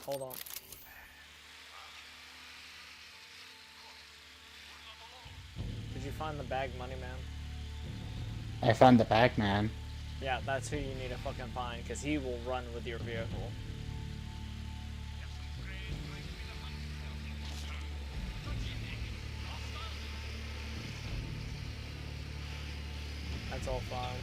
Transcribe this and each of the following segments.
Hold on. Did you find the bag, money man? I found the bag man. Yeah, that's who you need to fucking find, because he will run with your vehicle. That's all files.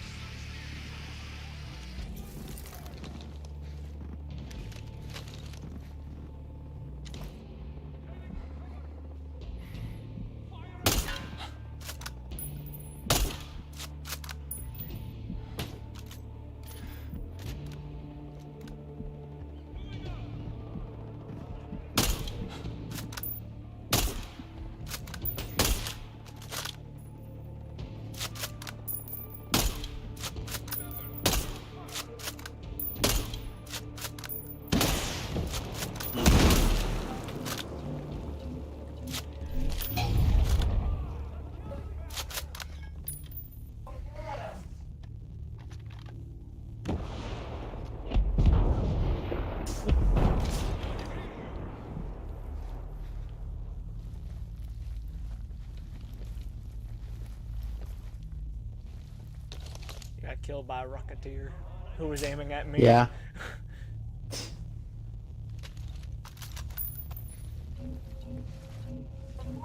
Got killed by a rocketeer who was aiming at me. Yeah.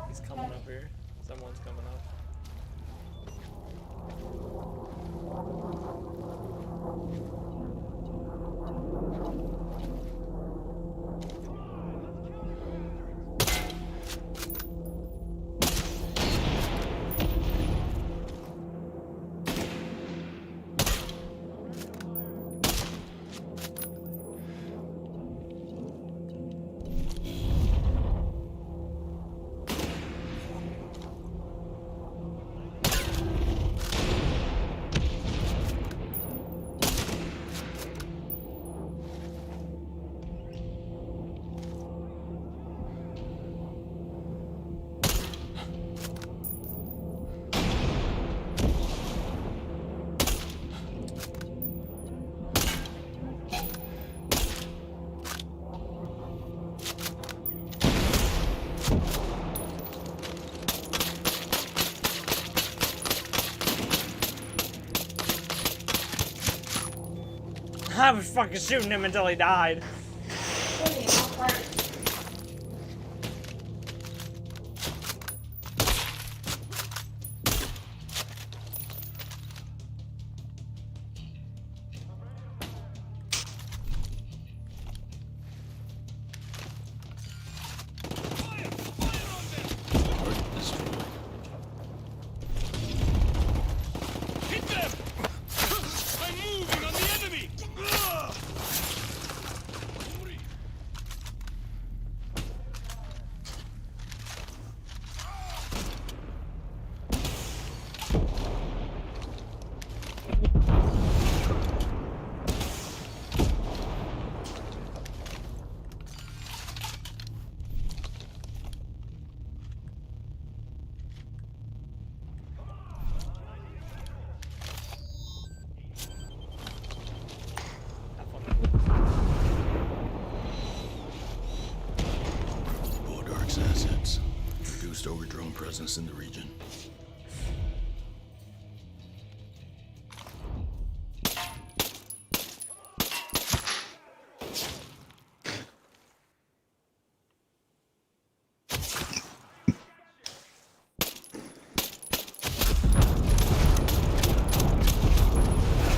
He's coming up here. Someone's coming up. I was fucking shooting him until he died. Assets. Reduced over-drone presence in the region.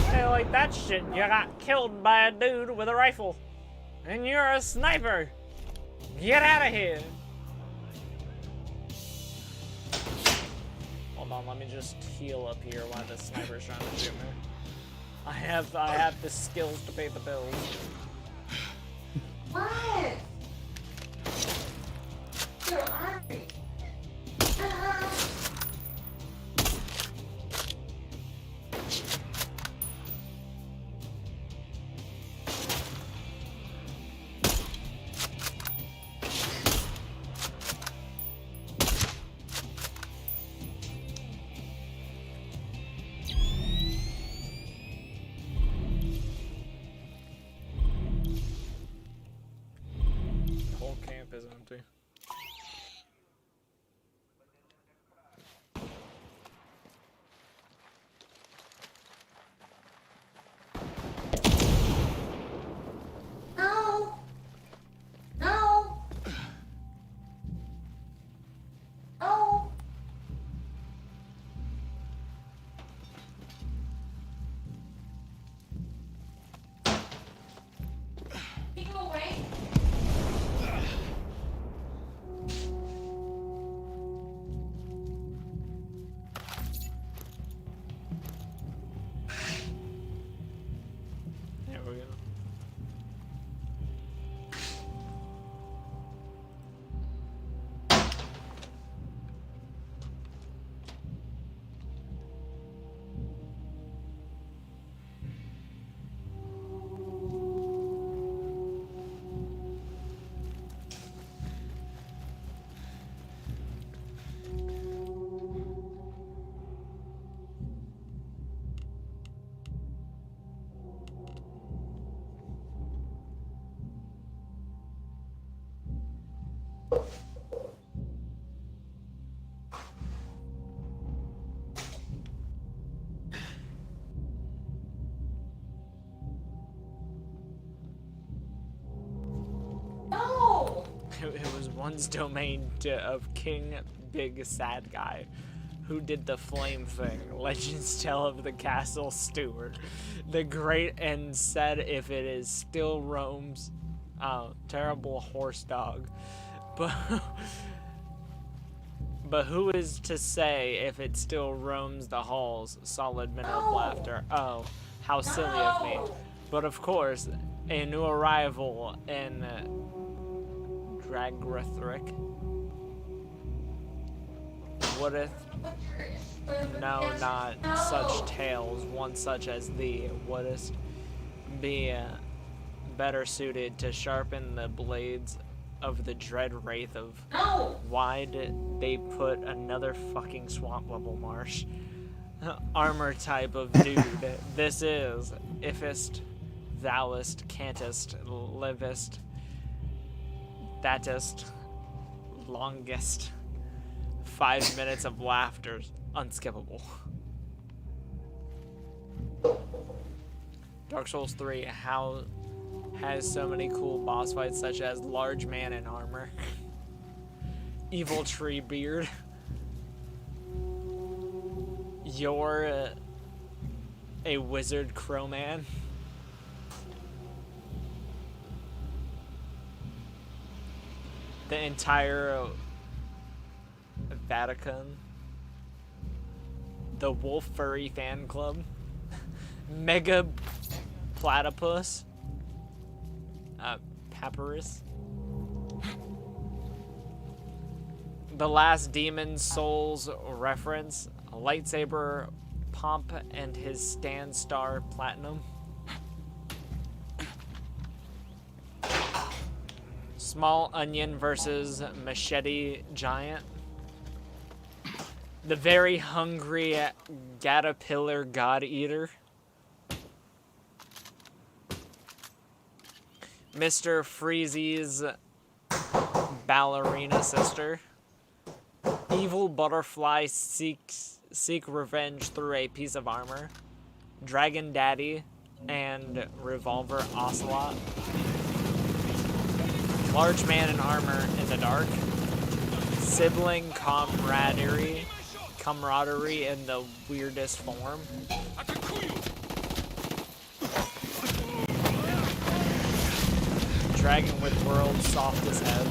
Hey, like that shit, you got killed by a dude with a rifle. And you're a sniper. Get out of here. Hold on, let me just heal up here while the sniper's trying to shoot me. I have the skills to pay the bills. What? You're angry. is empty. No. No. No. You go away. There we go. No. It was once domain of King Big Sad Guy, who did the flame thing. Legends tell of the castle steward. The great and said if it is still roams, terrible horse dog. But who is to say if it still roams the halls? Solid minute of laughter. Oh, how silly of me. But of course, a new arrival in Dragrathric. Wouldeth no, not such tales, one such as thee, wouldst be better suited to sharpen the blades of the dread wraith of. No. Why did they put another fucking swamp level marsh armor type of dude? This is ifest, thouest, cantest, livest, thatest, longest. 5 minutes of laughter, unskippable. Dark Souls 3, how has so many cool boss fights such as large man in armor, evil tree beard, you're a wizard crowman, the entire Vatican, the Wolf Furry Fan Club, Mega Platypus, Papyrus, the Last Demon Souls reference, a lightsaber, Pomp and his Stand Star Platinum, Small Onion versus Machete Giant, the very hungry Caterpillar God Eater, Mr. Freezy's ballerina sister, evil butterfly seek revenge through a piece of armor, Dragon Daddy and Revolver Ocelot, large man in armor in the dark, sibling camaraderie in the weirdest form, dragon with world's softest head,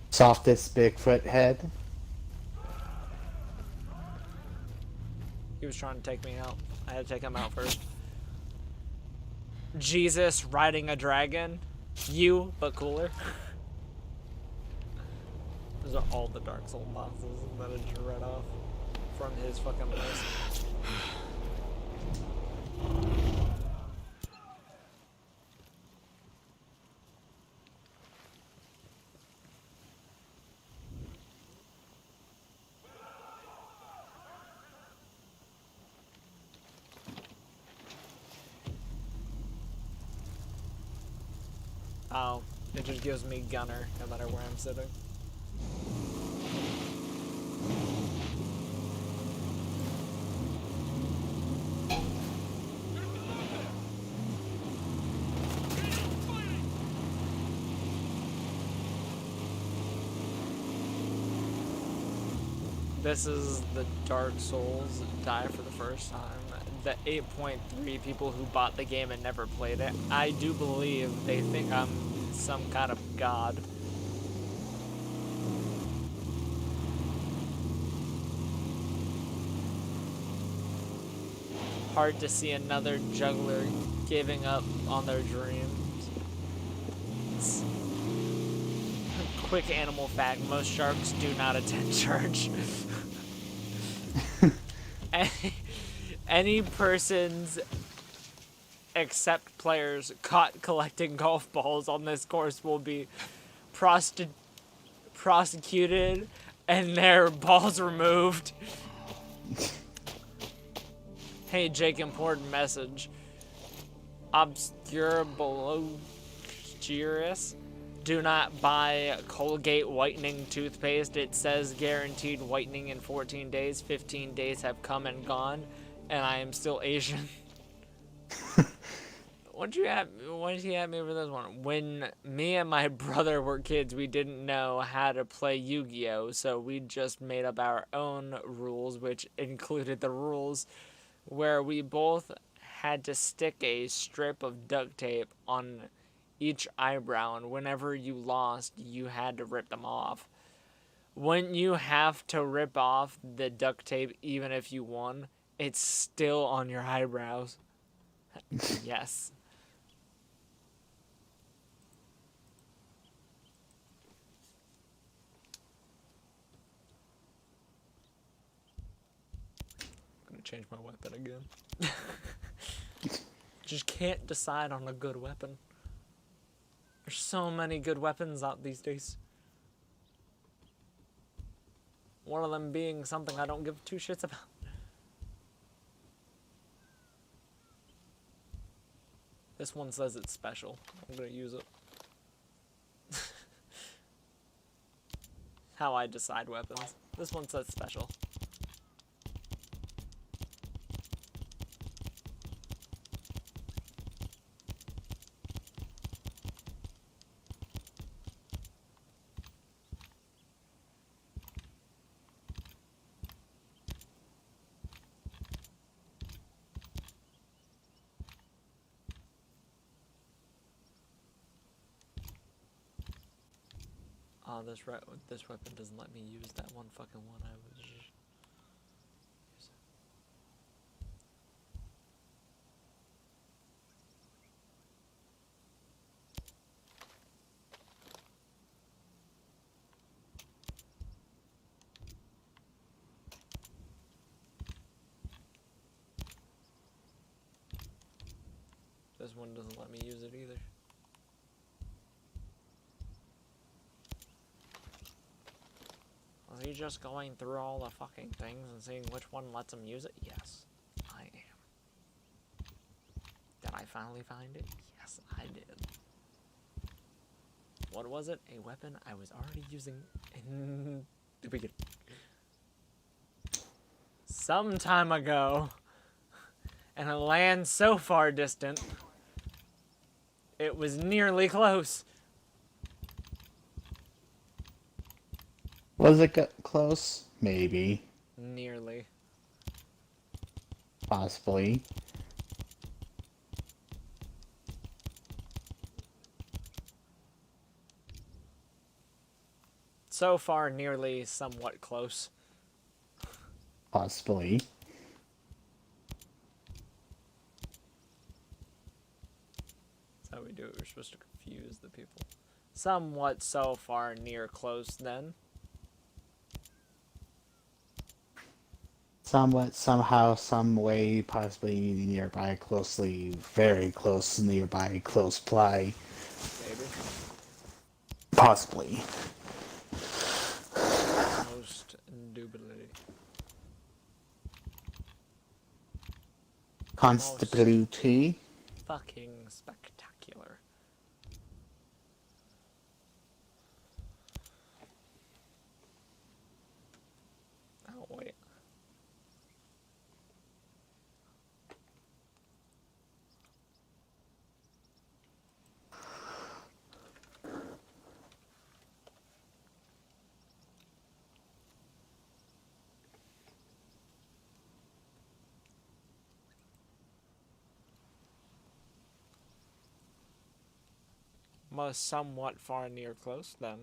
Softest Bigfoot head. He was trying to take me out. I had to take him out first. Jesus riding a dragon. You, but cooler. Those are all the Dark Souls bosses that I just read off from his fucking list. Oh, it just gives me gunner no matter where I'm sitting. This is the Dark Souls die for the first time. The 8.3 people who bought the game and never played it, I do believe they think I'm some kind of god. Hard to see another juggler giving up on their dreams. Quick animal fact, most sharks do not attend church. Any persons except players caught collecting golf balls on this course will be prosecuted and their balls removed. Hey Jake, important message. Obscurabulous. Do not buy Colgate whitening toothpaste. It says guaranteed whitening in 14 days. 15 days have come and gone, and I am still Asian. Why did you at me for this one? When me and my brother were kids, we didn't know how to play Yu-Gi-Oh, so we just made up our own rules, which included the rules where we both had to stick a strip of duct tape on each eyebrow, and whenever you lost, you had to rip them off. When you have to rip off the duct tape, even if you won, it's still on your eyebrows. Yes. I'm gonna change my weapon again. Just can't decide on a good weapon. There's so many good weapons out these days. One of them being something I don't give two shits about. This one says it's special. I'm gonna use it. How I decide weapons. This one says special. Oh, this weapon doesn't let me use that one fucking one I was just using. This one doesn't let me use it either. Are you just going through all the fucking things and seeing which one lets him use it? Yes, I am. Did I finally find it? Yes, I did. What was it? A weapon I was already using in the beginning. Some time ago. And a land so far distant. It was nearly close. Was it close? Maybe. Nearly. Possibly. So far, nearly, somewhat close. Possibly. That's how we do it. We're supposed to confuse the people. Somewhat, so far, near, close, then. Somewhat, somehow, some way, possibly nearby, closely, very close, nearby, close by. Maybe. Possibly. Most indubitably. Constability. Fucking spectacular. Somewhat far near close then.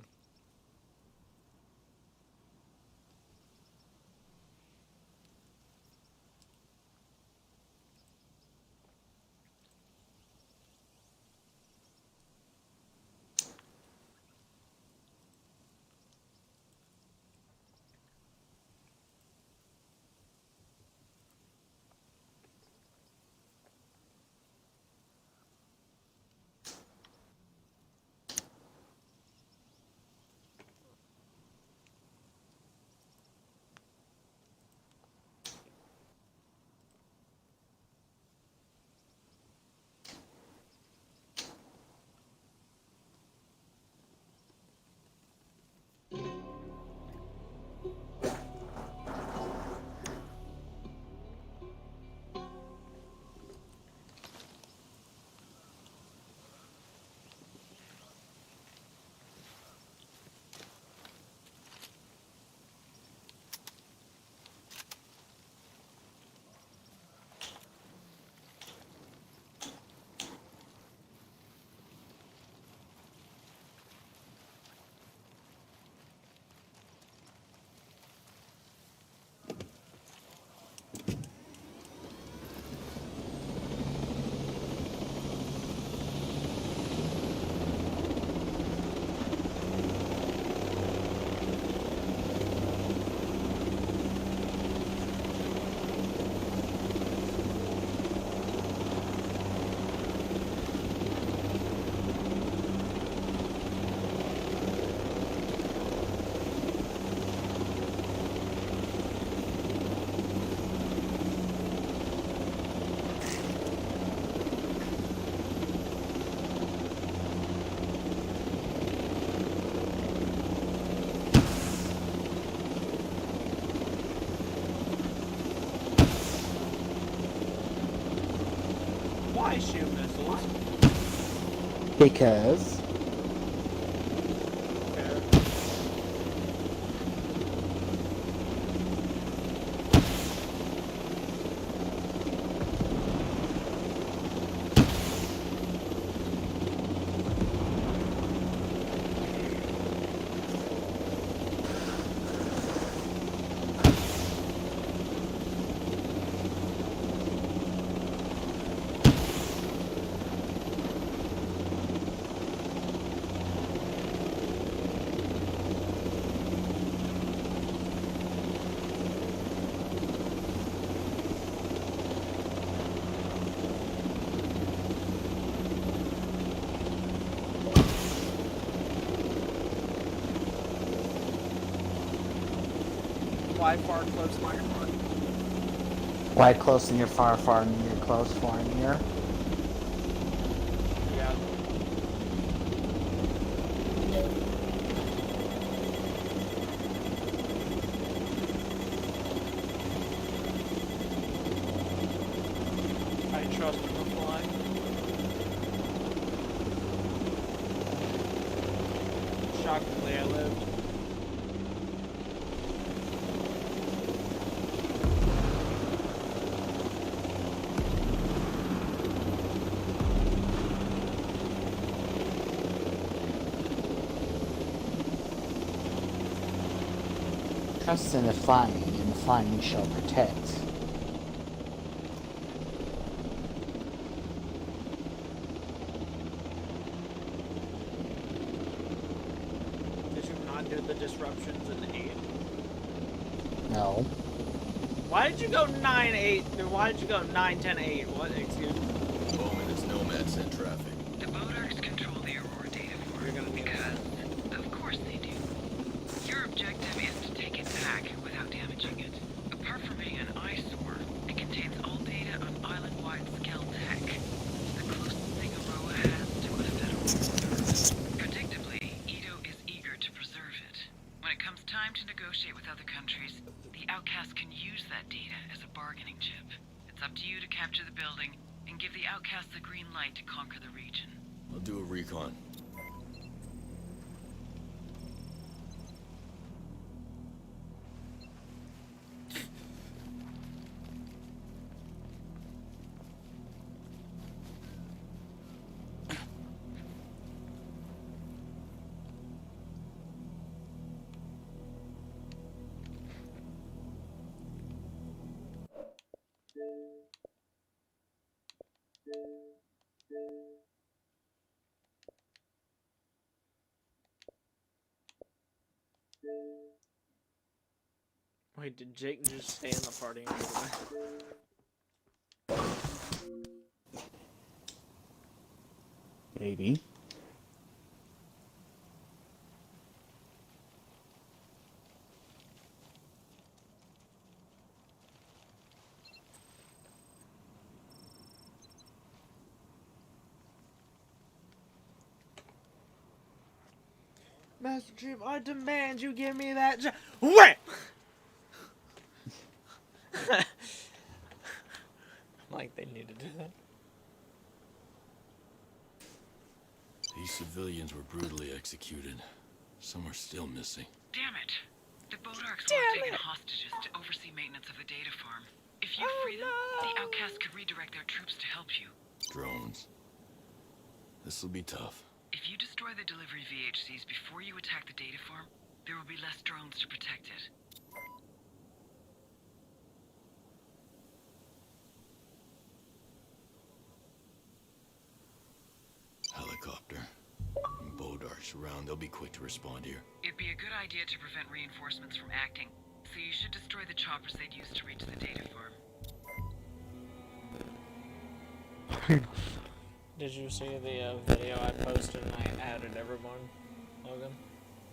Why shoot missiles? Because Fair. Why far close near? wide close near, far, far near, close, far near. Yeah. I trust him to fly. Shockingly, I lived. Trust in the flying, and the flying shall protect. Did you not do the disruptions in 8? No. Why did you go 9-8? Why did you go 9-10-8? What? Excuse me. Bowman, it's Nomads sent traffic. The Bodarks control the Aurora data for You're gonna need because, of course they do. Your objective is to take it back without damaging it. Apart from being an eyesore, it contains all data on island-wide scale tech. The closest thing Aurora has to a federal reserve. Predictably, Ito is eager to preserve it. When it comes time to negotiate with other countries, the Outcasts can use that data as a bargaining chip. It's up to you to capture the building and give the Outcasts the green light to conquer the region. I'll do a recon. Wait, did Jake just stay in the party and go to bed? Maybe. Master Chief, I demand you give me that job. Wham! Like they needed to do that. These civilians were brutally executed. Some are still missing. Damn it. The Bodarks were taken hostages to oversee maintenance of the data farm. If you free them, the outcasts could redirect their troops to help you. Drones. This'll be tough. If you destroy the delivery VHCs before you attack the data farm, there will be less drones to protect it. Helicopter. When Bodarks around, they'll be quick to respond here. It'd be a good idea to prevent reinforcements from acting, so you should destroy the choppers they'd use to reach the data farm. Did you see the video I posted and I added everyone, Logan?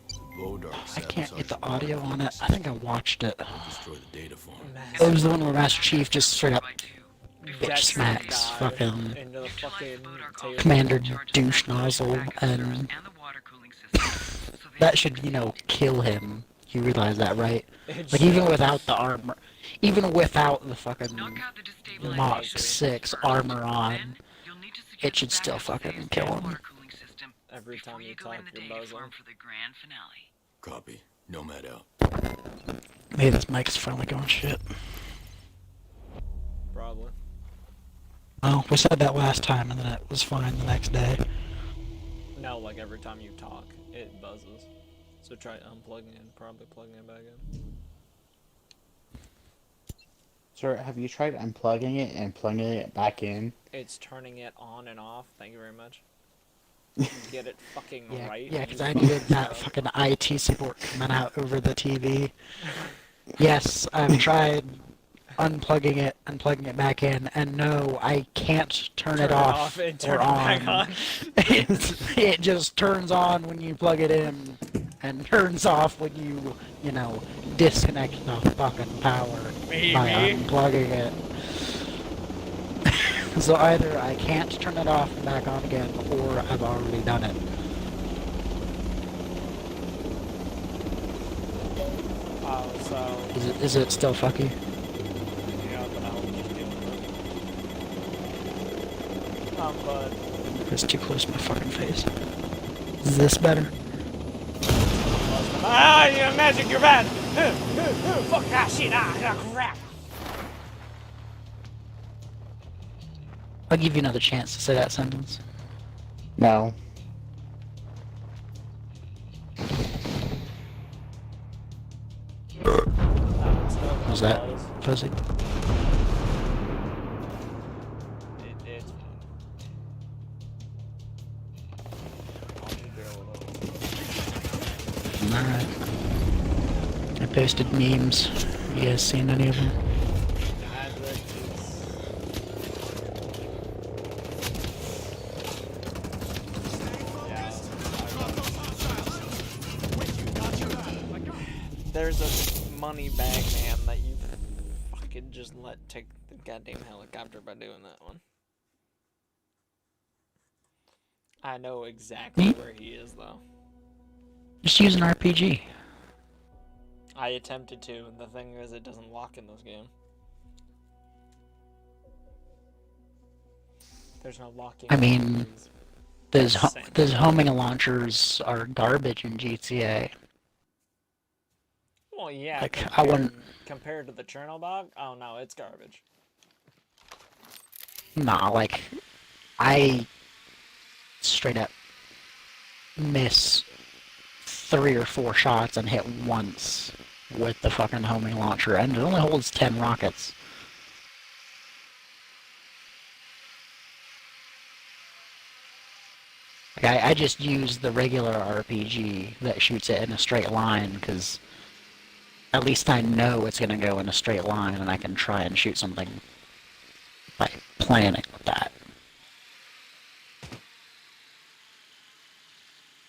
The Bodarks I can't get the sabotaged audio on it. Bodarks. I think I watched it. They'll destroy the data farm. It was the one where Master Chief just straight up By two. bitch smacks fucking into the fucking table. Commander douche nozzle, and that should, you know, kill him. You realize that, right? Like, even without the armor, even without the fucking Mach 6 armor on, it should still fucking kill him. Every time you talk, you're buzzing. Copy. Nomad out. Maybe this mic is finally going shit. Probably. Oh, we said that last time, and then it was fine the next day. No, like every time you talk, it buzzes. So try unplugging it and probably plugging it back in. Sir, have you tried unplugging it and plugging it back in? It's turning it on and off. Thank you very much. Get it fucking right. Yeah, because I needed that fucking IT support coming out over the TV. Yes, I've tried unplugging it and plugging it back in, and no, I can't turn it off and or turn it back on. on. It just turns on when you plug it in, and turns off when you know, disconnect the fucking power by unplugging it. So either I can't turn it off and back on again, or I've already done it. So Is it still fucky? yeah, but I'll just deal with it. But It's too close to my fucking face. Is this better? ah, you magic, you're bad. Fuck that shit. Crap. I'll give you another chance to say that sentence. No. Was that fuzzy? It's Alright. I posted memes. You guys seen any of them? There's a money bag man that you fucking just let take the goddamn helicopter by doing that one. I know exactly where he is though. Just use an RPG. I attempted to, and the thing is it doesn't lock in this game. There's no locking. I mean, those homing launchers are garbage in GTA. Well, yeah. Like, I wouldn't. Compared to the Chernobog, oh no, it's garbage. Nah, like, I straight up miss 3 or 4 shots and hit once with the fucking homing launcher, and it only holds 10 rockets. Like, I just use the regular RPG that shoots it in a straight line, because at least I know it's gonna go in a straight line, and I can try and shoot something by planning with that.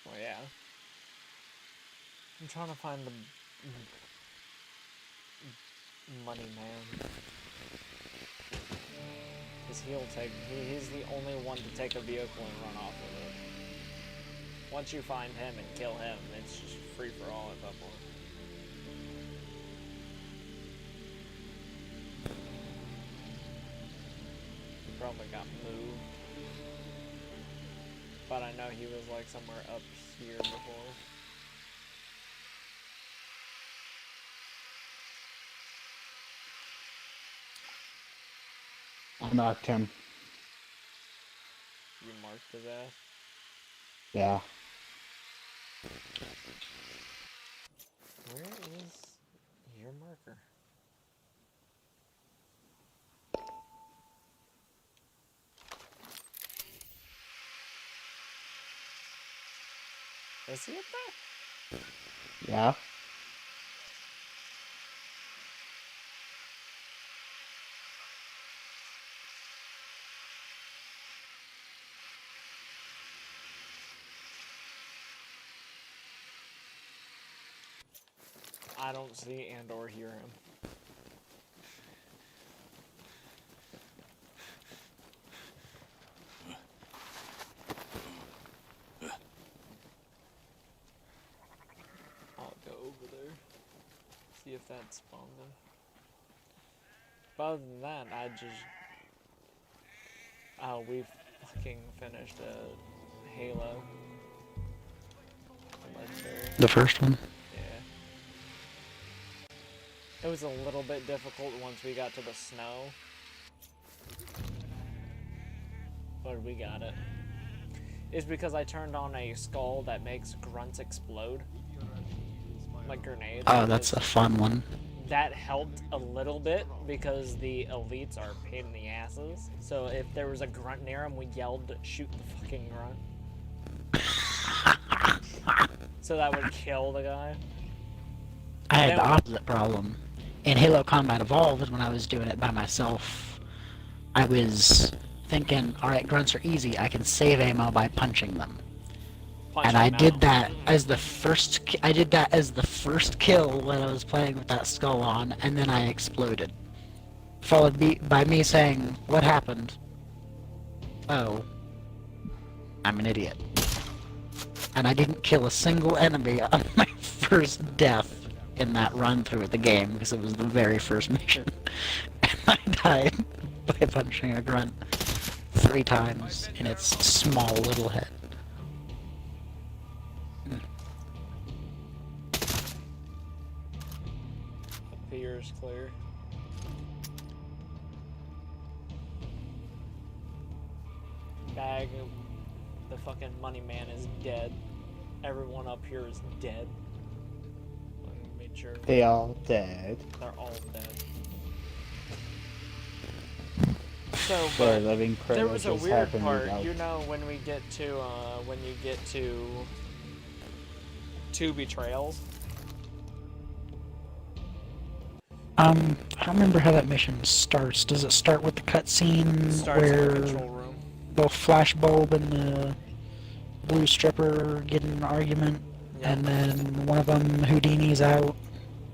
Well, yeah. I'm trying to find the money man. Because he's the only one to take a vehicle and run off with it. Once you find him and kill him, it's just free for all at that point. He probably got moved. But I know he was like somewhere up here before. I knocked him. You marked his ass? Yeah. Where is your marker? Is he up there? Yeah. I don't see and or hear him. I'll go over there. See if that spawns him. But other than that, I just... Oh, we fucking finished Halo. Legendary. The first one? Yeah. It was a little bit difficult once we got to the snow. But we got it. It's because I turned on a skull that makes grunts explode. Like grenades. Oh, that's a fun one. That helped a little bit because the elites are a pain in the asses. So if there was a grunt near him, we yelled, shoot the fucking grunt. So that would kill the guy. I had the opposite problem. In Halo Combat Evolved, when I was doing it by myself, I was thinking, alright, grunts are easy, I can save ammo by punching them. And I did that as the first kill when I was playing with that skull on, and then I exploded. Followed by me saying, what happened? Oh, I'm an idiot. And I didn't kill a single enemy on my first death in that run through the game, because it was the very first mission. And I died by punching a grunt 3 times in its small little head. Appears clear. Bag. The fucking money man is dead. Everyone up here is dead. Let me make sure. They all dead. They're all dead. So, Their but living there was a privileges weird have been part. revoked. You know, when you get to 2 betrayals. I don't remember how that mission starts. Does it start with the cutscene Starts in where the control room. the flashbulb and the blue stripper get in an argument, and then one of them Houdini's out,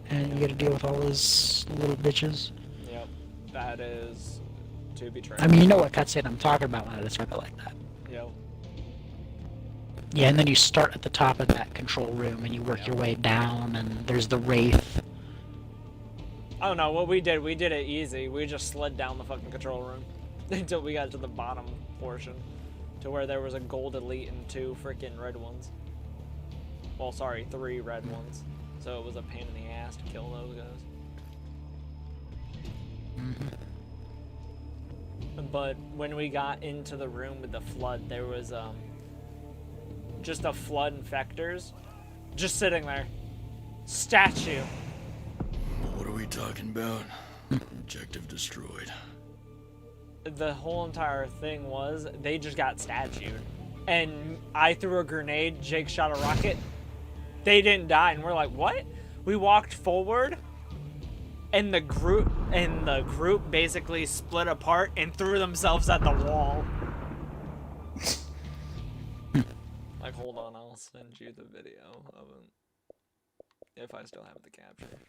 and you got to deal with all his little bitches? Yep, that is 2 betrayals. I mean, you know what cutscene I'm talking about when I describe it like that. Yep. Yeah, and then you start at the top of that control room, and you work your way down, and there's the Wraith. Oh no, what we did it easy. We just slid down the fucking control room until we got to the bottom portion, to where there was a gold elite and 2 freaking red ones. Well, sorry, 3 red ones. So it was a pain in the ass to kill those guys. But when we got into the room with the flood, there was just a flood infectors just sitting there. Statue. What are we talking about? Objective destroyed. The whole entire thing was they just got statued. And I threw a grenade, Jake shot a rocket. They didn't die, and we're like, what? We walked forward, and the group basically split apart and threw themselves at the wall. Like, hold on, I'll send you the video of it if I still have the capture.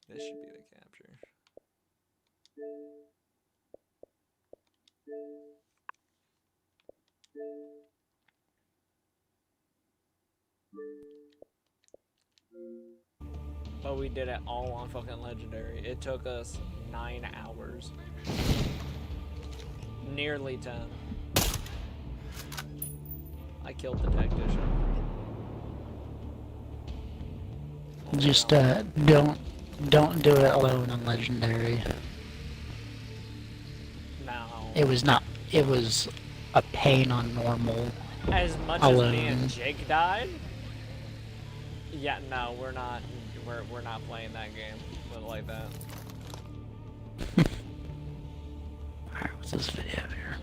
This should be the capture. But we did it all on fucking Legendary. It took us 9 hours. Nearly 10. I killed the technician. Just don't do it alone on Legendary. No. It was a pain on normal. As much as me and Jake died? Yeah, no, we're not playing that game like that. Alright, what's this video here?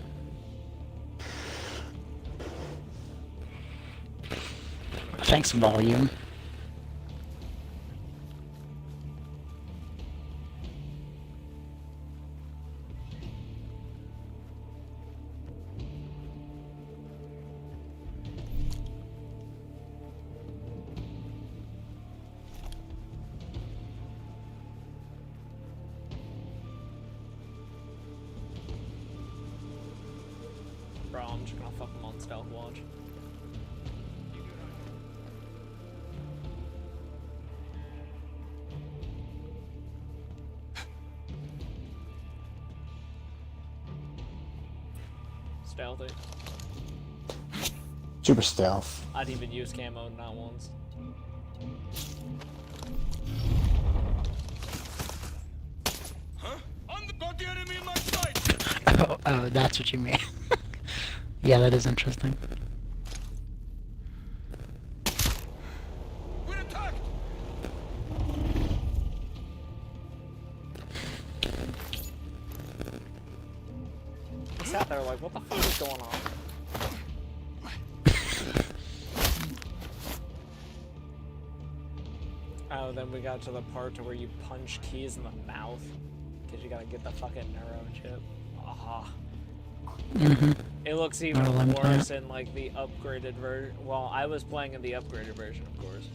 Thanks, volume. Bro, I'm just gonna fuck him on stealth watch. Stealthy. Super stealth. I'd even use camo not once. Huh? Got the enemy in my sight! Oh, that's what you mean. Yeah, that is interesting. We're attacked! I sat there like, what the fuck is going on? Oh, then we got to the part to where you punch keys in the mouth. Cause you gotta get the fucking neuro chip. Aha. It looks even worse in like the upgraded version. Well, I was playing in the upgraded version, of course.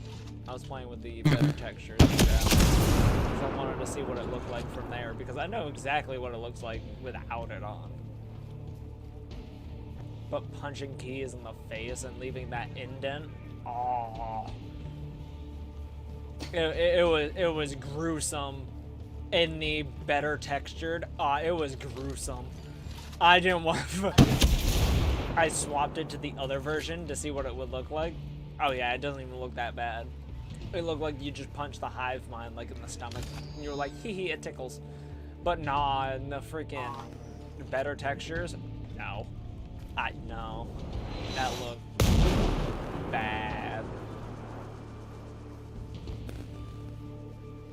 I was playing with the better textures and stuff. So I wanted to see what it looked like from there, because I know exactly what it looks like without it on. But punching keys in the face and leaving that indent, oh, it was gruesome. In the better textured, it was gruesome. I didn't want to. I swapped it to the other version to see what it would look like. Oh yeah, it doesn't even look that bad. It looked like you just punched the hive mind like in the stomach, and you're like, hee hee, it tickles. But nah, in the freaking better textures, no. No. That looked bad.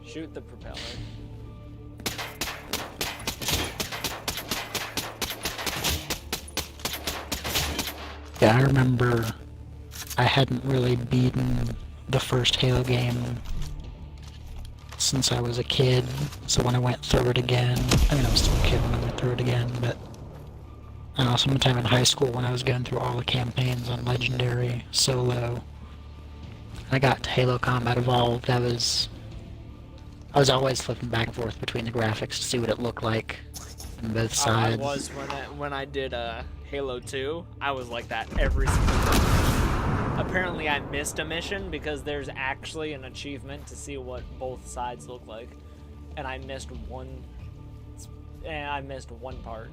Shoot the propeller. Yeah, I remember I hadn't really beaten the first Halo game since I was a kid, so when I went through it again, I mean I was still a kid when I went through it again, but I don't know, sometime in high school when I was going through all the campaigns on Legendary, Solo, I got to Halo Combat Evolved. I was always flipping back and forth between the graphics to see what it looked like on both sides. I was when I did Halo 2, I was like that every single time. Apparently I missed a mission because there's actually an achievement to see what both sides look like. And I missed one part.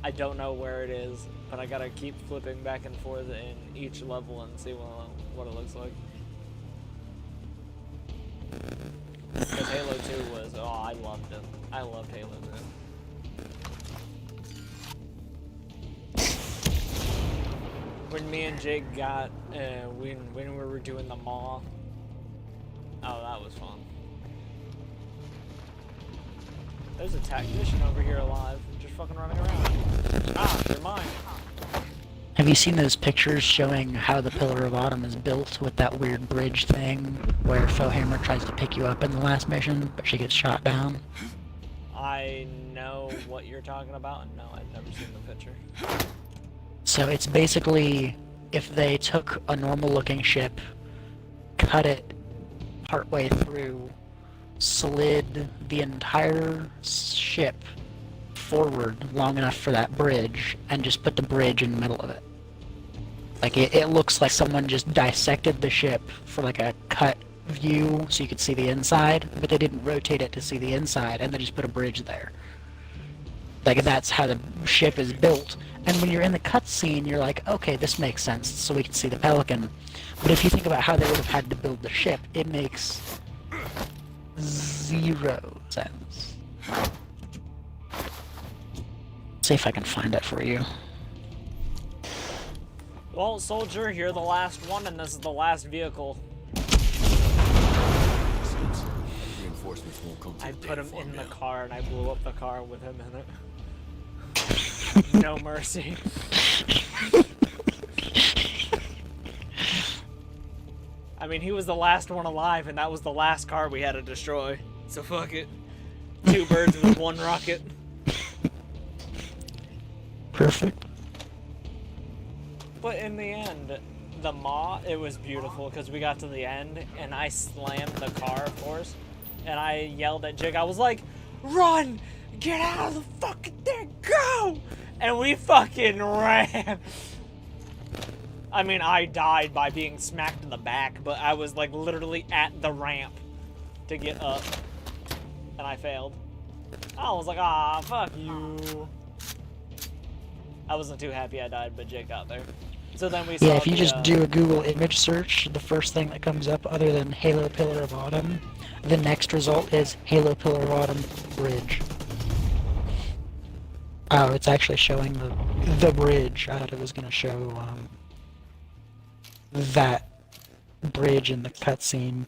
I don't know where it is, but I gotta keep flipping back and forth in each level and see what it looks like. Because Halo 2 was, oh, I loved it. I loved Halo 2. When me and Jake got, when we were doing the Maw, oh, that was fun. There's a technician over here alive, just fucking running around. Ah, they're mine. Have you seen those pictures showing how the Pillar of Autumn is built with that weird bridge thing where Fohammer tries to pick you up in the last mission, but she gets shot down? I know what you're talking about, and no, I've never seen the picture. So it's basically if they took a normal looking ship, cut it partway through, slid the entire ship forward long enough for that bridge, and just put the bridge in the middle of it. Like, it looks like someone just dissected the ship for like a cut view so you could see the inside, but they didn't rotate it to see the inside, and they just put a bridge there. Like, that's how the ship is built. And when you're in the cutscene, you're like, okay, this makes sense, so we can see the Pelican. But if you think about how they would have had to build the ship, it makes zero sense. See if I can find it for you. Well, soldier, you're the last one, and this is the last vehicle. Reinforcements won't come to I the put data him farm in the now. car, and I blew up the car with him in it. No mercy. I mean, he was the last one alive, and that was the last car we had to destroy. So fuck it. 2 birds with 1 rocket. Perfect. But in the end, the Maw, it was beautiful because we got to the end and I slammed the car, of course, and I yelled at Jig. I was like, "Run! Get out of the fucking thing! Go!" And we fucking ran. I mean, I died by being smacked in the back, but I was like literally at the ramp to get up, and I failed. I was like, ah, fuck you. I wasn't too happy I died, but Jake got there. So then we saw Yeah, if you the, just do a Google image search, the first thing that comes up other than Halo Pillar of Autumn, the next result is Halo Pillar of Autumn Bridge. Oh, it's actually showing the bridge. I thought it was going to show that bridge in the cutscene.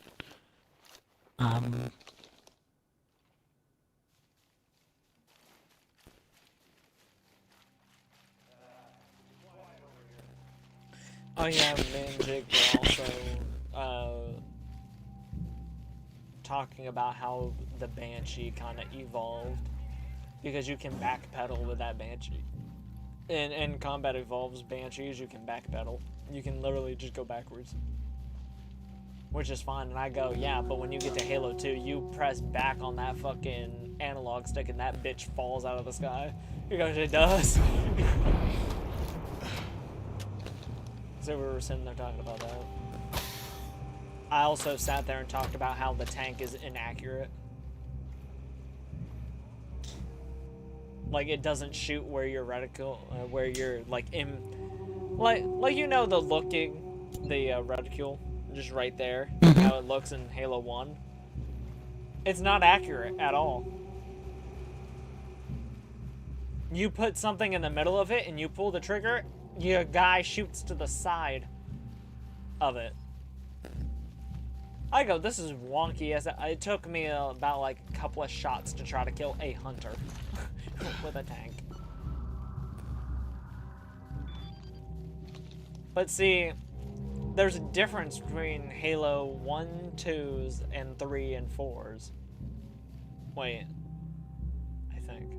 Oh yeah, me and Jake were also talking about how the Banshee kind of evolved, because you can backpedal with that Banshee. In Combat Evolves Banshees, you can backpedal. You can literally just go backwards, which is fine. And I go, yeah, but when you get to Halo 2, you press back on that fucking analog stick and that bitch falls out of the sky. He goes, it does. So we were sitting there talking about that. I also sat there and talked about how the tank is inaccurate. Like, it doesn't shoot where your reticle, where you're like in, like you know the reticule, just right there, how it looks in Halo 1. It's not accurate at all. You put something in the middle of it and you pull the trigger, your guy shoots to the side of it. I go, this is wonky. As it took me about like a couple of shots to try to kill a hunter with a tank. But see, there's a difference between Halo 1, 2s, and 3 and 4s. Wait, I think.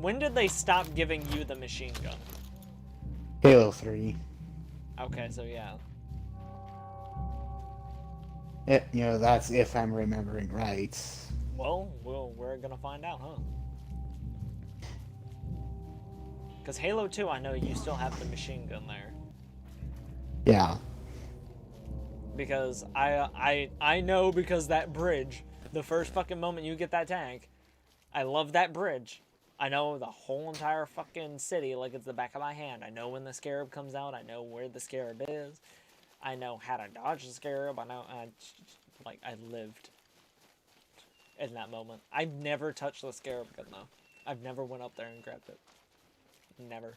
When did they stop giving you the machine gun? Halo 3. Okay, so yeah. You know, that's if I'm remembering right. Well, we're gonna find out, huh? Because Halo 2, I know you still have the machine gun there. Yeah. Because I know, because that bridge, the first fucking moment you get that tank, I love that bridge. I know the whole entire fucking city like it's the back of my hand. I know when the Scarab comes out. I know where the Scarab is. I know how to dodge the Scarab. I know, I lived in that moment. I've never touched the Scarab gun, though. I've never went up there and grabbed it. Never.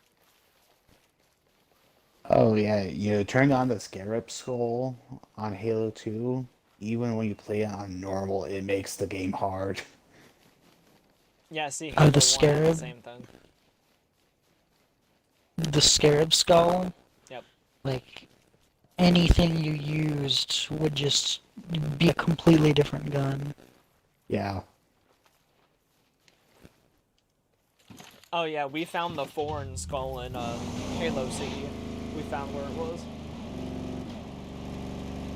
Oh yeah, you turn on the Scarab Skull on Halo 2. Even when you play it on normal, it makes the game hard. Yeah, see, Oh, Halo the 1 had Scarab? the same thing. the Scarab Skull, Yep. like, anything you used would just be a completely different gun. Yeah. Oh yeah, we found the foreign skull in Halo CE. We found where it was.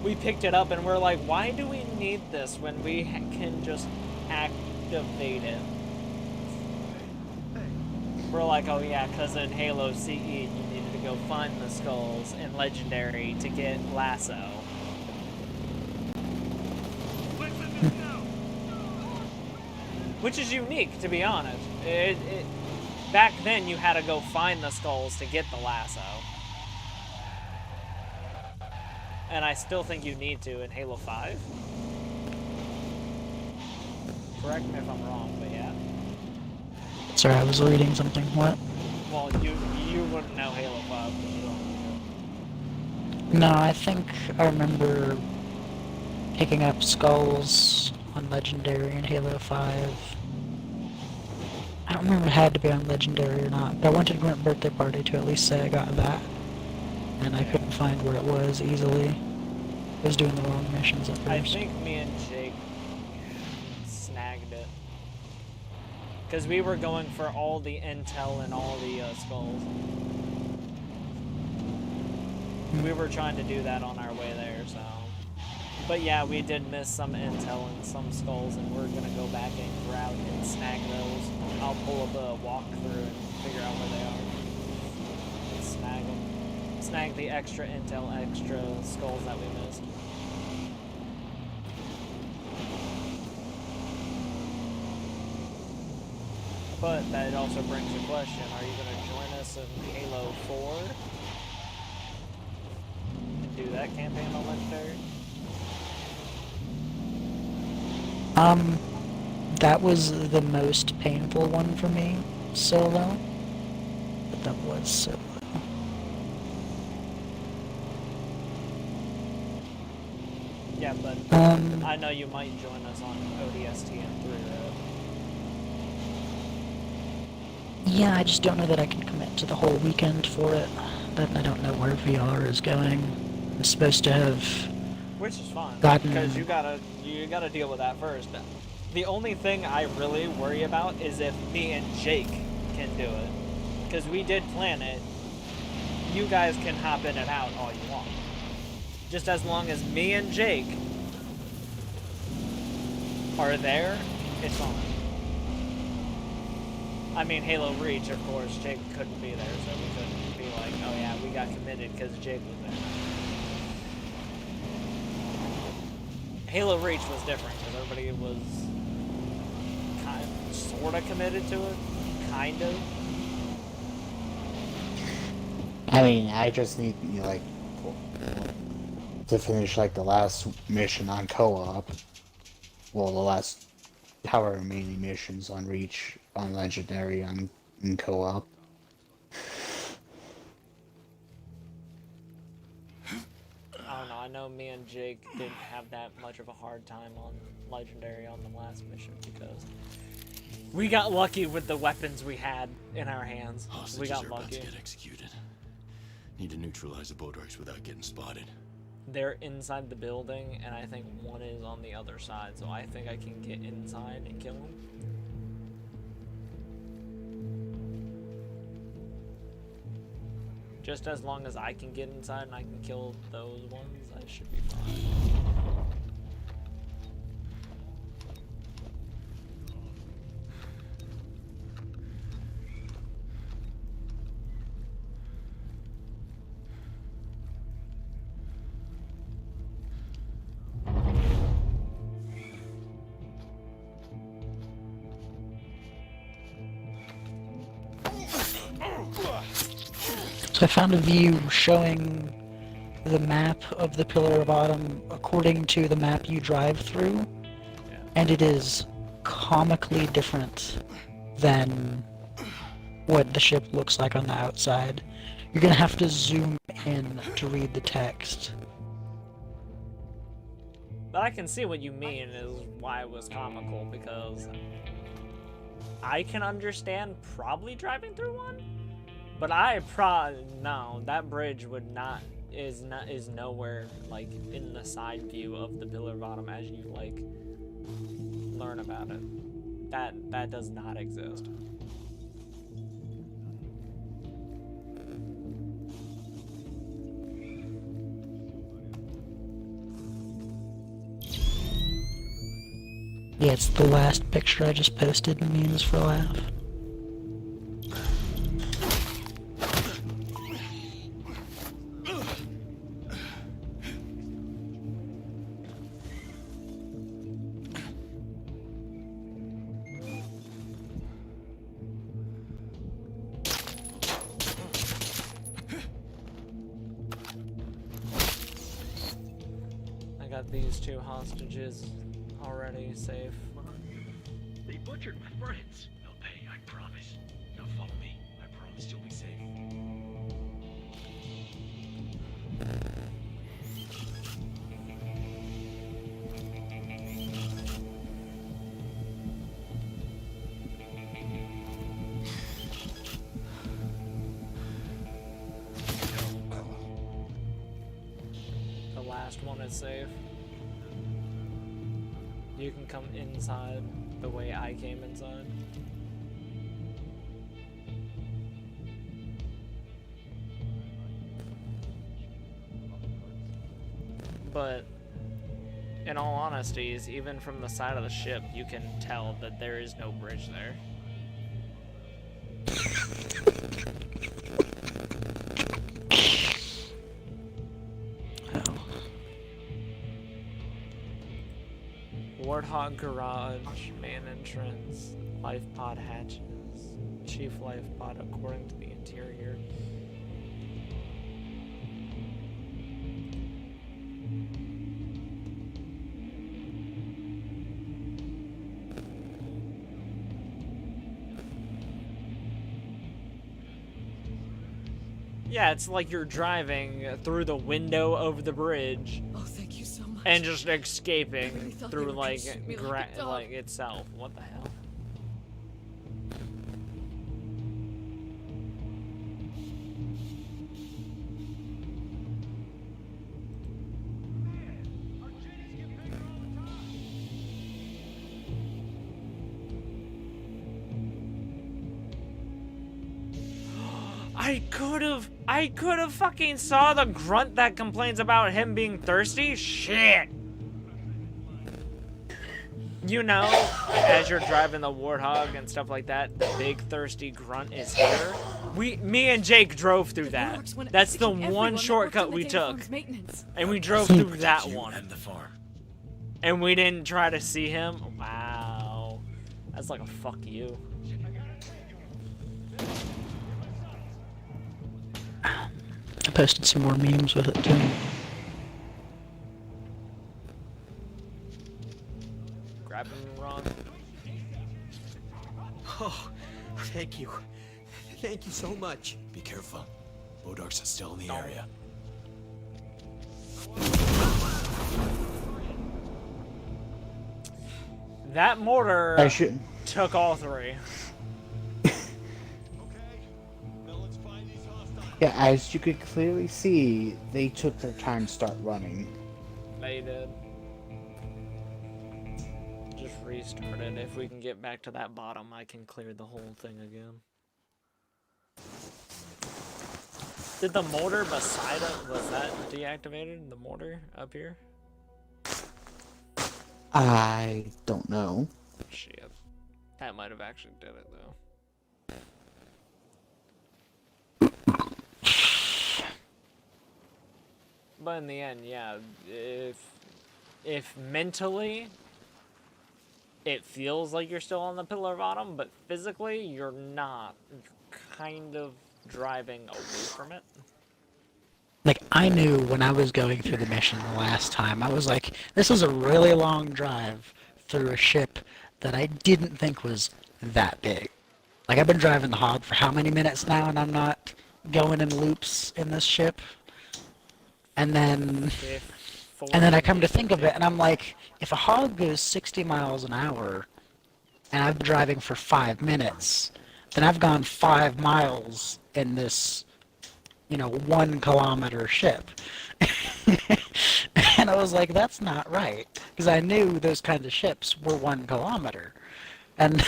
We picked it up and we're like, why do we need this when we can just activate it? We're like, oh yeah, because in Halo CE you needed to go find the skulls in Legendary to get Lasso. Which is unique, to be honest. Back then you had to go find the skulls to get the Lasso. And I still think you need to in Halo 5. Correct me if I'm wrong, but yeah. Sorry, I was reading something. What? Well, you wouldn't know Halo 5 because you don't. No, I think I remember picking up skulls on Legendary in Halo 5. I don't remember if it had to be on Legendary or not, but I went to Gwent birthday party to at least say I got that. And I couldn't find where it was easily. I was doing the wrong missions at first. I think me and Jake snagged it. Because we were going for all the intel and all the skulls. We were trying to do that on our way there, so... But yeah, we did miss some intel and some skulls, and we're gonna go back and grab and snag those. I'll pull up a walkthrough and figure out where they are. And snag them. Snag the extra intel, extra skulls that we missed. But that also brings a question, are you going to join us in Halo 4? And do that campaign on Legendary? That was the most painful one for me, solo. But that was solo. Yeah, but I know you might join us on ODST and 3, right? Yeah, I just don't know that I can commit to the whole weekend for it. Then I don't know where VR is going. I'm supposed to have... Which is fine, gotten... because you gotta deal with that first. The only thing I really worry about is if me and Jake can do it. Because we did plan it. You guys can hop in and out all you want. Just as long as me and Jake are there, it's fine. I mean, Halo Reach, of course, Jake couldn't be there, so we couldn't be like, oh yeah, we got committed because Jake was there. Halo Reach was different because everybody was sort of committed to it, kind of. I mean, I just need, you know, like, to finish, like, the last mission on co-op. Well, the last however many missions on Reach, on Legendary, in co-op. I don't know, I know me and Jake didn't have that much of a hard time on Legendary on the last mission because we got lucky with the weapons we had in our hands. Hostages We got are about to lucky. get executed. Need to neutralize the Bodriks without getting spotted. They're inside the building, and I think one is on the other side, so I think I can get inside and kill them. Just as long as I can get inside and I can kill those ones, I should be fine. So I found a view showing the map of the Pillar of Autumn according to the map you drive through, and it is comically different than what the ship looks like on the outside. You're gonna have to zoom in to read the text. But I can see what you mean is why it was comical, because I can understand probably driving through one, But no, that bridge would not is nowhere like in the side view of the pillar bottom as you like learn about it. That does not exist. Yeah, it's the last picture I just posted in Memes for Laugh. I got these two hostages already safe. They butchered my friends. They'll pay, I promise. Now follow me. I promise you'll be safe. The last one is safe. You can come inside the way I came inside. But in all honesties, even from the side of the ship, you can tell that there is no bridge there. Warthog garage, main entrance, life pod hatches, chief life pod according to the interior. Yeah, it's like you're driving through the window over the bridge. Oh, thank you so much. And just I really escaping thought through they were gonna like shoot me like a dog. like itself. What the hell? I could have fucking saw the grunt that complains about him being thirsty. Shit. You know, as you're driving the Warthog and stuff like that, the big thirsty grunt is here. Me and Jake drove through that. That's the one shortcut we took. And we drove through that one. And the farm. And we didn't try to see him. Wow. That's like a fuck you. I posted some more memes with it too. Grab him, Ron. Oh, thank you. Thank you so much. Be careful. Bodarks are still in the area. That mortar I should. took all three. Yeah, as you could clearly see, they took their time to start running. They did. Just restart it. If we can get back to that bottom, I can clear the whole thing again. Did the mortar beside it, was that deactivated? The mortar up here? I don't know. Shit. That might have actually did it, though. But in the end, yeah, if mentally it feels like you're still on the pillar bottom, but physically you're not. You're kind of driving away from it. Like, I knew when I was going through the mission the last time, I was like, this is a really long drive through a ship that I didn't think was that big. Like, I've been driving the Hog for how many minutes now, and I'm not going in loops in this ship? And then I come to think of it, and I'm like, if a Hog goes 60 miles an hour, and I've been driving for 5 minutes, then I've gone 5 miles in this, 1 kilometer ship. And I was like, that's not right. Because I knew those kinds of ships were 1 kilometer. And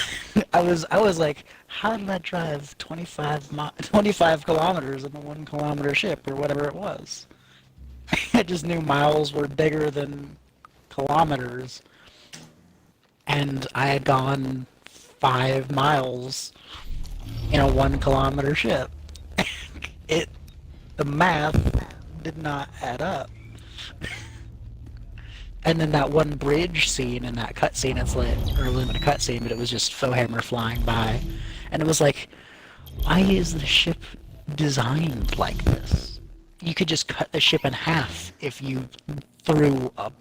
I was like, how did I drive 25 kilometers in a 1 kilometer ship or whatever it was? I just knew miles were bigger than kilometers. And I had gone 5 miles in a 1 kilometer ship. The math did not add up. And then that one bridge scene in that cutscene, it wasn't a cutscene, but it was just Fohammer flying by. And it was like, why is the ship designed like this? You could just cut the ship in half if you threw a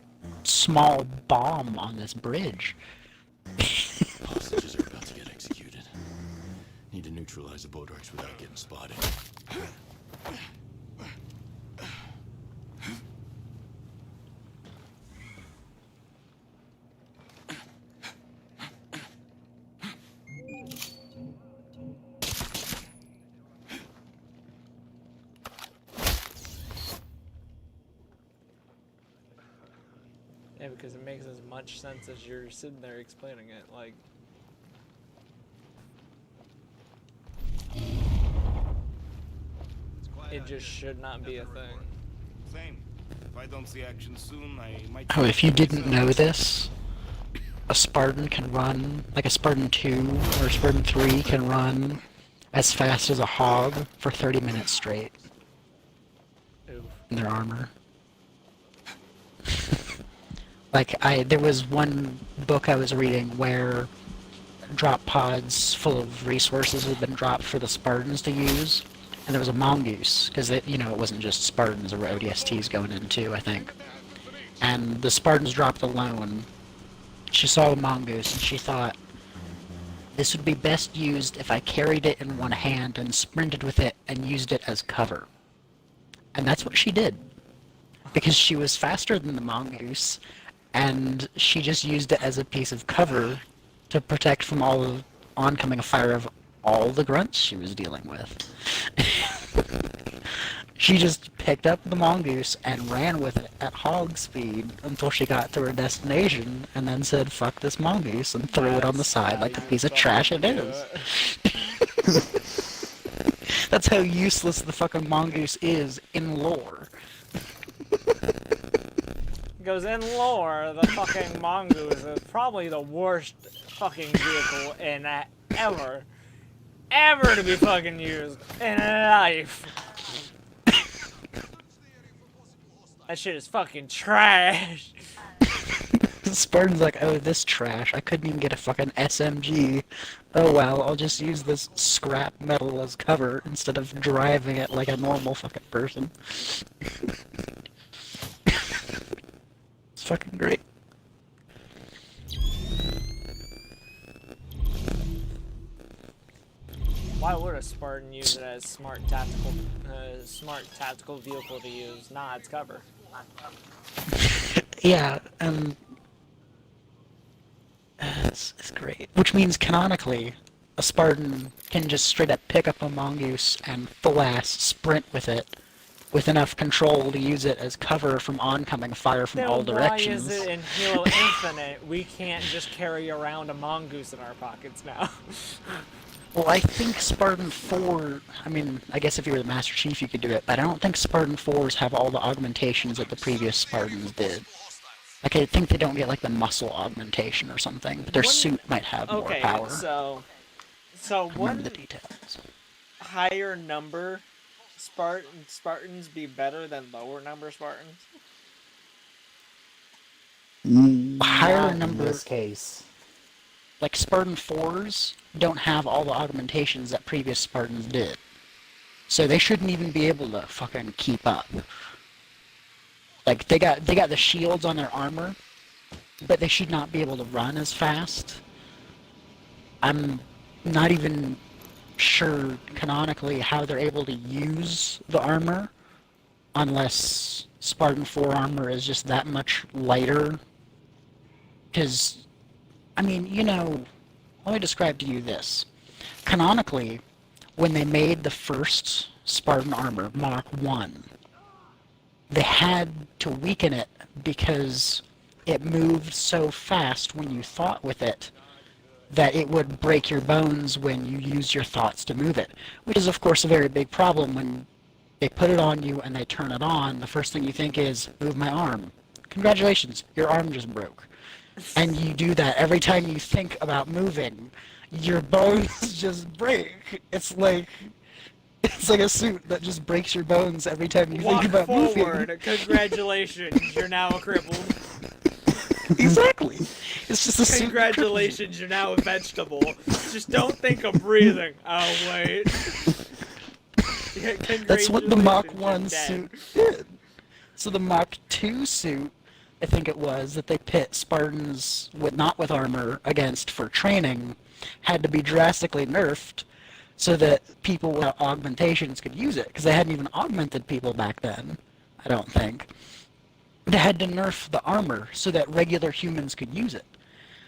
small bomb on this bridge. Hostages are about to get executed. Need to neutralize the boat arcs without getting spotted. Yeah, because it makes as much sense as you're sitting there explaining it. Like, it just should not be a thing. Same. If I don't see action soon, I might... Oh, if you didn't know this, a Spartan can run, like a Spartan 2 or a Spartan 3 can run as fast as a hog for 30 minutes straight Oof. in their armor. There was one book I was reading where drop pods full of resources had been dropped for the Spartans to use, and there was a mongoose, because it wasn't just Spartans, there were ODSTs going in too, I think. And the Spartans dropped alone. She saw the mongoose, and she thought, this would be best used if I carried it in one hand and sprinted with it and used it as cover. And that's what she did. Because she was faster than the mongoose, and she just used it as a piece of cover to protect from all the oncoming fire of all the grunts she was dealing with. She just picked up the mongoose and ran with it at hog speed until she got to her destination, and then said, fuck this mongoose, and threw it on the side like the piece of trash it is. That's how useless the fucking mongoose is in lore. Because in lore, the fucking mongoose is probably the worst fucking vehicle in ever to be fucking used in life. That shit is fucking trash. Spartan's like, oh, this trash. I couldn't even get a fucking SMG. Oh well, I'll just use this scrap metal as cover instead of driving it like a normal fucking person. It's fucking great. Why would a Spartan use it as smart tactical vehicle to use? Nah, it's cover. Yeah, it's great. Which means canonically, a Spartan can just straight up pick up a mongoose and full-ass sprint with it, with enough control to use it as cover from oncoming fire from all directions. Why is it in Halo Infinite we can't just carry around a mongoose in our pockets now? Well, I think Spartan 4, I mean, I guess if you were the Master Chief you could do it, but I don't think Spartan 4s have all the augmentations that the previous Spartans did. Like, I think they don't get, like, the muscle augmentation or something, but their suit might have more power. Okay, so Remember wouldn't the details. higher number Spartans be better than lower number Spartans? Higher Not in number, this case. like, Spartan 4s don't have all the augmentations that previous Spartans did. So they shouldn't even be able to fucking keep up. Like, they got the shields on their armor, but they should not be able to run as fast. I'm not even sure canonically how they're able to use the armor, unless Spartan 4 armor is just that much lighter. Because, I mean, let me describe to you this. Canonically, when they made the first Spartan armor, Mach 1, they had to weaken it because it moved so fast when you fought with it that it would break your bones when you used your thoughts to move it, which is of course a very big problem. When they put it on you and they turn it on, the first thing you think is, move my arm. Congratulations, your arm just broke. And you do that every time you think about moving, your bones just break. It's like a suit that just breaks your bones every time you Walk think about forward. moving. Congratulations, you're now crippled. Exactly. It's just a suit. Congratulations, you're now a vegetable. Just don't think of breathing. Oh, wait. Yeah, That's what the Mach congratulations, 1 you're dead. suit did. So the Mach 2 suit, I think it was, that they pit Spartans not with armor against for training, had to be drastically nerfed so that people without augmentations could use it, because they hadn't even augmented people back then, I don't think. They had to nerf the armor so that regular humans could use it.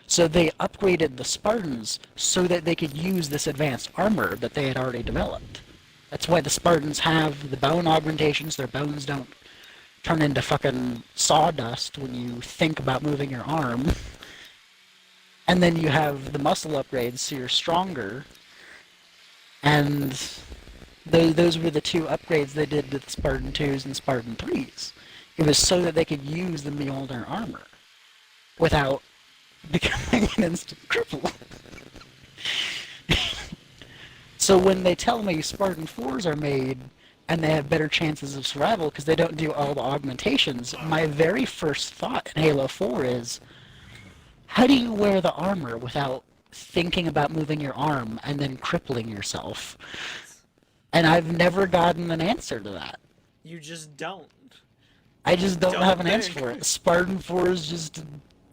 So they upgraded the Spartans so that they could use this advanced armor that they had already developed. That's why the Spartans have the bone augmentations. Their bones don't turn into fucking sawdust when you think about moving your arm. And then you have the muscle upgrades, so you're stronger. And those were the two upgrades they did to the Spartan 2s and Spartan 3s. It was so that they could use the Mjolnir armor without becoming an instant cripple. So when they tell me Spartan 4s are made and they have better chances of survival because they don't do all the augmentations, my very first thought in Halo 4 is, how do you wear the armor without thinking about moving your arm and then crippling yourself? And I've never gotten an answer to that. You just don't. I just don't have an answer think. for it. Spartan 4s just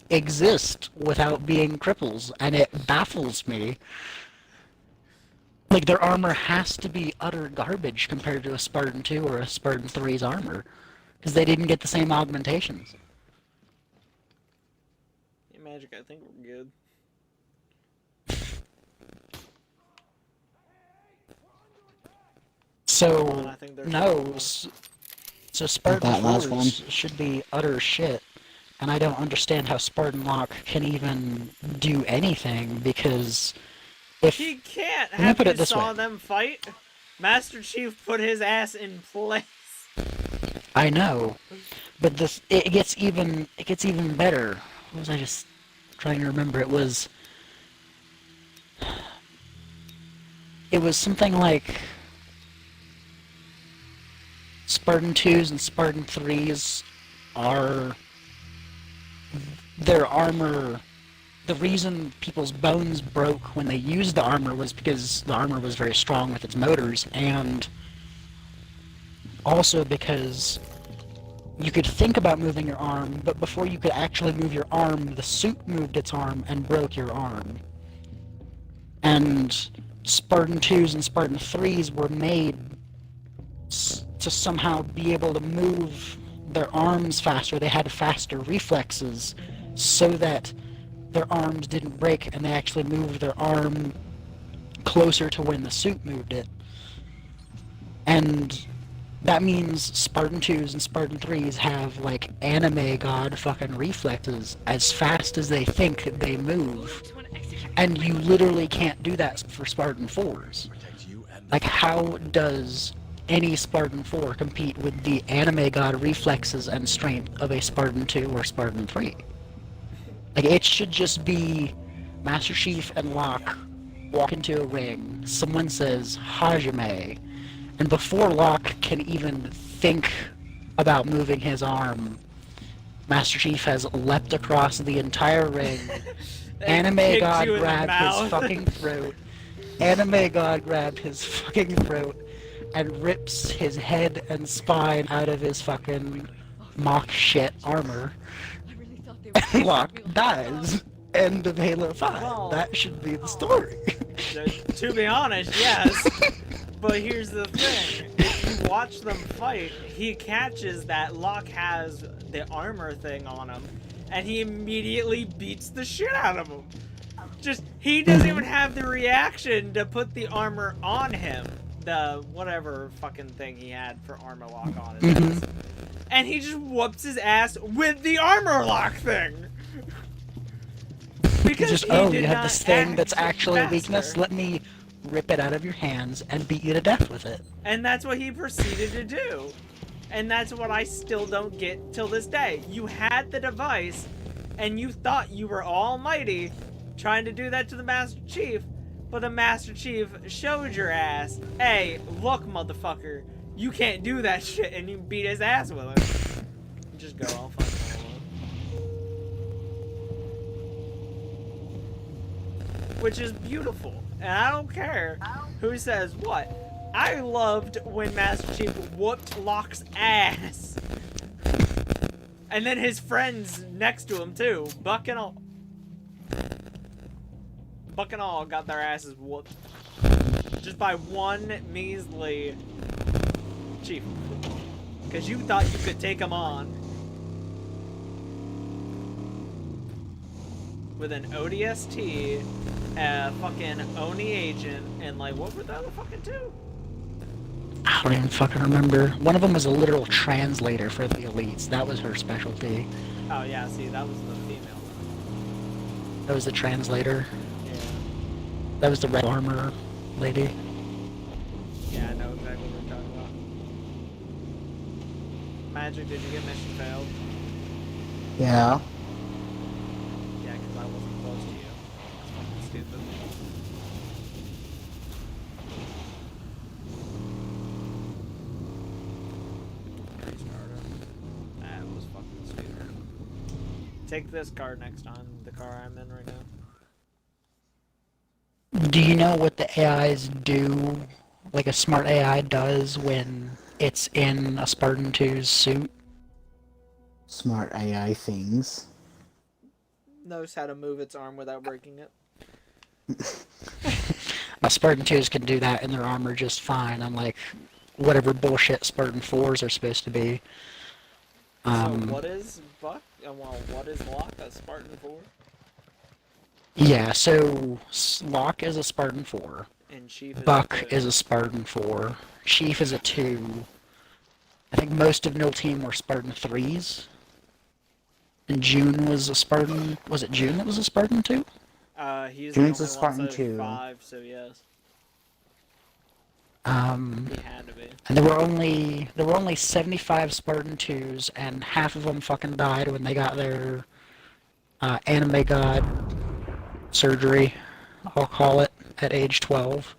exist without being cripples, and it baffles me. Like, their armor has to be utter garbage compared to a Spartan 2 or a Spartan 3's armor, because they didn't get the same augmentations. Hey, Magic, I think we're good. So, I think there's no, one more. so Spartan That last 4s should be utter shit, and I don't understand how Spartan Lock can even do anything, because if... He can't. Let me Have put you it this saw way. them fight? Master Chief put his ass in place. I know, but it gets even better. What was I just trying to remember? It was something like Spartan 2s and Spartan 3s are their armor. The reason people's bones broke when they used the armor was because the armor was very strong with its motors, and also because you could think about moving your arm, but before you could actually move your arm, the suit moved its arm and broke your arm. And Spartan 2s and Spartan 3s were made to somehow be able to move their arms faster. They had faster reflexes so that their arms didn't break, and they actually moved their arm closer to when the suit moved it. And that means Spartan 2s and Spartan 3s have, like, anime god fucking reflexes as fast as they think they move. And you literally can't do that for Spartan 4s. Like, how does any Spartan 4 compete with the anime god reflexes and strength of a Spartan 2 or Spartan 3? Like, it should just be Master Chief and Locke walk into a ring, someone says, Hajime, and before Locke can even think about moving his arm, Master Chief has leapt across the entire ring. Anime kicked God you in the grabbed his mouth. fucking throat. Anime God grabbed his fucking throat and rips his head and spine out of his fucking mock shit armor. And Locke dies. End of Halo 5. Well, that should be the story. To be honest, yes. But here's the thing. If you watch them fight, he catches that Locke has the armor thing on him, and he immediately beats the shit out of him. Just, he doesn't even have the reaction to put the armor on him. The whatever fucking thing he had for armor lock on his ass. And he just whoops his ass with the armor lock thing. Because Just, he oh, did you have not this thing act that's actually a faster. weakness. Let me rip it out of your hands and beat you to death with it. And that's what he proceeded to do. And that's what I still don't get till this day. You had the device, and you thought you were almighty trying to do that to the Master Chief, but the Master Chief showed your ass, hey, look, motherfucker, you can't do that shit, and you beat his ass with it. Just go all fucking along. Which is beautiful, and I don't care who says what. I loved when Master Chief whooped Locke's ass. And then his friends next to him too, Buck and all got their asses whooped. Just by one measly Chief. Because you thought you could take him on. With an ODST, a fucking Oni agent, and like, what were the other fucking two? I don't even fucking remember. One of them was a literal translator for the elites. That was her specialty. Oh yeah, see, that was the female. That was the translator. Yeah. That was the red armor lady. Yeah, I know exactly what we're talking about. Magic, did you get mission failed? Yeah. Yeah, because I wasn't close to you. That's fucking stupid. Restarter. That was fucking stupid. Take this car next time, the car I'm in right now. Do you know what the AIs do, like a smart AI does when it's in a Spartan 2's suit? Smart AI things. Knows how to move its arm without breaking it. Spartan 2's can do that in their armor just fine, unlike whatever bullshit Spartan 4's are supposed to be. So what is Buck? Well, what is Locke? A Spartan 4? Yeah, so Locke is a Spartan 4. And Chief is Buck a 2. is a Spartan 4. Chief is a 2. I think most of Nil Team were Spartan 3s. And June was a Spartan... Was it June that was a Spartan 2? He's June's the a only Spartan one, so 2. 5, so yes. He had to be. And there were only 75 Spartan 2s, and half of them fucking died when they got their anime god surgery, I'll call it, at age 12.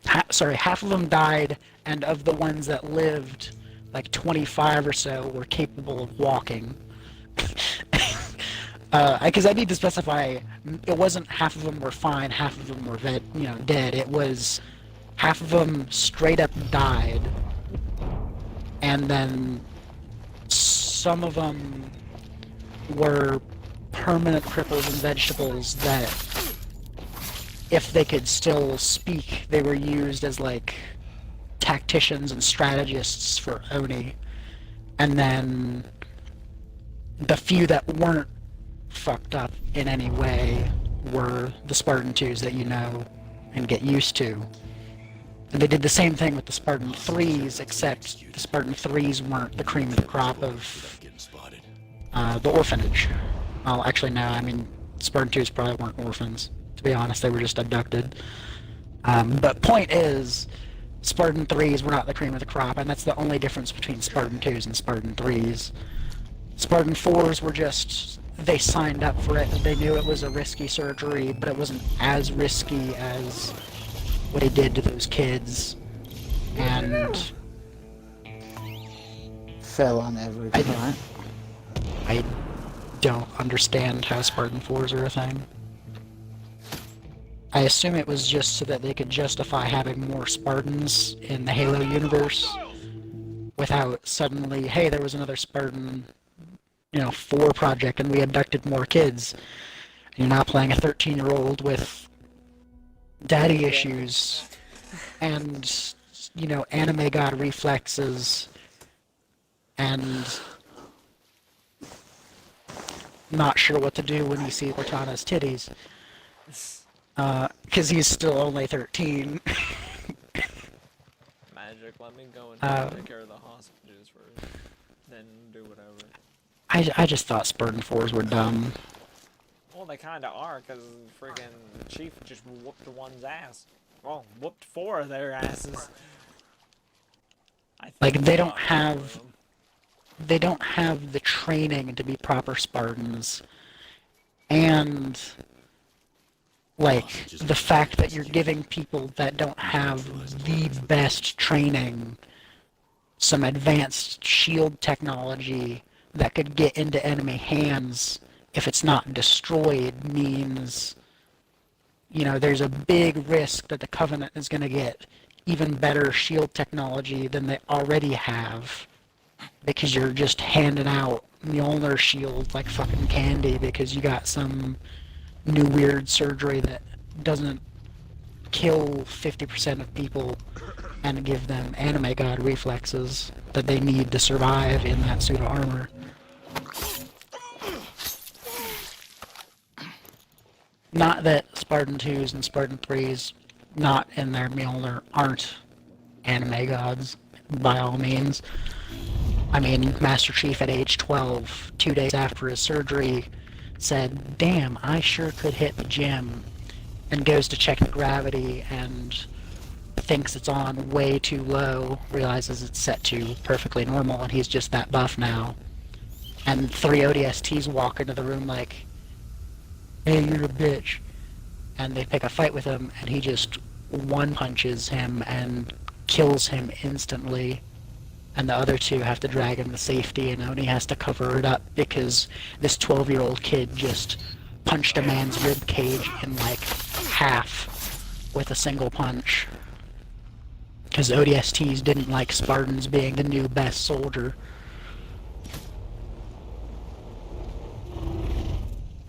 Half of them died, and of the ones that lived, like 25 or so were capable of walking. Because I need to specify, it wasn't half of them were fine, half of them were dead. It was half of them straight up died, and then some of them were permanent cripples and vegetables that, if they could still speak, they were used as like tacticians and strategists for Oni. And then the few that weren't fucked up in any way were the Spartan 2s that you know and get used to. And they did the same thing with the Spartan 3s, except the Spartan 3s weren't the cream of the crop of the orphanage. Well, actually, no, I mean, Spartan 2s probably weren't orphans. To be honest, they were just abducted. But point is, Spartan 3s were not the cream of the crop, and that's the only difference between Spartan 2s and Spartan 3s. Spartan 4s were just, they signed up for it, and they knew it was a risky surgery, but it wasn't as risky as what he did to those kids. And Fell on every front. I don't understand how Spartan 4s are a thing. I assume it was just so that they could justify having more Spartans in the Halo universe without suddenly, hey, there was another Spartan, 4 project and we abducted more kids. And you're now playing a 13-year-old with daddy issues and, anime god reflexes and not sure what to do when he sees Cortana's titties. Because he's still only 13. Magic, let me go and take care of the hostages first. Then do whatever. I just thought Spartan 4s were dumb. Well, they kinda are, because friggin' Chief just whooped one's ass. Well, whooped 4 of their asses. I think Like, they don't about have... them. They don't have the training to be proper Spartans. And... like, the fact that you're giving people that don't have the best training some advanced shield technology that could get into enemy hands if it's not destroyed means, you know, there's a big risk that the Covenant is going to get even better shield technology than they already have, because you're just handing out Mjolnir shield like fucking candy because you got some new weird surgery that doesn't kill 50% of people and give them anime god reflexes that they need to survive in that suit of armor. Not that Spartan 2s and Spartan 3s not in their Mjolnir aren't anime gods, by all means. I mean, Master Chief at age 12, 2 days after his surgery, said, "Damn, I sure could hit the gym," and goes to check the gravity and thinks it's on way too low, realizes it's set to perfectly normal, and he's just that buff now. And 3 ODSTs walk into the room like, "Hey, you're a bitch." And they pick a fight with him, and he just one-punches him and kills him instantly. And the other 2 have to drag him to safety, and Oni has to cover it up because this 12-year-old kid just punched a man's rib cage in like half with a single punch. Because ODSTs didn't like Spartans being the new best soldier.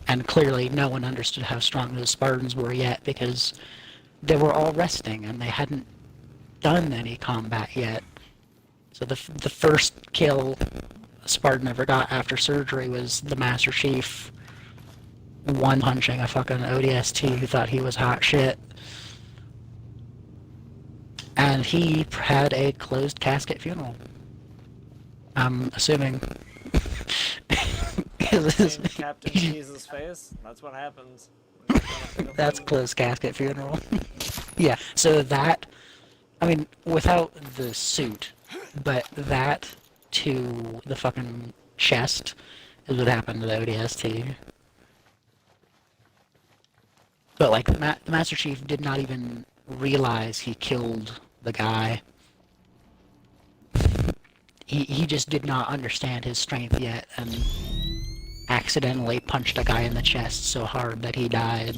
And clearly no one understood how strong those Spartans were yet, because they were all resting and they hadn't done any combat yet. So the first kill a Spartan ever got after surgery was the Master Chief one-punching a fucking ODST who thought he was hot shit. And he had a closed casket funeral. I'm assuming. Seen Captain Jesus' face? That's what happens. That's closed casket funeral. Yeah, so that, I mean, without the suit, but that to the fucking chest is what happened to the ODST. But, like, the Master Chief did not even realize he killed the guy. He just did not understand his strength yet, and accidentally punched a guy in the chest so hard that he died.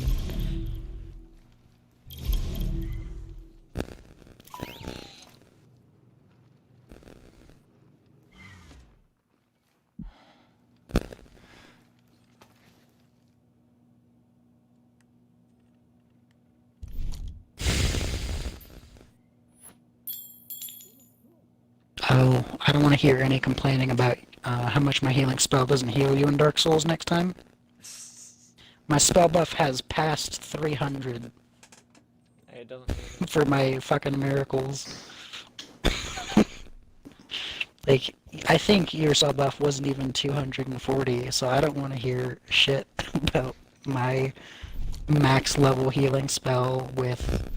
Oh, I don't want to hear any complaining about how much my healing spell doesn't heal you in Dark Souls next time. My spell buff has passed 300 Hey, it doesn't mean for my fucking miracles. Like, I think your spell buff wasn't even 240, so I don't want to hear shit about my max level healing spell with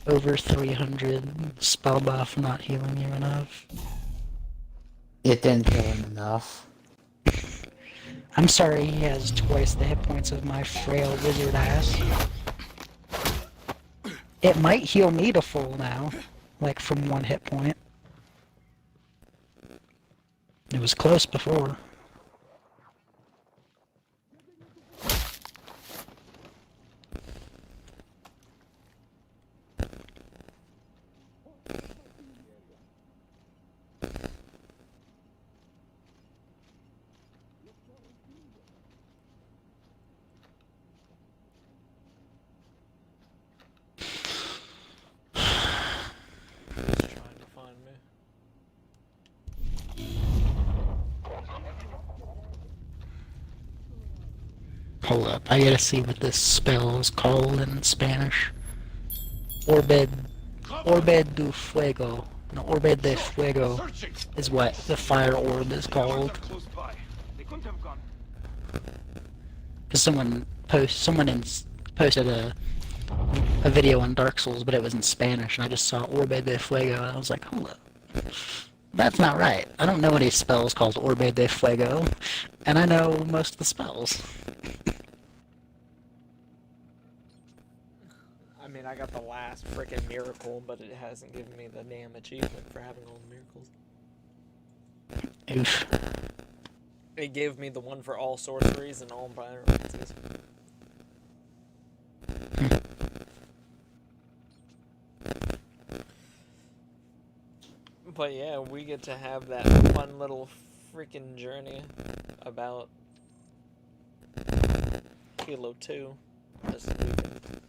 over 300 spell buff not healing you enough. It didn't heal him enough. I'm sorry, he has twice the hit points of my frail wizard ass. It might heal me to full now, like from 1 hit point. It was close before. it's trying to find me. Hold up, I gotta see what this spell is called in Spanish. Orbe de Fuego. No, Orbe de Fuego is what the fire orb is called. Close by. They couldn't have gone. Because posted a video on Dark Souls, but it was in Spanish, and I just saw Orbe de Fuego, and I was like, hold up. That's not right. I don't know any spells called Orbe de Fuego, and I know most of the spells. I mean, I got the last freaking miracle, but it hasn't given me the damn achievement for having all the miracles. Oof. It gave me the one for all sorceries and all pyromancies. But yeah, we get to have that fun little freaking journey about Halo 2 this weekend.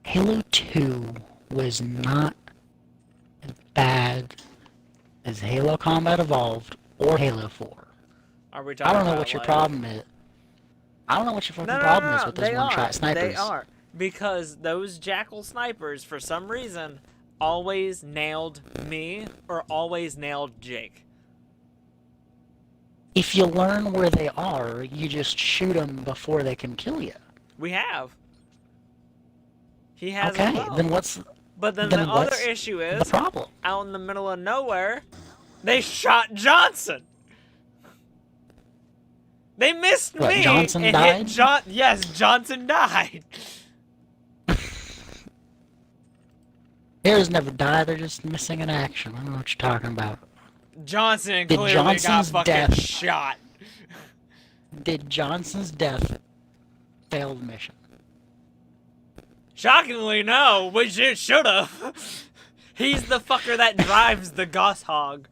Halo 2 was not as bad as Halo Combat Evolved or Halo 4. Are we I talking don't know about, what your like- problem is. I don't know what your fucking problem is with those one-shot snipers. They are. Because those Jackal snipers, for some reason, always nailed me or always nailed Jake. If you learn where they are, you just shoot them before they can kill you. We have. He has Okay, as well. then what's But then then the other what's issue the is, problem? out in the middle of nowhere, they shot Johnson. They missed What, me Johnson and died? hit Yes, Johnson died. Heroes never die, they're just missing in action. I don't know what you're talking about. Johnson Did clearly Johnson's got fucking death- shot. Did Johnson's death fail the mission? Shockingly, no, which it should've. He's the fucker that drives the Goss Hog.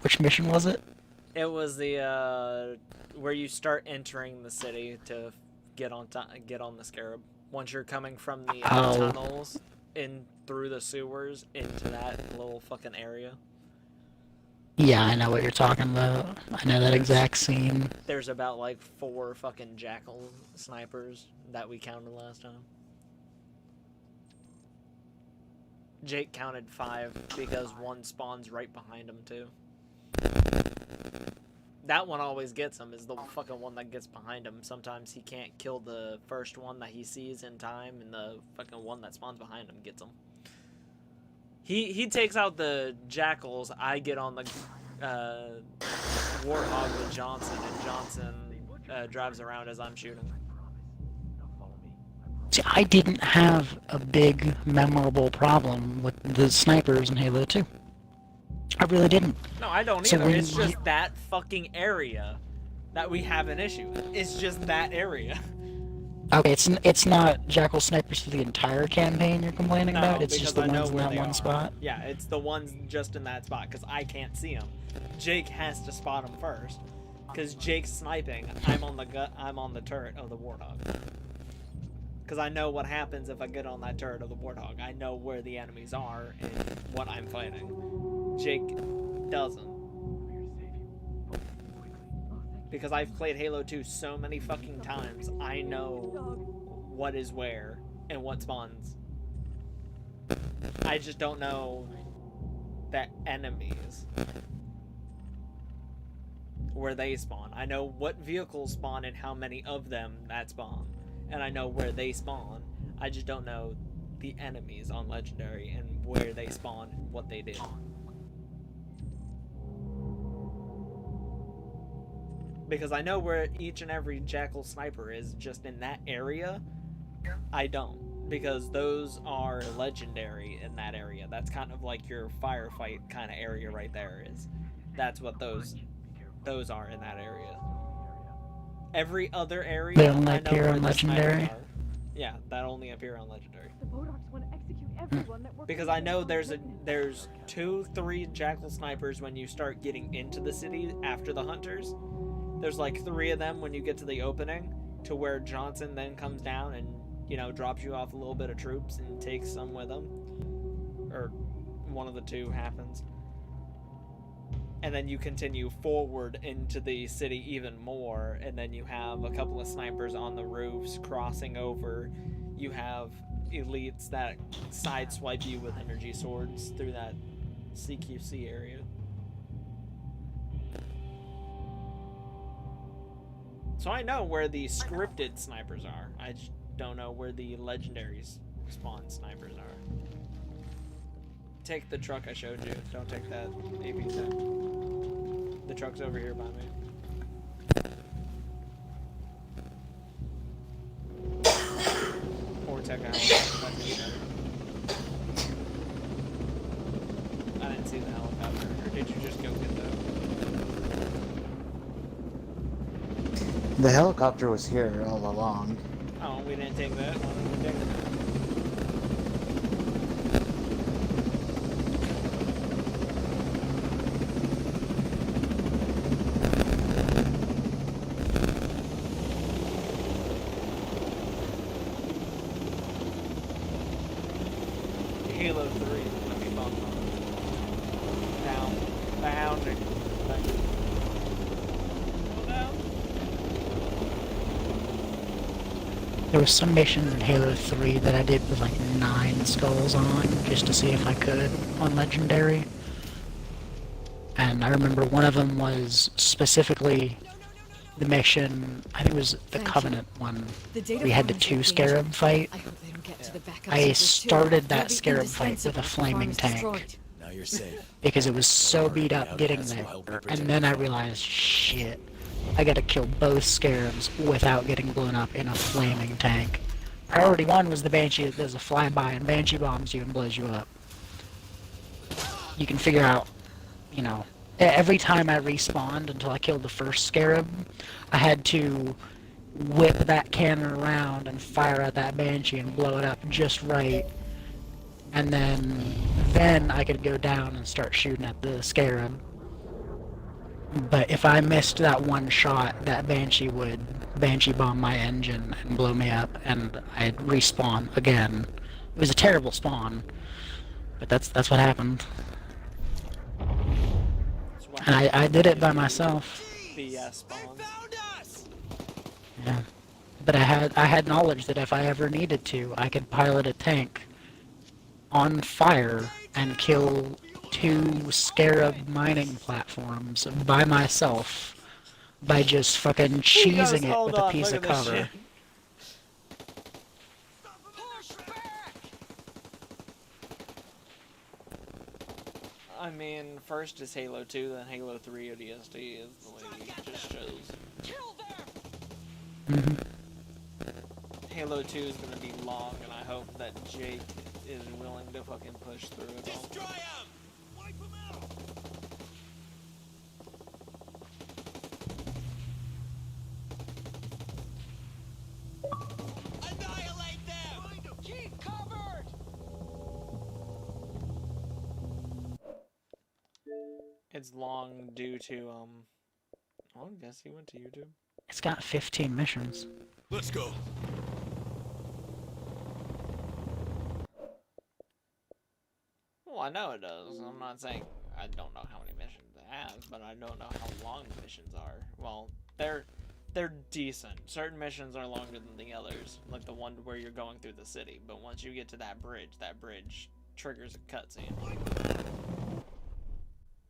Which mission was it? It was the where you start entering the city to get on the Scarab. Once you're coming from the tunnels in through the sewers into that little fucking area. Yeah, I know what you're talking about. I know that exact scene. There's about like 4 fucking Jackal snipers that we counted last time. Jake counted 5 because one spawns right behind him too. That one always gets him, is the fucking one that gets behind him. Sometimes he can't kill the first one that he sees in time, and the fucking one that spawns behind him gets him. He takes out the Jackals. I get on the Warthog with Johnson, and Johnson drives around as I'm shooting. See, I didn't have a big, memorable problem with the snipers in Halo 2. I really didn't. No, I don't So either. when It's you- just that fucking area that we have an issue with. It's just that area. Okay, it's not Jackal snipers for the entire campaign you're complaining No, about. It's because just the I know ones in where that they one are. spot. Yeah, it's the ones just in that spot, because I can't see them. Jake has to spot them first. Because Jake's sniping, I'm on the turret of the Warthog. Because I know what happens if I get on that turret of the Warthog. I know where the enemies are and what I'm fighting. Jake doesn't. Because I've played Halo 2 so many fucking times, I know what is where and what spawns. I just don't know the enemies. Where they spawn. I know what vehicles spawn and how many of them that spawn. And I know where they spawn. I just don't know the enemies on Legendary and where they spawn and what they do. Because I know where each and every Jackal sniper is just in that area. I don't. Because those are legendary in that area. That's kind of like your firefight kind of area right there is. That's what those are in that area. Every other area, They only I know appear where on the snipers Legendary? are. Yeah, that only appear on Legendary. The Bodocs want to execute everyone that works. Because I know there's 2-3 Jackal snipers when you start getting into the city after the hunters. There's like 3 of them when you get to the opening, to where Johnson then comes down and, you know, drops you off a little bit of troops and takes some with him. Or one of the 2 happens. and then you continue forward into the city even more, and then you have a couple of snipers on the roofs crossing over. You have elites that sideswipe you with energy swords through that CQC area. So I know where the scripted snipers are. I just don't know where the legendary spawn snipers are. Take the truck I showed you. Don't take that AP-10. The truck's over here by me. Or take a helicopter. I didn't see the helicopter. Or did you just go get that? The helicopter was here all along. Oh, we didn't take that. Why didn't we take that? Halo 3 is gonna be fun. Down. Bounding. Go down. There was some missions in Halo 3 that I did with like 9 skulls on, just to see if I could on Legendary. And I remember one of them was specifically the mission, I think it was the Covenant one. We had the 2 Scarab fight. I started that Scarab fight with a flaming tank. Now you're safe. Because it was so beat up getting there. And then I realized, shit, I gotta kill both Scarabs without getting blown up in a flaming tank. Priority 1 was the Banshee that does a flyby and Banshee bombs you and blows you up. You can figure out, you know, every time I respawned until I killed the first Scarab, I had to whip that cannon around and fire at that Banshee and blow it up just right. And then I could go down and start shooting at the Scarab. But if I missed that one shot, that Banshee would Banshee bomb my engine and blow me up, and I'd respawn again. It was a terrible spawn, but that's what happened. And I did it by myself. BS spawns. Yeah. But I had knowledge that if I ever needed to, I could pilot a tank on fire and kill 2 Scarab mining platforms by myself by just fucking cheesing it with a piece of cover. I mean, first is Halo 2, then Halo 3 ODST is the way it just shows. Halo 2 is gonna be long, and I hope that Jake is willing to fucking push through it all. Destroy him! Wipe him out! Annihilate them! Keep covered! It's long due to, well, I guess he went to YouTube. It's got 15 missions. Let's go. Well, I know it does. I'm not saying I don't know how many missions it has, but I don't know how long the missions are. Well, they're decent. Certain missions are longer than the others, like the one where you're going through the city. But once you get to that bridge triggers a cutscene,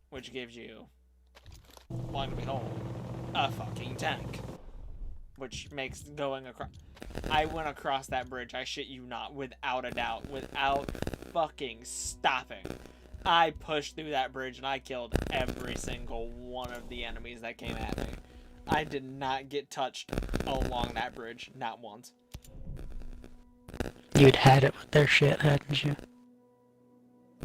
which gives you, lo and behold, a fucking tank, which makes going across. I went across that bridge, I shit you not, without a doubt, without fucking stopping. I pushed through that bridge and I killed every single one of the enemies that came at me. I did not get touched along that bridge, not once. You'd had it with their shit, hadn't you?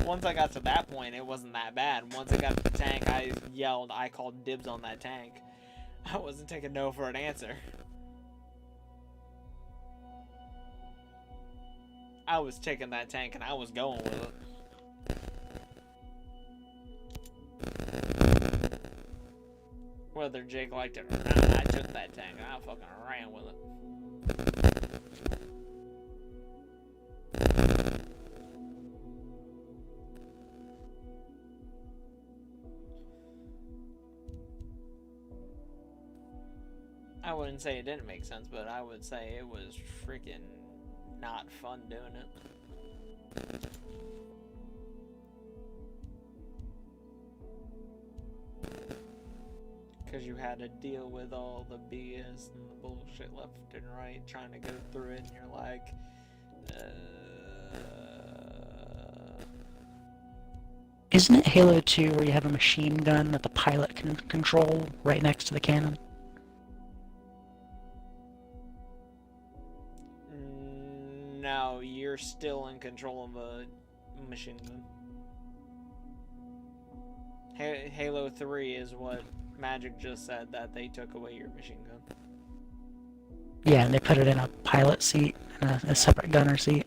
Once I got to that point, it wasn't that bad. Once I got to the tank, I yelled, I called dibs on that tank. I wasn't taking no for an answer. I was taking that tank and I was going with it. Whether Jake liked it or not, I took that tank and I fucking ran with it. I wouldn't say it didn't make sense, but I would say it was freaking not fun doing it. Because you had to deal with all the BS and the bullshit left and right, trying to go through it, and you're like, Isn't it Halo 2 where you have a machine gun that the pilot can control right next to the cannon? No, you're still in control of a machine gun. Halo 3 is what Magic just said, that they took away your machine gun. Yeah, and they put it in a pilot seat, and a separate gunner seat.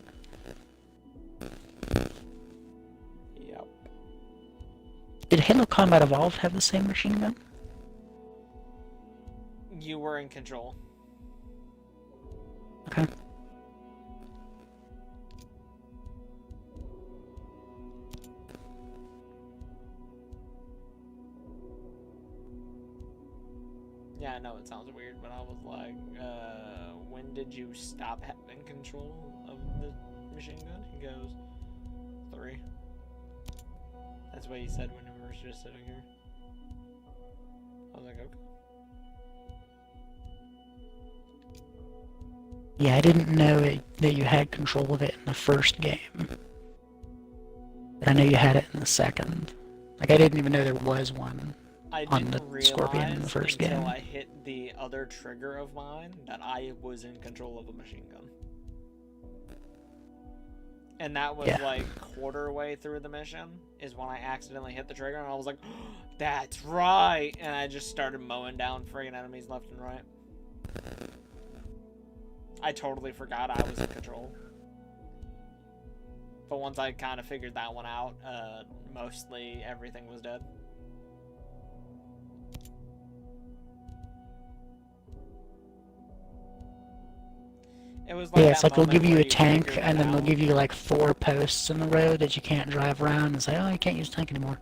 Yep. Did Halo Combat Evolved have the same machine gun? You were in control. Okay. Yeah, I know it sounds weird, but I was like, when did you stop having control of the machine gun? He goes, 3. That's what he said when we were just sitting here. I was like, okay. Yeah, I didn't know that you had control of it in the first game. But I know you had it in the second. Like, I didn't even know there was one I on didn't the Scorpion in the first until game. I hit the other trigger of mine that I was in control of a machine gun. And that was like quarter way through the mission is when I accidentally hit the trigger, and I was like, oh, that's right! And I just started mowing down friggin' enemies left and right. I totally forgot I was in control. But once I kind of figured that one out, mostly everything was dead. It was like It's that like they'll moment give you where a tank, figured and it then they'll out. give you like 4 posts in the road that you can't drive around, and say, oh, you can't use the tank anymore.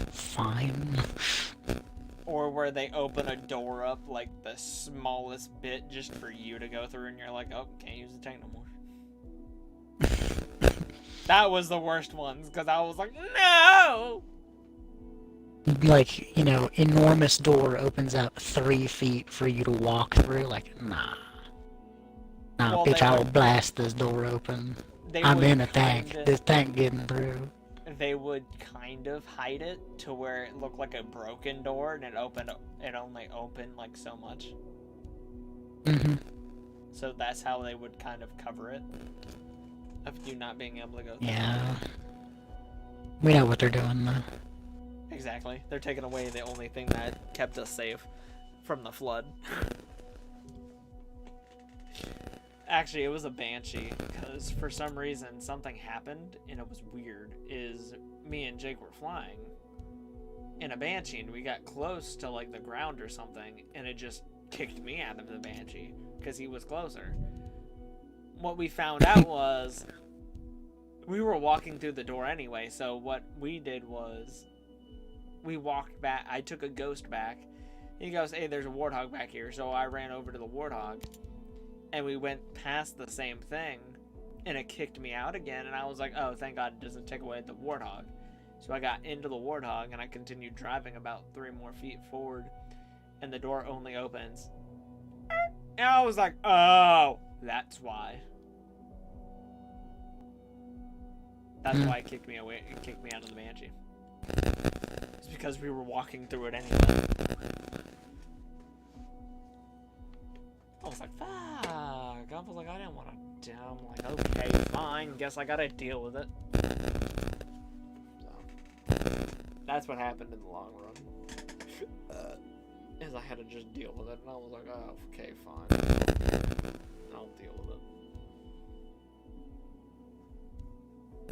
Fine. Or where they open a door up like the smallest bit just for you to go through, and you're like, oh, can't use the tank no more. That was the worst ones, because I was like, no! Like, you know, enormous door opens up 3 feet for you to walk through. Like, nah. Nah, Well, bitch, they I will would- blast this door open. They I'm would in a tank. kinda- This tank getting through. They would kind of hide it to where it looked like a broken door, and it only opened like so much. Mm-hmm. So that's how they would kind of cover it. Of you not being able to go through. Yeah. We know what they're doing, though. Exactly. They're taking away the only thing that kept us safe from the flood. Actually, it was a Banshee, because for some reason something happened, and it was weird, is me and Jake were flying in a Banshee, and we got close to like the ground or something, and it just kicked me out of the Banshee, because he was closer. What we found out was, we were walking through the door anyway, so what we did was, we walked back. I took a ghost back. He goes, hey, there's a warthog back here. So I ran over to the warthog, and we went past the same thing, and it kicked me out again, and I was like, oh, thank God it doesn't take away the warthog. So I got into the warthog, and I continued driving about 3 more feet forward, and the door only opens. And I was like, oh, that's why. That's why it kicked me away. It kicked me out of the Banshee. It's because we were walking through it anyway. I was like, fuck. I was like, I didn't want to. I'm like, okay, fine. Guess I gotta deal with it. So, that's what happened in the long run. Is I had to just deal with it, and I was like, oh, okay, fine. I'll deal with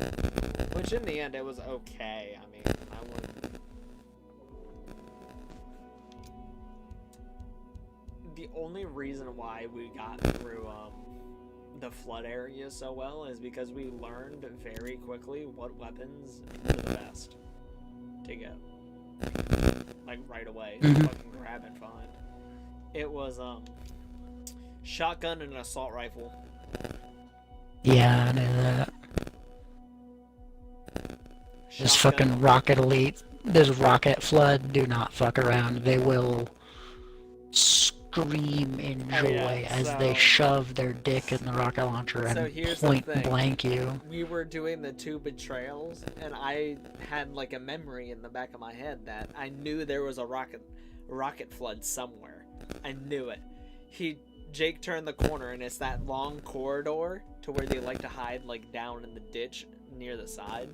it. Which in the end, it was okay. I mean, I wouldn't. The only reason why we got through the flood area so well is because we learned very quickly what weapons were the best to get. like right away. Mhm. Fucking grab and find. It was shotgun and an assault rifle. Yeah, I knew that. This Shotgun. fucking Rocket Elite, this Rocket Flood, do not fuck around. They will scream in Oh, joy yeah, as they so- shove their dick in the rocket launcher So and here's the point thing. blank you. We were doing the 2 betrayals, and I had like a memory in the back of my head that I knew there was a rocket flood somewhere. I knew it. Jake turned the corner, and it's that long corridor to where they like to hide, like down in the ditch near the side.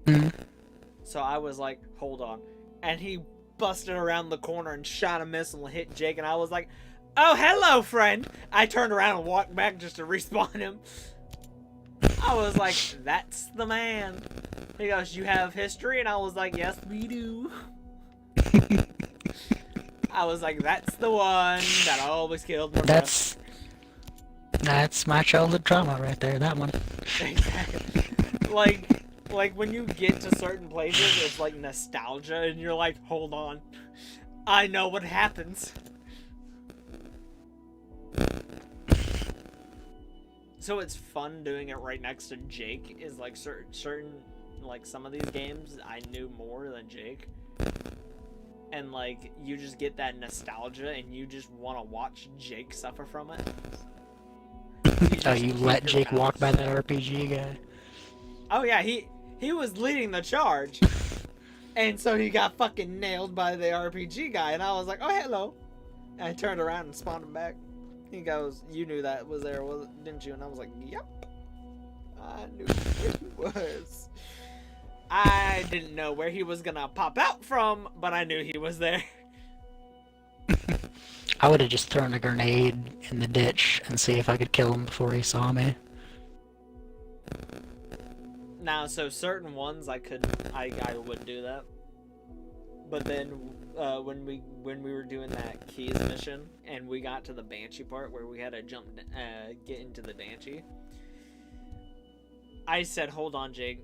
Mhm. So I was like, hold on. And he busted around the corner and shot a missile and hit Jake, and I was like, oh, hello, friend. I turned around and walked back just to respawn him. I was like, that's the man. He goes, you have history? And I was like, yes, we do. I was like, that's the one that always killed my brother. That's my childhood trauma right there, that one. Exactly. Like when you get to certain places, it's like nostalgia, and you're like, hold on, I know what happens. So it's fun doing it right next to Jake. Is like certain like some of these games I knew more than Jake, and like you just get that nostalgia, and you just want to watch Jake suffer from it. Oh, you let Jake walk by that RPG guy? Oh yeah, he was leading the charge, and so he got fucking nailed by the RPG guy, and I was like, oh hello, and I turned around and spawned him back. He goes, you knew that was there, didn't you? And I was like, yep, I knew where he was. I didn't know where he was gonna pop out from, but I knew he was there. I would have just thrown a grenade in the ditch and see if I could kill him before he saw me. Now, so certain ones I would do that. But then when we were doing that Keys mission and we got to the Banshee part where we had to get into the Banshee, I said, hold on, Jake,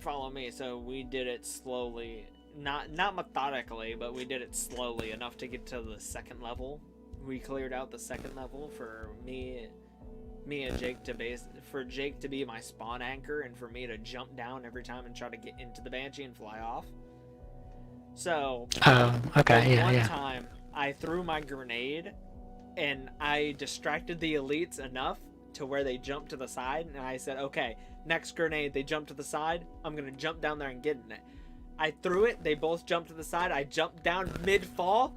follow me. So we did it slowly, not methodically, but we did it slowly enough to get to the second level. We cleared out the second level for me and Jake for Jake to be my spawn anchor, and for me to jump down every time and try to get into the Banshee and fly off. So, okay, one yeah. time I threw my grenade and I distracted the elites enough to where they jumped to the side, and I said, okay, next grenade, they jump to the side, I'm gonna jump down there and get in it. I threw it, they both jumped to the side, I jumped down mid-fall.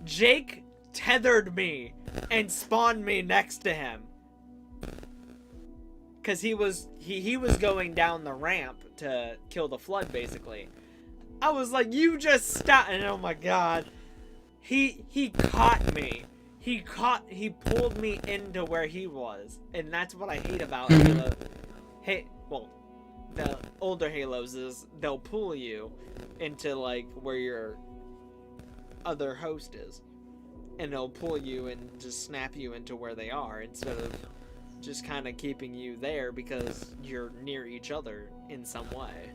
Jake tethered me and spawned me next to him. Cause he was going down the ramp to kill the flood, basically. I was like, you just stop, and oh my god. He caught me. He pulled me into where he was. And that's what I hate about Halo. The older Halos is they'll pull you into like where your other host is. And they'll pull you and just snap you into where they are instead of just kind of keeping you there because you're near each other in some way.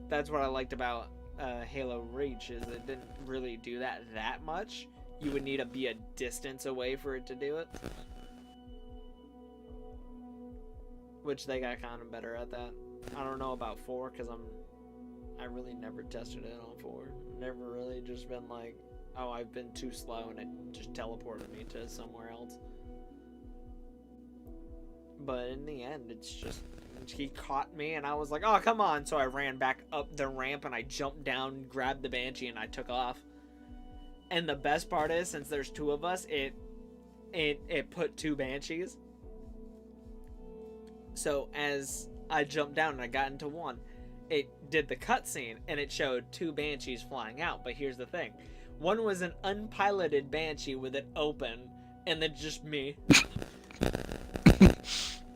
That's what I liked about Halo Reach, is it didn't really do that much. You would need to be a distance away for it to do it. Which they got kind of better at that. I don't know about 4 because I really never tested it on 4. Never really just been like, oh, I've been too slow and it just teleported me to somewhere else. But in the end, it's just, he caught me and I was like, oh, come on. So I ran back up the ramp and I jumped down, grabbed the Banshee, and I took off. And the best part is, since there's 2 of us, it put 2 Banshees. So as I jumped down and I got into one, it did the cutscene and it showed 2 Banshees flying out. But here's the thing. One was an unpiloted Banshee with it open, and then just me.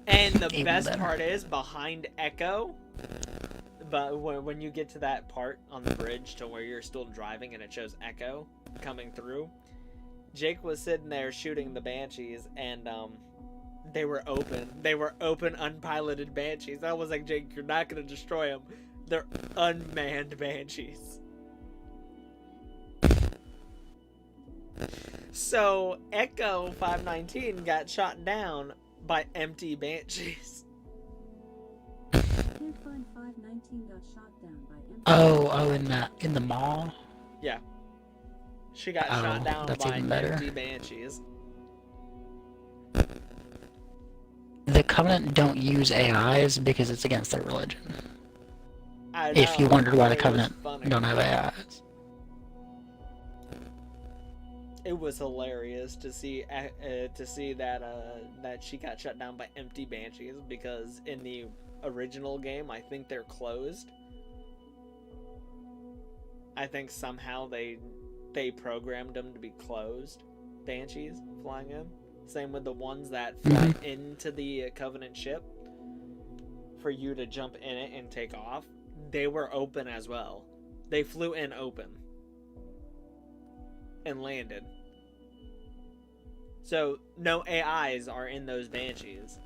And the Even best better. part is, behind Echo, but when you get to that part on the bridge to where you're still driving and it shows Echo coming through, Jake was sitting there shooting the Banshees, and They were open. They were open, unpiloted Banshees. I was like, Jake, you're not gonna destroy them. They're unmanned Banshees. So, Echo 519 got shot down by empty Banshees. Can't find 519 got shot down by empty. Oh, in the mall? Yeah. She got shot down that's by even better. empty Banshees. The Covenant don't use AIs because it's against their religion. I know, If you wondered why the it was Covenant funny. don't have AIs. It was hilarious to see that she got shut down by empty Banshees, because in the original game, I think they're closed. I think somehow they programmed them to be closed. Banshees flying in. Same with the ones that fly into the Covenant ship for you to jump in it and take off. They were open as well. They flew in open and landed. So no AIs are in those Banshees.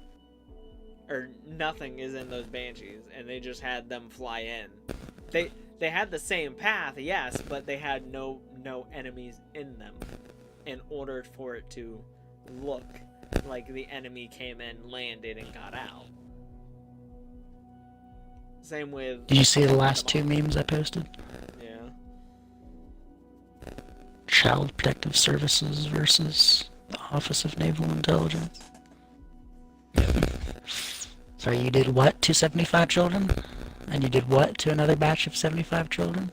Or nothing is in those Banshees, and they just had them fly in. They had the same path, yes, but they had no enemies in them in order for it to look like the enemy came in, landed, and got out. Same with... Did you see the last two memes I posted? Yeah. Child Protective Services versus the Office of Naval Intelligence. So you did what to 75 children? And you did what to another batch of 75 children?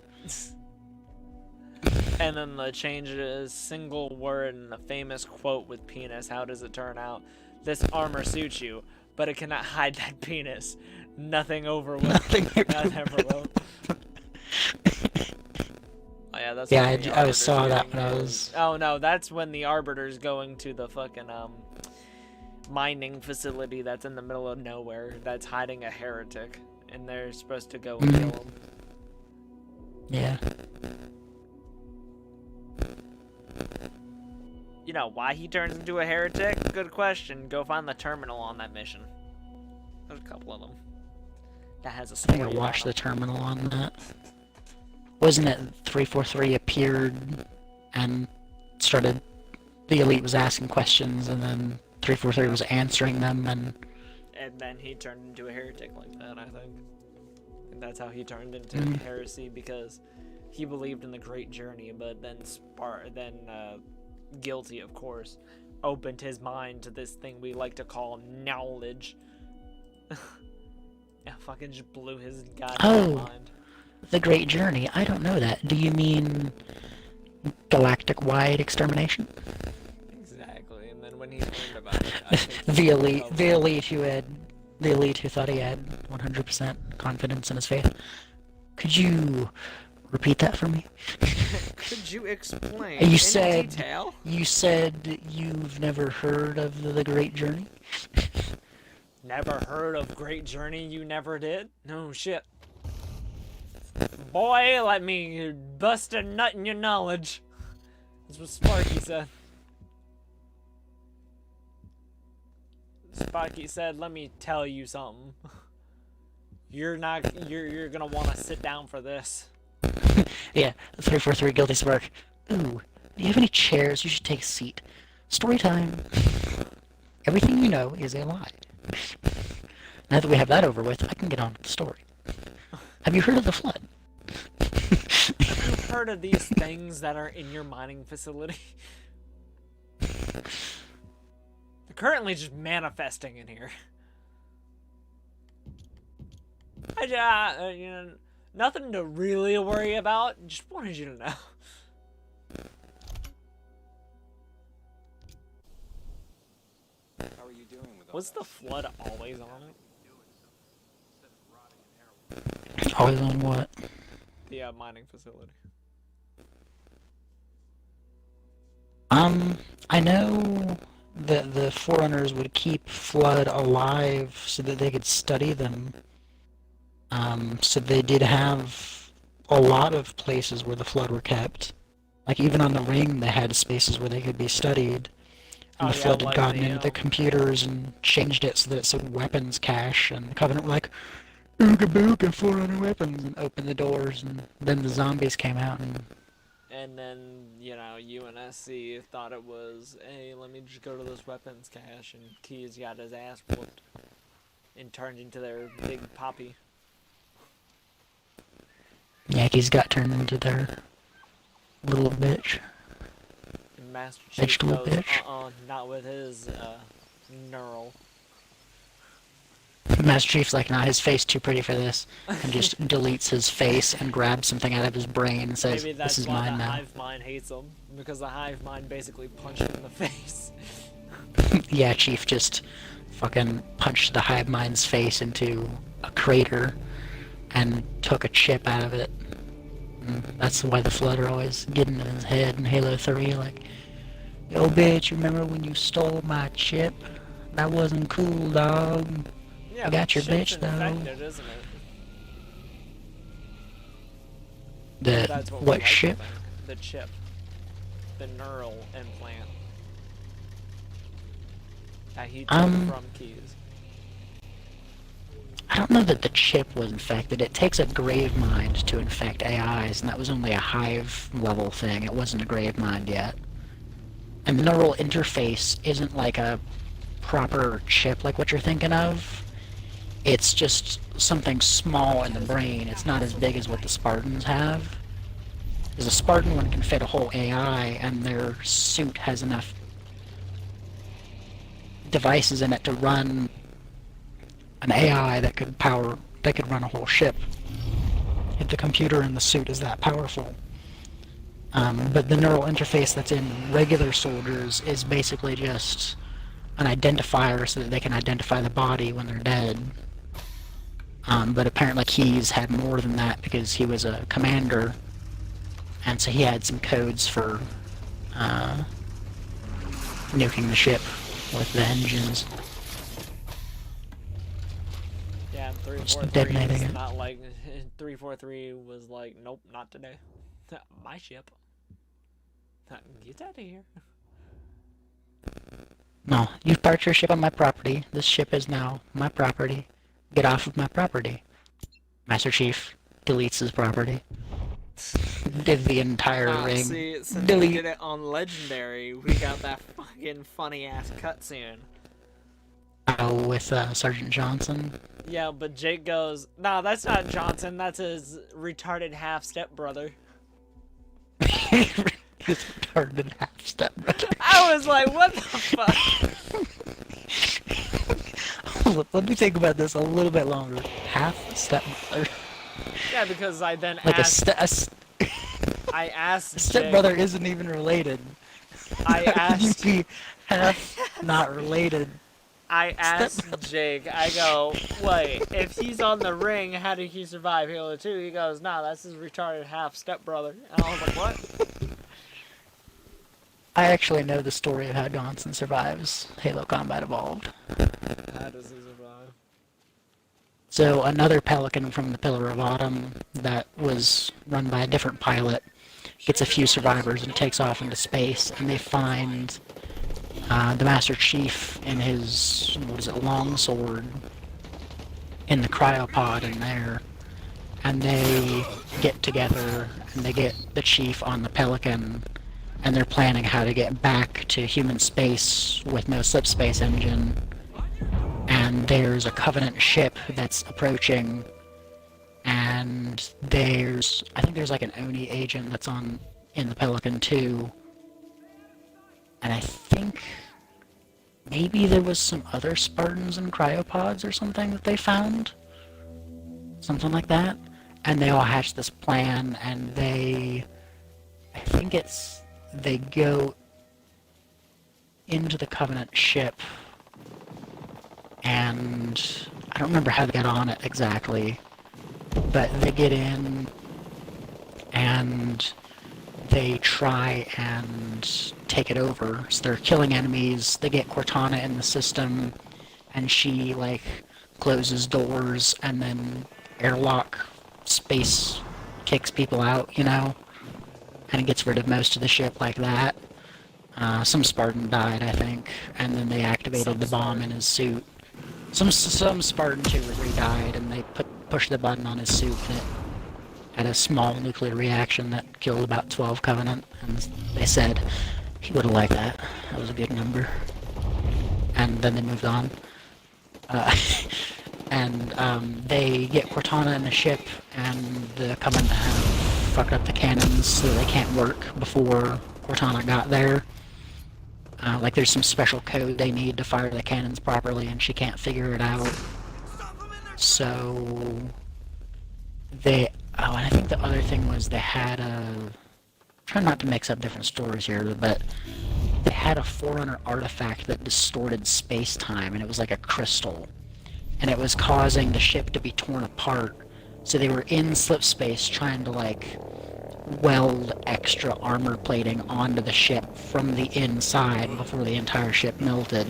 And then the change is single word in the famous quote with penis. How does it turn out? This armor suits you, but it cannot hide that penis. Nothing over will. Nothing ever will. Oh yeah, that's Yeah, when the I Arbiter's saw that getting when I his- was... Oh no, that's when the Arbiter's going to the fucking mining facility that's in the middle of nowhere that's hiding a heretic, and they're supposed to go and kill him. Yeah. You know why he turns into a heretic? Good question. Go find the terminal on that mission. There's a couple of them. That has a I story. think I watched the about terminal on that. Wasn't it 343 appeared and started... The Elite was asking questions, and then 343 was answering them, and... them. And then he turned into a heretic like that, I think. And that's how he turned into heresy, because he believed in the Great Journey, but then guilty, of course, opened his mind to this thing we like to call knowledge. Yeah, fucking just blew his goddamn mind. The Great Journey. I don't know that. Do you mean galactic-wide extermination? Exactly. And then when he learned about it, I think The elite who thought he had 100% confidence in his faith. Could you repeat that for me? Could you explain You in said detail? you said you've never heard of the Great Journey? Never heard of Great Journey? You never did? No shit. Boy, let me bust a nut in your knowledge. That's what Sparky said. Sparky said, let me tell you something. You're gonna want to sit down for this. Yeah, 343 Guilty Spark. Ooh, do you have any chairs? You should take a seat. Story time. Everything you know is a lie. Now that we have that over with, I can get on with the story. Have you heard of the flood? Have you heard of these things that are in your mining facility? They're currently just manifesting in here. Nothing to really worry about. Just wanted you to know. How are you doing with all Was the flood always on? Always on what? The mining facility. I know that the Forerunners would keep Flood alive so that they could study them. So they did have a lot of places where the Flood were kept. Like even on the ring, they had spaces where they could be studied. And the yeah, Flood had like gotten the, into the computers and changed it so that it's a weapons cache, and the Covenant were like, ooga booga, 400 weapons, and opened the doors, and then the zombies came out, and then, you know, UNSC thought it was, hey, let me just go to this weapons cache, and Keys got his ass whooped and turned into their big poppy. Yankees got turned into their little bitch. And Master Chief Vegetable goes, bitch. not with his, neural. Master Chief's like, nah, his face too pretty for this, and just deletes his face and grabs something out of his brain and says, Maybe that's this is why mine the now. hive mind hates him, because the hive mind basically punched him in the face. Yeah, Chief just fucking punched the hive mind's face into a crater and took a chip out of it. And that's why the Flood are always getting in his head in Halo 3, like, yo bitch, remember when you stole my chip? That wasn't cool, dog. Yeah, I got your the chip's bitch, though. infected, isn't it? The, That's what we what like to ship? think. The chip. The neural implant. That he took from Keys. I don't know that the chip was infected. It takes a grave mind to infect AIs, and that was only a hive level thing. It wasn't a grave mind yet. And the neural interface isn't like a proper chip like what you're thinking of. It's just something small in the brain. It's not as big as what the Spartans have. Because a Spartan one can fit a whole AI, and their suit has enough devices in it to run an AI that could run a whole ship if the computer in the suit is that powerful. But the neural interface that's in regular soldiers is basically just an identifier so that they can identify the body when they're dead. But apparently Keys had more than that because he was a commander, and so he had some codes for nuking the ship with the engines. Yeah, and Just 343 detonating is it. not like 343 was like, nope, not today. My ship. Get out of here. No, you've parked your ship on my property. This ship is now my property. Get off of my property. Master Chief deletes his property. Did the entire ring. See, since Delete. we did it on Legendary, we got that fucking funny ass cutscene. Oh, with Sergeant Johnson. Yeah, but Jake goes, nah, that's not Johnson, that's his retarded half stepbrother. His retarded half-step brother. I was like, what the fuck? Let me think about this a little bit longer. Half-step brother. Yeah, because I then Like asked, I asked step Jake, brother isn't even related. I asked, You'd be half not related. I asked Jake, I go, wait, if he's on the ring, how did he survive Halo 2? He goes, nah, that's his retarded half stepbrother. And I was like, what? I actually know the story of how Johnson survives Halo Combat Evolved. How does he survive? So another Pelican from the Pillar of Autumn that was run by a different pilot gets a few survivors and takes off into space, and they find the Master Chief in his, longsword in the cryopod in there, and they get together and they get the Chief on the Pelican, and they're planning how to get back to human space with no slipspace engine. And there's a Covenant ship that's approaching, and I think there's like an Oni agent that's in the Pelican too. And I think maybe there was some other Spartans in cryopods or something that they found. Something like that. And they all hatch this plan, and they go into the Covenant ship, and I don't remember how they get on it exactly, but they get in, and they try and take it over. So they're killing enemies. They get Cortana in the system, and she closes doors and then airlock space kicks people out, and it gets rid of most of the ship like that. Some Spartan died, I think, and then they activated the bomb in his suit. Some Spartan 2 or 3 died, and they pushed the button on his suit, and it had a small nuclear reaction that killed about 12 Covenant, and they said he would have liked that. That was a good number. And then they moved on. They get Cortana in the ship, and the Covenant have fucked up the cannons so they can't work before Cortana got there. Like there's some special code they need to fire the cannons properly, and she can't figure it out. So they... Oh, and I think the other thing was they had a... Trying not to mix up different stories here, but they had a Forerunner artifact that distorted space-time, and it was like a crystal. And it was causing the ship to be torn apart. So they were in slip space trying to, like, weld extra armor plating onto the ship from the inside before the entire ship melted.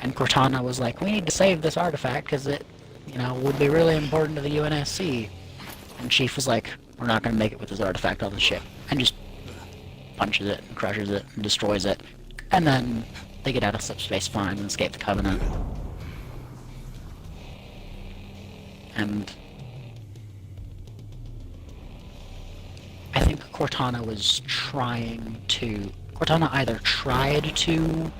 And Cortana was like, we need to save this artifact because it, would be really important to the UNSC. And Chief was like, we're not going to make it with this artifact on the ship. And just punches it and crushes it and destroys it. And then they get out of subspace fine and escape the Covenant. And I think Cortana either tried to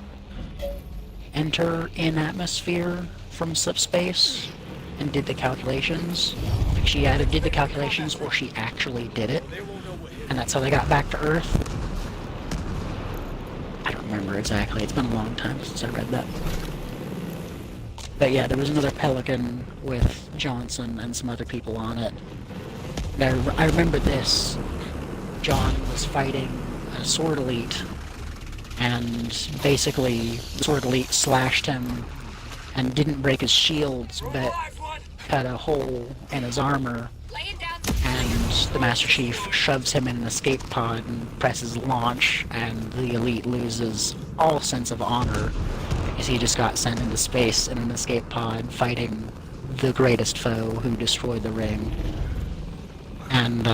enter in atmosphere from subspace and did the calculations. She either did the calculations or she actually did it. And that's how they got back to Earth. I don't remember exactly. It's been a long time since I read that. But yeah, there was another Pelican with Johnson and some other people on it. I remember this. John was fighting a Sword Elite, and basically the Sword Elite slashed him and didn't break his shields, but cut a hole in his armor, and the Master Chief shoves him in an escape pod and presses launch, and the Elite loses all sense of honor because he just got sent into space in an escape pod fighting the greatest foe who destroyed the ring. And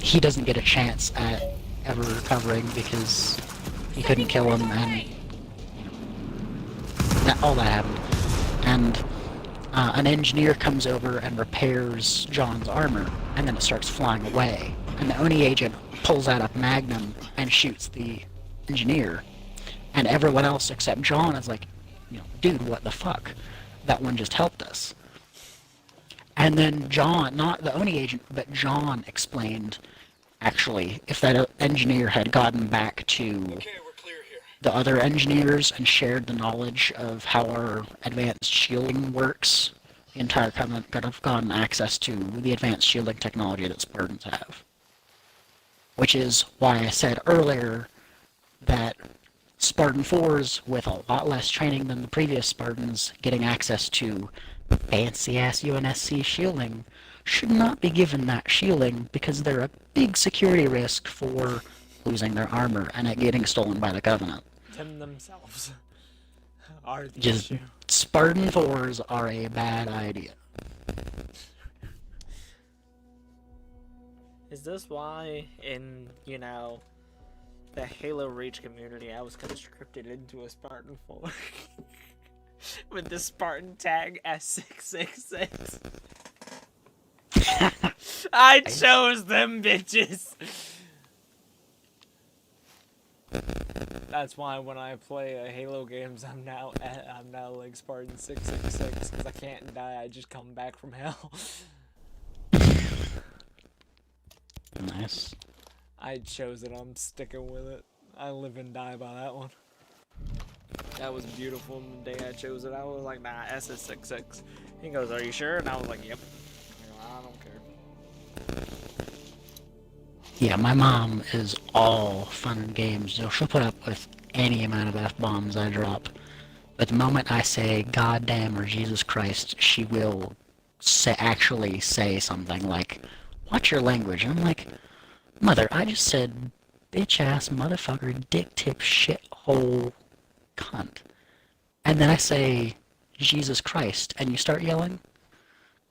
he doesn't get a chance at ever recovering because he couldn't kill him, and all that happened. And an engineer comes over and repairs John's armor, and then it starts flying away. And the Oni agent pulls out a magnum and shoots the engineer. And everyone else except John is like, dude, what the fuck? That one just helped us. And then John, not the Oni agent, but John explained, actually, if that engineer had gotten back to the other engineers and shared the knowledge of how our advanced shielding works, the entire Covenant could have gotten access to the advanced shielding technology that Spartans have. Which is why I said earlier that Spartan 4s, with a lot less training than the previous Spartans, getting access to fancy-ass UNSC shielding, should not be given that shielding because they're a big security risk for losing their armor and it getting stolen by the Covenant. Them themselves are the Just issue. Spartan 4s are a bad idea. Is this why in, the Halo Reach community I was conscripted into a Spartan 4? With the Spartan tag S666. I chose them bitches! That's why when I play Halo games, I'm now like Spartan 666 because I can't die. I just come back from hell. Nice. I chose it. I'm sticking with it. I live and die by that one. That was beautiful. The day I chose it, I was like, nah, S is 66. He goes, are you sure? And I was like, yep. I don't care. Yeah, my mom is all fun and games. She'll put up with any amount of F-bombs I drop. But the moment I say goddamn or Jesus Christ, she will actually say something like, watch your language. And I'm like, Mother, I just said bitch-ass motherfucker, dick-tip, shithole, cunt. And then I say Jesus Christ, and you start yelling?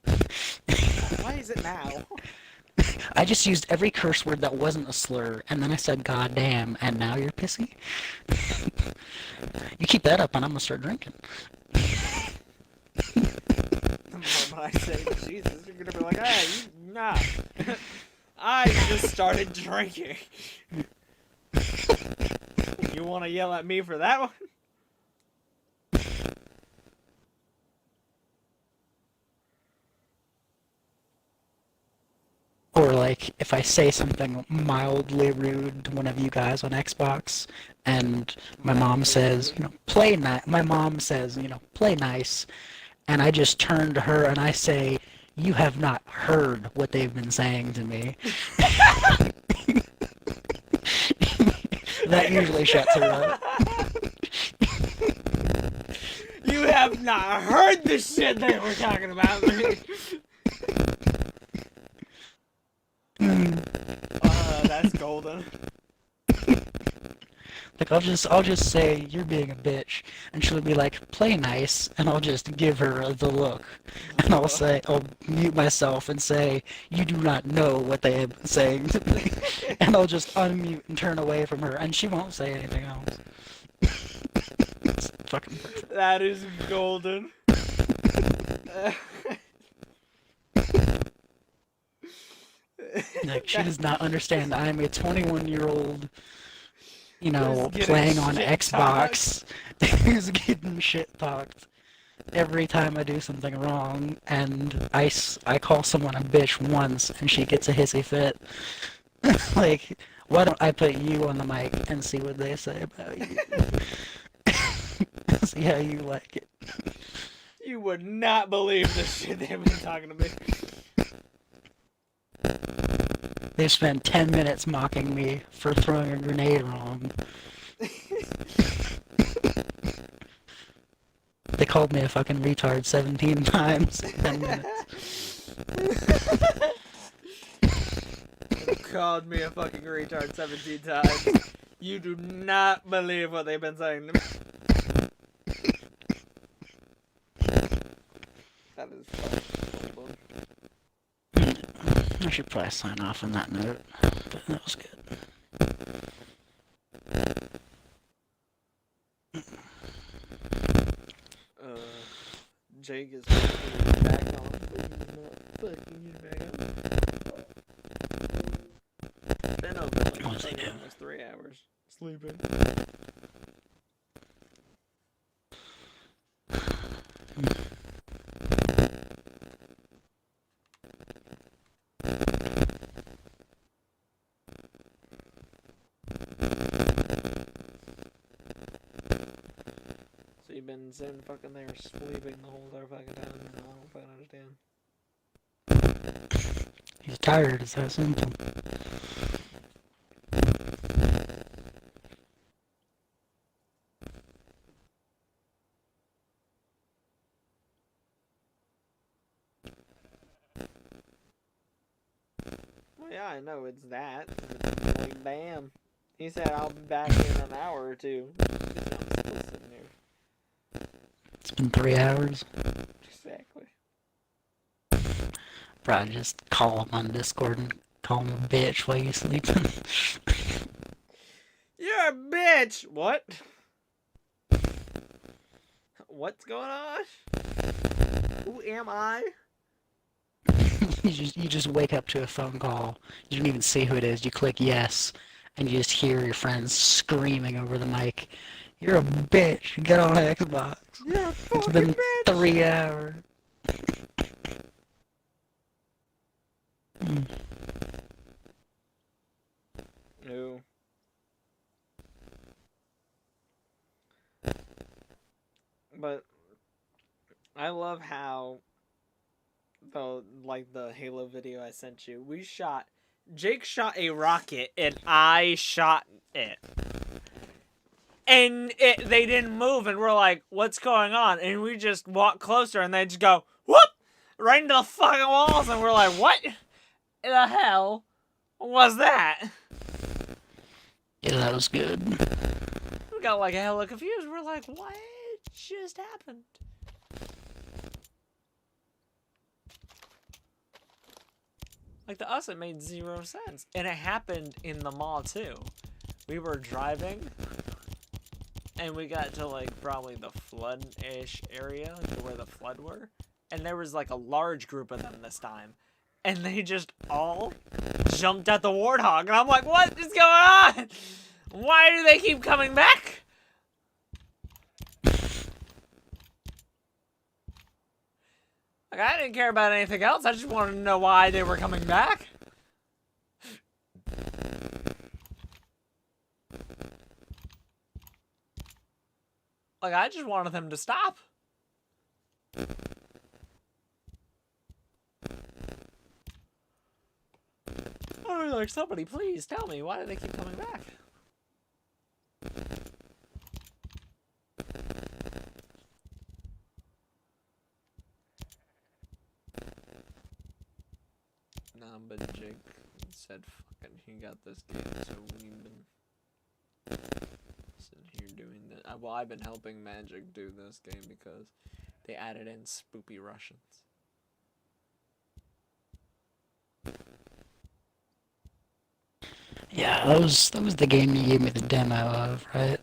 Why is it now? I just used every curse word that wasn't a slur, and then I said goddamn, and now you're pissy? You keep that up and I'm gonna start drinking. The moment I say Jesus, you're gonna be like, hey, nah. I just started drinking. You wanna yell at me for that one? Or like, if I say something mildly rude to one of you guys on Xbox, and my mom says, play nice. My mom says, play nice, and I just turn to her and I say, you have not heard what they've been saying to me. That usually shuts her up. You have not heard the shit they were talking about me. That's golden. Like, I'll just say, you're being a bitch, and she'll be like, play nice, and I'll just give her the look. And I'll mute myself and say, you do not know what they have been saying to me. And I'll just unmute and turn away from her, and she won't say anything else. It's fucking perfect. That is golden. Like, she does not understand that I'm a 21-year-old, Who's playing on getting shit Xbox, who's getting shit talked every time I do something wrong, and I call someone a bitch once, and she gets a hissy fit. Like, why don't I put you on the mic and see what they say about you? See how you like it. You would not believe the shit they've been talking to me. They spent 10 minutes mocking me for throwing a grenade wrong. They called me a fucking retard 17 times in 10 minutes. Called me a fucking retard 17 times. You do not believe what they've been saying to me. That is fucking golden. I should probably sign off on that note, but that was good. Jake is putting it back on, but he's not putting it back on. Been over like What's he doing? almost 3 hours sleeping. So you've been sitting fucking there sleeping the whole entire fucking time, and I don't fucking understand. He's tired, it's that simple. Well, yeah, I know it's that. It's like, damn. He said I'll be back in an hour or two. I'm still sitting here. It's been 3 hours. Exactly. Probably just call him on Discord and call him a bitch while you're sleeping. You're a bitch! What? What's going on? Who am I? You just wake up to a phone call. You don't even see who it is. You click yes, and you just hear your friends screaming over the mic, "You're a bitch! Get on Xbox!" You're a fucking It's been bitch! 3 hours. No. But I love how the Halo video I sent you. Jake shot a rocket and I shot it. And they didn't move and we're like, what's going on? And we just walk closer and they just go, whoop! Right into the fucking walls and we're like, what the hell was that? Yeah, that was good. We got like hella confused. We're like, what just happened? Like, to us, it made 0 sense. And it happened in the mall, too. We were driving, and we got to, like, probably the flood-ish area, to where the flood were. And there was, like, a large group of them this time. And they just all jumped at the warthog. And I'm like, what is going on? Why do they keep coming back? Like, I didn't care about anything else. I just wanted to know why they were coming back. Like, I just wanted them to stop. I was like, somebody please tell me, why do they keep coming back? Nah, but Jake said fucking he got this game, so we've been sitting here doing this. Well, I've been helping Magic do this game because they added in spoopy Russians. Yeah, that was the game you gave me the demo of, right?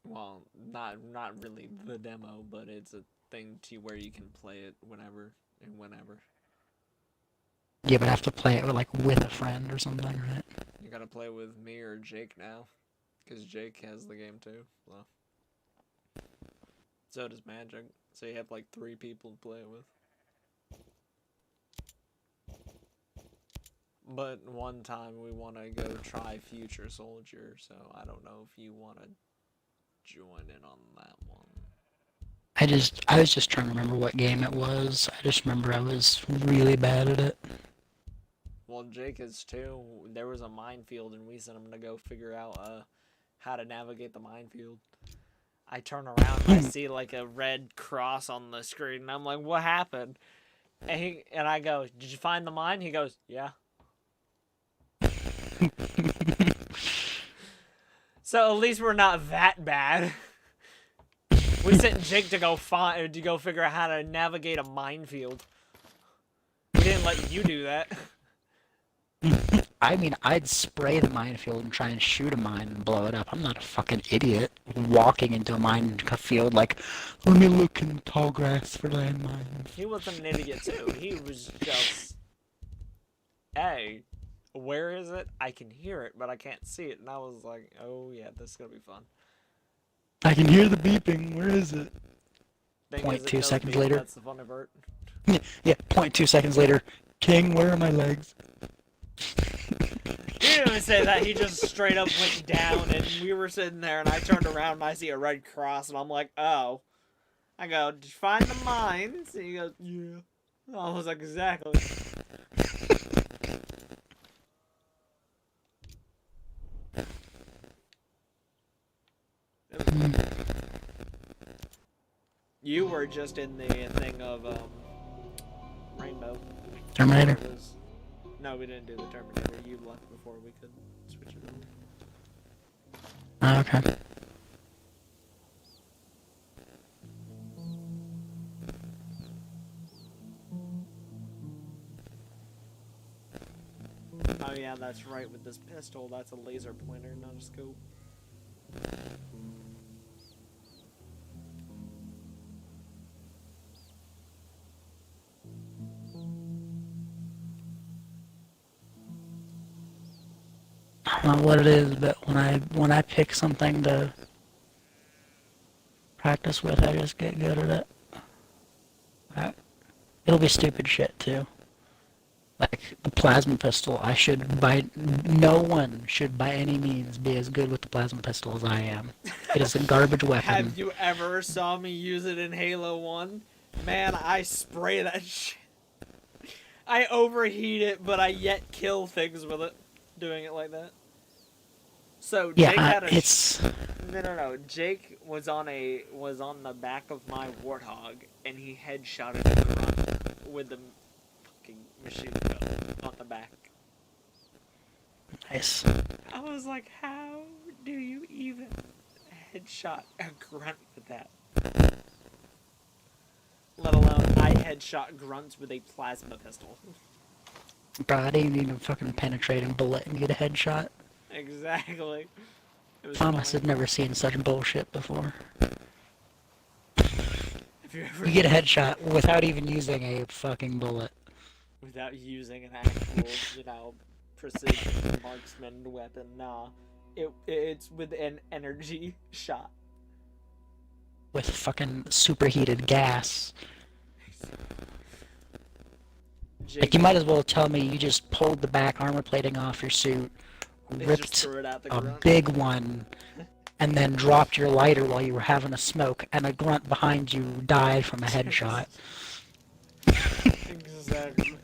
Well, not really the demo, but it's a thing to where you can play it whenever and whenever. Yeah, but I have to play it with a friend or something, right? You gotta play with me or Jake now, because Jake has the game too. So does Magic. So you have like 3 people to play it with. But one time we want to go try Future Soldier, so I don't know if you want to join in on that one. I was just trying to remember what game it was. I just remember I was really bad at it. Well, Jake is too. There was a minefield, and we sent him to go figure out how to navigate the minefield. I turn around and I see like a red cross on the screen, and I'm like, "What happened?" And I go, "Did you find the mine?" He goes, "Yeah." So at least we're not that bad. We sent Jake to go figure out how to navigate a minefield. We didn't let you do that. I mean, I'd spray the minefield and try and shoot a mine and blow it up. I'm not a fucking idiot walking into a minefield like, let me look in tall grass for landmines. He wasn't an idiot too. He was just, hey, where is it? I can hear it, but I can't see it. And I was like, oh yeah, this is gonna be fun. I can hear the beeping. Where is it? Thing Point is, it 2 does seconds beep. later. That's the funny part. Yeah, 0.2 seconds later. King, where are my legs? He didn't even say that. He just straight up went down, and we were sitting there, and I turned around, and I see a red cross, and I'm like, oh. I go, did you find the mines? And he goes, yeah. I was like, exactly. You were just in the thing of Rainbow. Terminator. No, we didn't do the Terminator. You left before we could switch it over. Oh, okay. Oh yeah, that's right. With this pistol, that's a laser pointer, not a scope. I don't know what it is, but when I pick something to practice with, I just get good at it. It'll be stupid shit too. Like the plasma pistol, no one should by any means be as good with the plasma pistol as I am. It is a garbage weapon. Have you ever saw me use it in Halo 1? Man, I spray that shit. I overheat it, but I yet kill things with it, doing it like that. So Yeah, Jake had a it's no. Jake was on the back of my Warthog, and he headshotted the grunt with the fucking machine gun on the back. nice. I was like, how do you even headshot a grunt with that? Let alone I headshot grunts with a plasma pistol. Bro, I didn't need a fucking penetrating bullet and get a headshot. Exactly. It was Promise funny. I've never seen such bullshit before. Have you ever You get a headshot without even using a fucking bullet. without using an actual, precision marksman weapon? Nah. It's with an energy shot. With fucking superheated gas. Like, you might as well tell me you just pulled the back armor plating off your suit, ripped threw it out the a grunt. big one, and then dropped your lighter while you were having a smoke, and a grunt behind you died from a headshot. Exactly.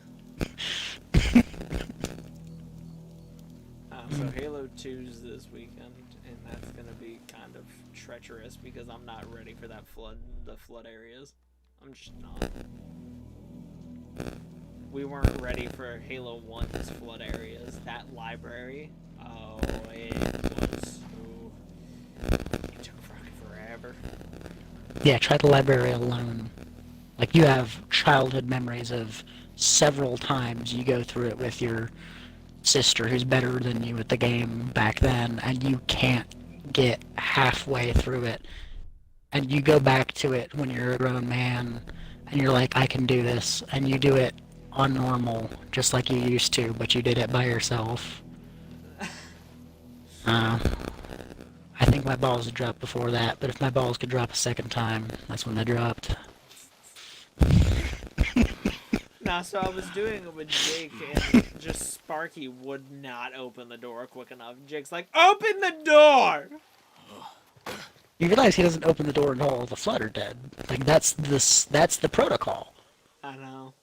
So Halo 2's this weekend, and that's gonna be kind of treacherous because I'm not ready for the flood areas. I'm just not. We weren't ready for Halo 1's flood areas. That library, oh, it was it took fucking forever. Yeah, try the library alone. Like, you have childhood memories of several times you go through it with your sister who's better than you at the game back then, and you can't get halfway through it. And you go back to it when you're a grown man, and you're like, I can do this, and you do it on normal, just like you used to, but you did it by yourself. I think my balls had dropped before that, but if my balls could drop a second time, that's when they dropped. Nah, so I was doing it with Jake, and just Sparky would not open the door quick enough. Jake's like, open the door! You realize he doesn't open the door until all the flood are dead. Like, that's the protocol. I know.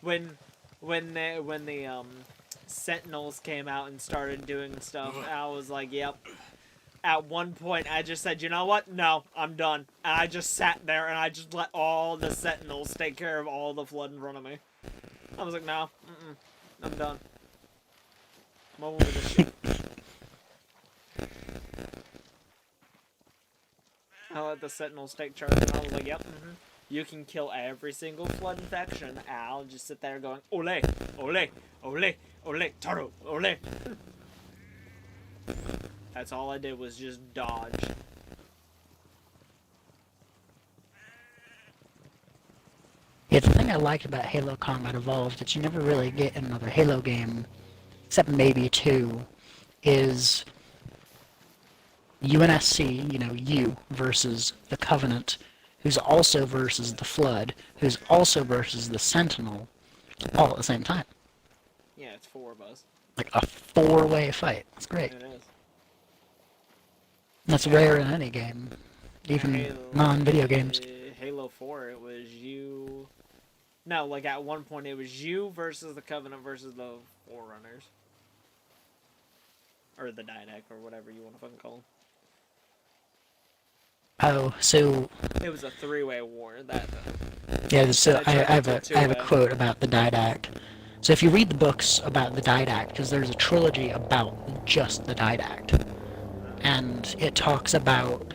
When the Sentinels came out and started doing stuff, I was like, yep. At one point, I just said, you know what? No, I'm done. And I just sat there and I just let all the Sentinels take care of all the flood in front of me. I was like, no, I'm done. I'm over with this shit. I let the Sentinels take charge, and I was like, yep, you can kill every single flood infection. I'll just sit there going, ole, ole, ole, ole, taro, ole. That's all I did was just dodge. Yeah, the thing I liked about Halo Combat Evolved that you never really get in another Halo game, except maybe 2, is UNSC, you versus the Covenant, who's also versus the Flood, who's also versus the Sentinel, all at the same time. Yeah, it's 4 of us. Like a 4-way fight. That's great. It is. That's rare in any game, even non-video games. Halo 4, it was you... No, like at one point it was you versus the Covenant versus the Forerunners. Or the Didact, or whatever you want to fucking call them. Oh, so... It was a 3-way war, that... Yeah, so I have a quote about the Didact. So if you read the books about the Didact, because there's a trilogy about just the Didact, and it talks about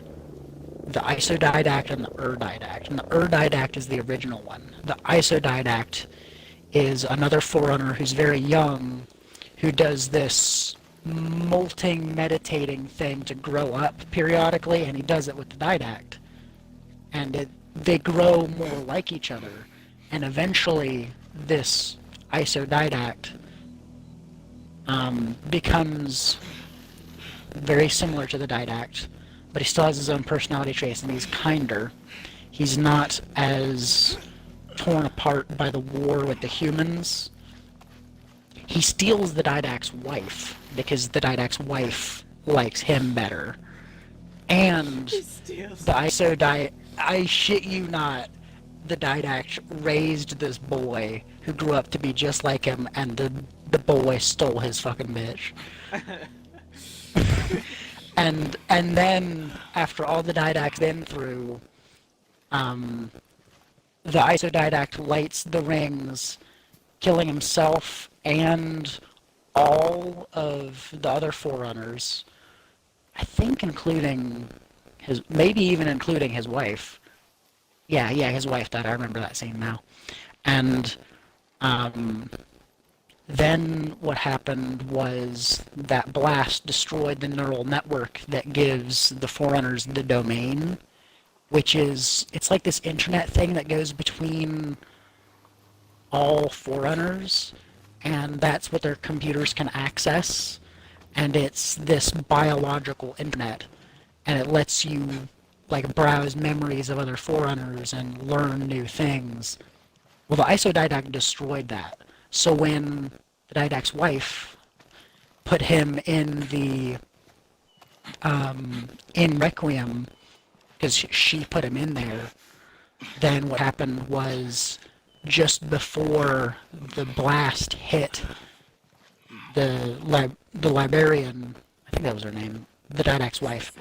the Isodidact and the Urdidact, and the Urdidact is the original one. The Isodidact is another Forerunner who's very young, who does this molting, meditating thing to grow up periodically, and he does it with the Didact. And they grow more like each other, and eventually this Isodidact becomes very similar to the Didact, but he still has his own personality traits, and he's kinder. He's not as torn apart by the war with the humans. He steals the Didact's wife, because the Didact's wife likes him better. And the I shit you not, the Didact raised this boy who grew up to be just like him, and the boy stole his fucking bitch. and then, after all the Didact's been through, the Isodidact lights the rings, killing himself and all of the other Forerunners, I think including maybe even including his wife. Yeah, his wife died, I remember that scene now. And Then what happened was that blast destroyed the neural network that gives the Forerunners the domain, which is, it's like this internet thing that goes between all Forerunners, and that's what their computers can access. And it's this biological internet, and it lets you like browse memories of other Forerunners and learn new things. Well, the Isodidact destroyed that. So when the Didact's wife put him in the in Requiem, because she put him in there, then what happened was just before the blast hit the librarian, I think that was her name, the Didact's wife,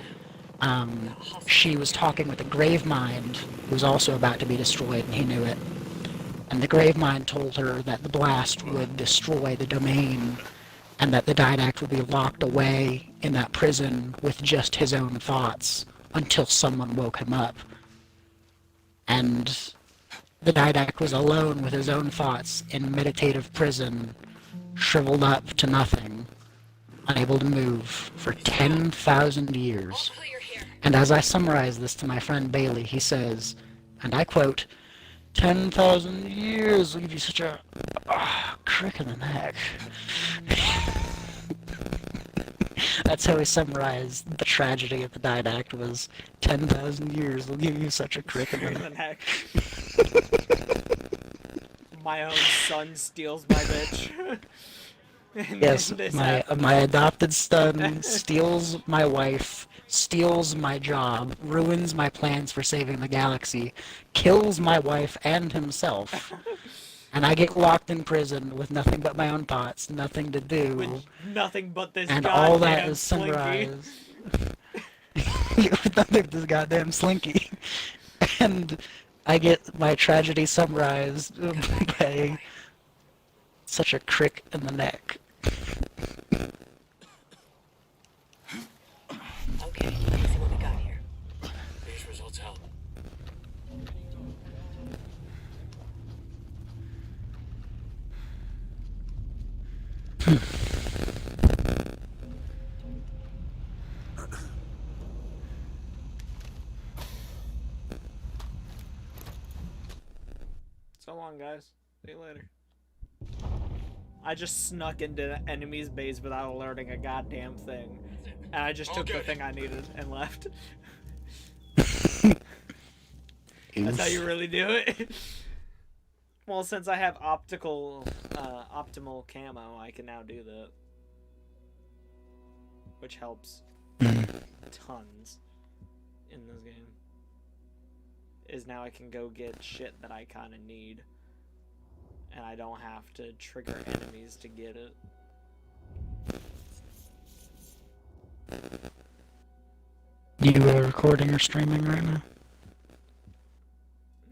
she was talking with the Gravemind, who was also about to be destroyed, and he knew it. And the Gravemind told her that the blast would destroy the domain, and that the Didact would be locked away in that prison with just his own thoughts until someone woke him up. And the Didact was alone with his own thoughts in meditative prison, shriveled up to nothing, unable to move for 10,000 years. And as I summarize this to my friend Bailey, he says, and I quote, 10,000 years will give you such a crick in the neck. That's how he summarized the tragedy of the Didact, was 10,000 years will give you such a crick in the neck. My own son steals my bitch. Yes, my adopted son steals my wife, steals my job, ruins my plans for saving the galaxy, kills my wife and himself, and I get locked in prison with nothing but my own thoughts, nothing to do, with nothing but this and goddamn all that is slinky. summarized. With nothing but this goddamn slinky, and I get my tragedy summarized by such a crick in the neck. Okay, let's see what we got here. These results help. So long, guys. See you later. I just snuck into the enemy's base without alerting a goddamn thing. And I just took the thing I needed and left. That's how you really do it. Well, since I have optimal camo, I can now do that. Which helps tons in this game. Is now I can go get shit that I kind of need. And I don't have to trigger enemies to get it. You recording or streaming right now?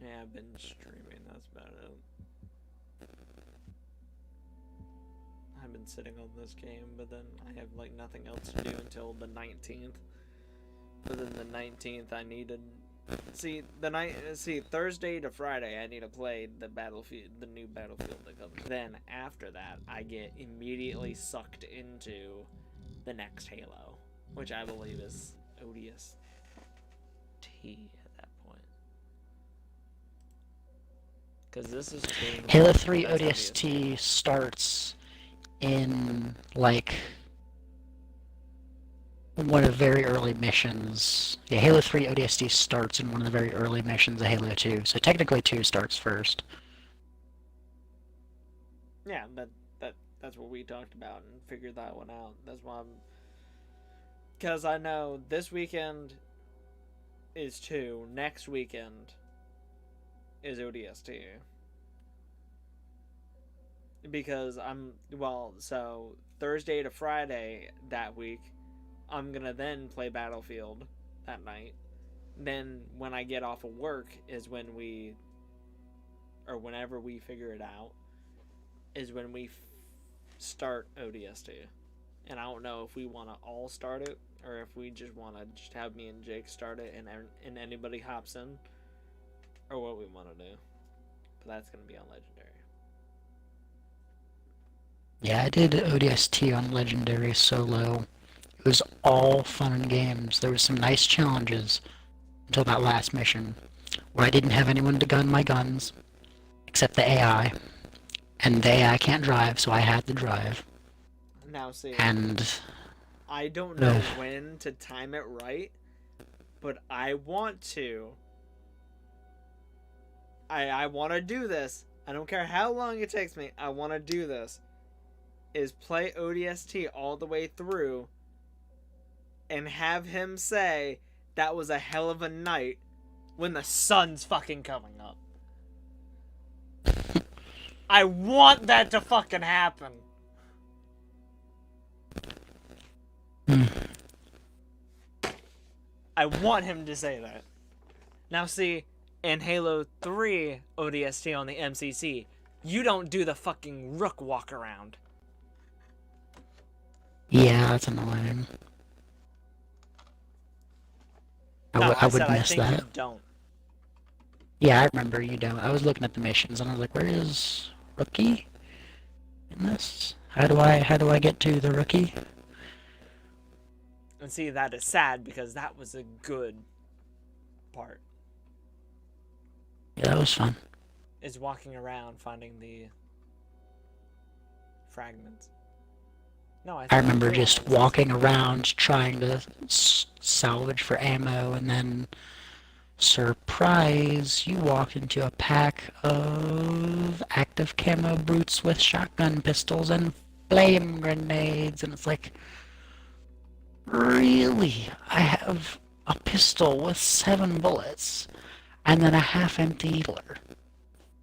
Yeah, I've been streaming, that's about it. I've been sitting on this game, but then I have like nothing else to do until the 19th. But then the 19th I needed... See, Thursday to Friday I need to play the new Battlefield that comes. Then after that I get immediately sucked into the next Halo, which I believe is ODST at that point. Because this is Halo 3 ODST starts in like one of the very early missions. Yeah, Halo 3 ODST starts in one of the very early missions of Halo 2. So technically 2 starts first. Yeah, that's what we talked about and figured that one out. That's why I'm... Because I know this weekend is 2, next weekend is ODST. Because so Thursday to Friday that week, I'm gonna then play Battlefield that night. Then when I get off of work is when whenever we figure it out, is when we start ODST. And I don't know if we want to all start it, or if we just want to just have me and Jake start it and anybody hops in, or what we want to do. But that's gonna be on Legendary. Yeah, I did ODST on Legendary solo. It was all fun and games. There was some nice challenges until that last mission, where I didn't have anyone to gun my guns, except the AI. And the AI can't drive, so I had to drive. Now see, And I don't know when to time it right, but I want to. I want to do this. I don't care how long it takes me. I want to do this. Is play ODST all the way through and have him say that was a hell of a night when the sun's fucking coming up. I want that to fucking happen. I want him to say that. Now see, in Halo 3 ODST on the MCC, you don't do the fucking rook walk around. yeah, that's annoying. I would I miss think that. you don't. Yeah, I remember you don't. I was looking at the missions and I was like, where is Rookie in this? How do I get to the Rookie? And see, that is sad because that was a good part. Yeah, that was fun. Is walking around finding the fragments. No, I remember just walking around trying to salvage for ammo, and then, surprise, you walk into a pack of active camo brutes with shotgun pistols and flame grenades, and it's like, really? I have a pistol with 7 bullets, and then a half-empty filler.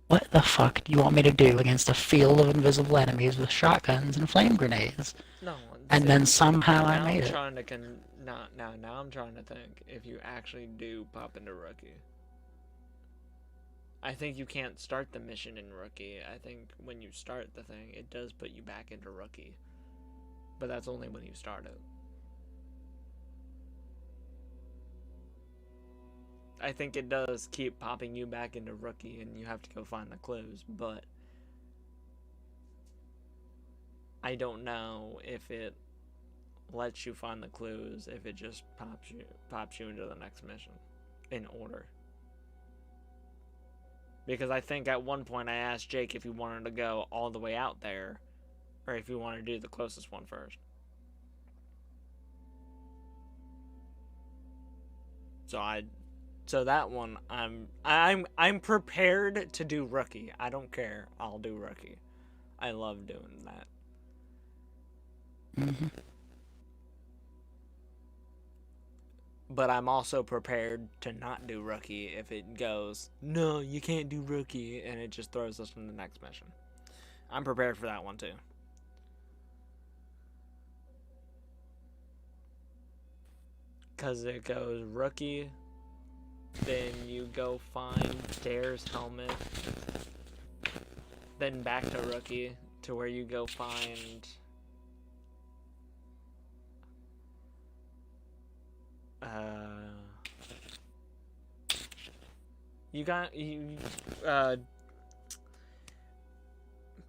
What the fuck do you want me to do against a field of invisible enemies with shotguns and flame grenades? No, And then somehow I made it. Now I'm trying to think if you actually do pop into Rookie. I think you can't start the mission in Rookie. I think when you start the thing, it does put you back into Rookie. But that's only when you start it. I think it does keep popping you back into Rookie and you have to go find the clues, but I don't know if it lets you find the clues, if it just pops you into the next mission in order. Because I think at one point I asked Jake if he wanted to go all the way out there or if he wanted to do the closest one first. So that one, I'm prepared to do Rookie. I don't care. I'll do Rookie. I love doing that. Mm-hmm. But I'm also prepared to not do Rookie if it goes, no, you can't do Rookie, and it just throws us in the next mission. I'm prepared for that one too. Because it goes Rookie, then you go find Dare's helmet, then back to Rookie, to where you go find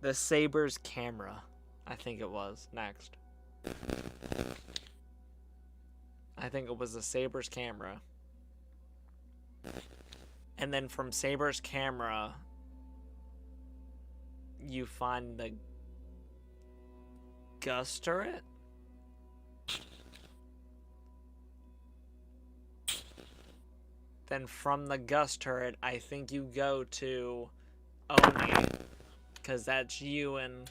the Saber's camera, I think it was next. I think it was the Saber's camera. And then from Saber's camera, you find the Gus turret? Then from the Gus turret, I think you go to Oni, because that's you and...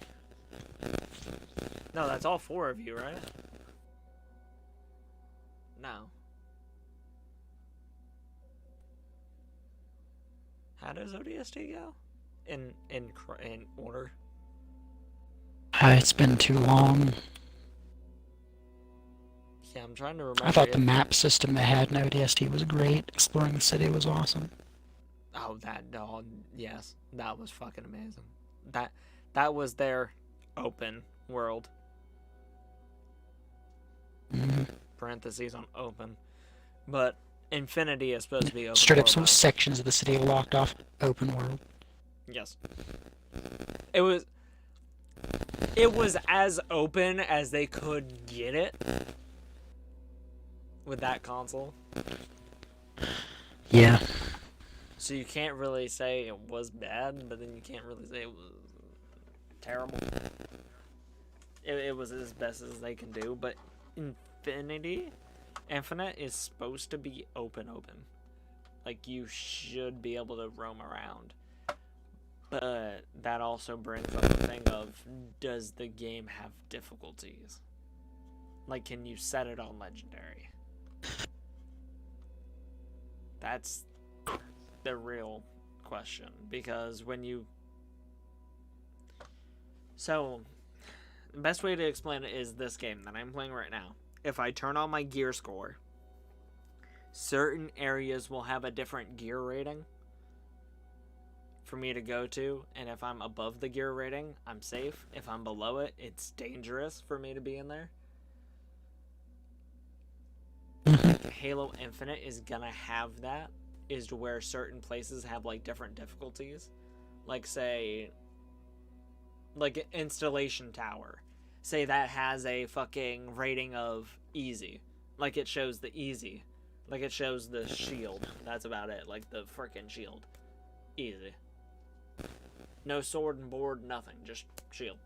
No, that's all 4 of you, right? No. How does ODST go? In order? It's been too long. Yeah, I'm trying to remember. I thought the map system they had in ODST was great. Exploring the city was awesome. Oh, that dog. Yes, that was fucking amazing. That was their open world. Mm-hmm. Parentheses on open. But Infinity is supposed to be open Straight up, world, some though. sections of the city locked off. Open world. Yes. It was... It was as open as they could get it with that console. Yeah. So you can't really say it was bad, but then you can't really say it was terrible. It was as best as they can do, but Infinite is supposed to be open. Like, you should be able to roam around. But that also brings up the thing of, does the game have difficulties? Like, can you set it on Legendary? That's the real question. Because when you... So, the best way to explain it is this game that I'm playing right now. If I turn on my gear score, certain areas will have a different gear rating for me to go to, and if I'm above the gear rating, I'm safe. If I'm below it, it's dangerous for me to be in there. Halo Infinite is gonna have that, is to where certain places have like different difficulties. Like, say, like an installation tower. Say that has a fucking rating of easy. Like, it shows the easy. Like, it shows the shield. That's about it. Like, the frickin' shield. Easy. No sword and board, nothing. Just shield.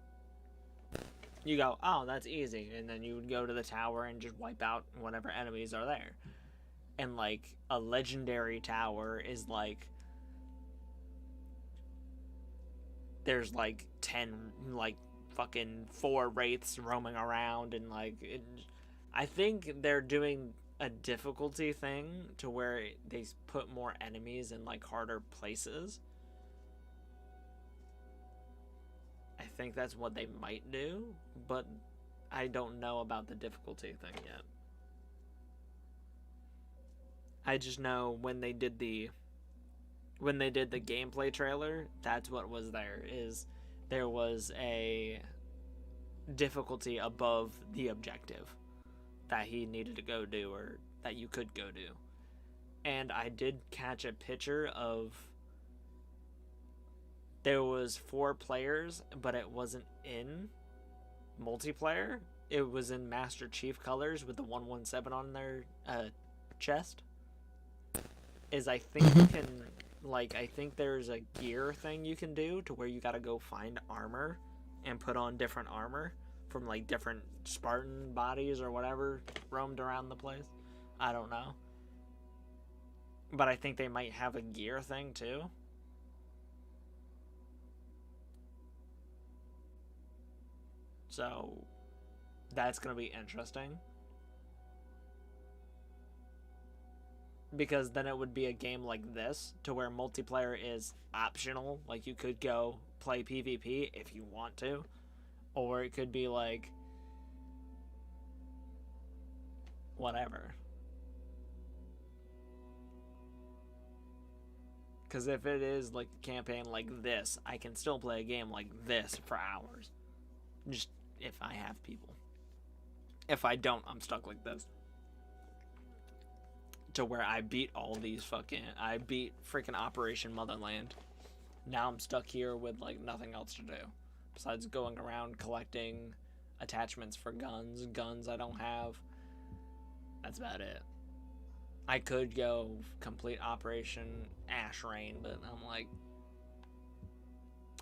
You go, oh, that's easy. And then you would go to the tower and just wipe out whatever enemies are there. And, like, a legendary tower is, like... There's, like, 10, like, fucking 4 wraiths roaming around. And, like... I think they're doing a difficulty thing to where they put more enemies in, like, harder places. I think that's what they might do, but I don't know about the difficulty thing yet. I just know when they did the gameplay trailer, that's what was there, is there was a difficulty above the objective that he needed to go do, or that you could go do. And I did catch a picture of, there was 4 players, but it wasn't in multiplayer. It was in Master Chief colors with the 117 on their chest. Is I think you can, like, I think there's a gear thing you can do to where you gotta go find armor and put on different armor from, like, different Spartan bodies or whatever roamed around the place. I don't know. But I think they might have a gear thing too. So, that's going to be interesting. Because then it would be a game like this, to where multiplayer is optional. Like, you could go play PvP if you want to. Or it could be like... whatever. Because if it is like a campaign like this, I can still play a game like this for hours. Just if I have people. If I don't, I'm stuck like this. To where I beat all these fucking... I beat freaking Operation Motherland. Now I'm stuck here with, like, nothing else to do. Besides going around collecting attachments for guns. Guns I don't have. That's about it. I could go complete Operation Ash Rain, but I'm like...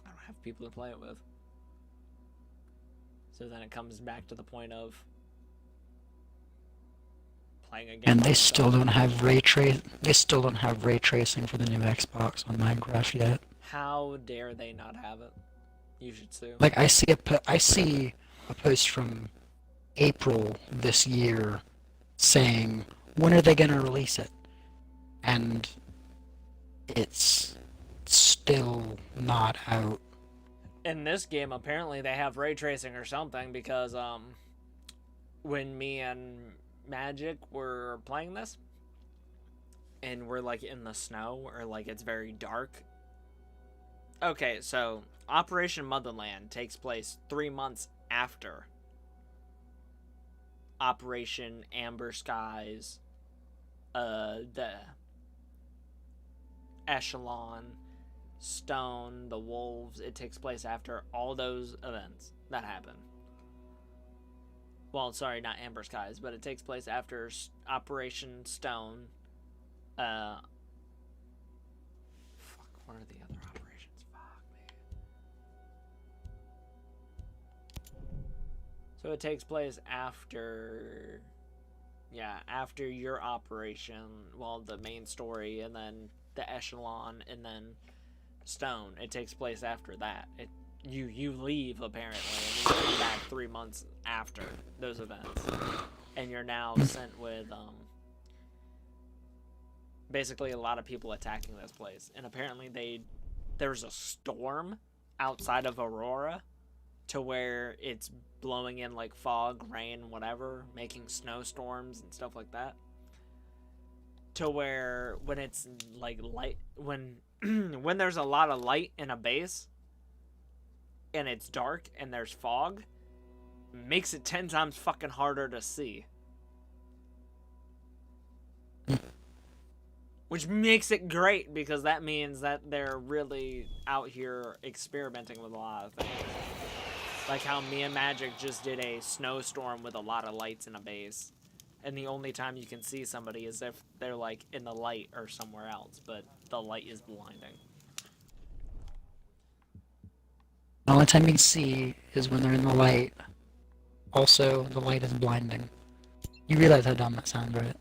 I don't have people to play it with. So then it comes back to the point of playing a game. And they still don't have ray tracing for the new Xbox on Minecraft yet. How dare they not have it? You should sue. Like, I see a post from April this year saying, when are they gonna release it? And it's still not out. In this game, apparently they have ray tracing or something, because when me and Magic were playing this, and we're like in the snow, or like it's very dark. Okay, so Operation Motherland takes place 3 months after Operation Amber Skies, the Echelon, Stone, the Wolves. It takes place after all those events. that happen. Well, sorry, not Amber Skies, but it takes place after Operation Stone. Fuck, what are the other operations? Fuck, man. So it takes place after... Yeah, after your operation, well, the main story, and then the Echelon, and then Stone. It takes place after that. You leave, apparently, and you come back 3 months after those events. And you're now sent with, basically a lot of people attacking this place. And apparently there's a storm outside of Aurora to where it's blowing in like fog, rain, whatever, making snowstorms and stuff like that. To where when it's like light, when there's a lot of light in a base and it's dark and there's fog, makes it 10 times fucking harder to see. Which makes it great because that means that they're really out here experimenting with a lot of things. Like how me and Magic just did a snowstorm with a lot of lights in a base. And the only time you can see somebody is if they're like in the light or somewhere else. But the light is blinding. The only time you can see is when they're in the light. Also, the light is blinding. You realize how dumb that sounds, right?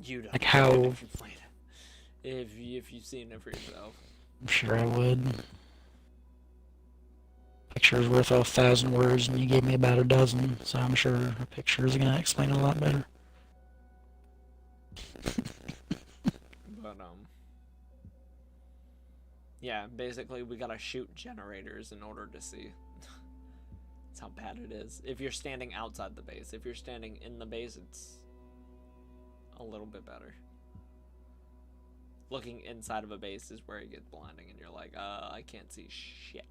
You don't. Like how... If you played it. If you've seen it for yourself. I'm sure I would. Picture's worth 1,000 words, and you gave me about a dozen, so I'm sure a picture is gonna explain it a lot better. But, yeah, basically we gotta shoot generators in order to see. That's how bad it is. If you're standing outside the base. If you're standing in the base, it's a little bit better. Looking inside of a base is where it gets blinding, and you're like, I can't see shit.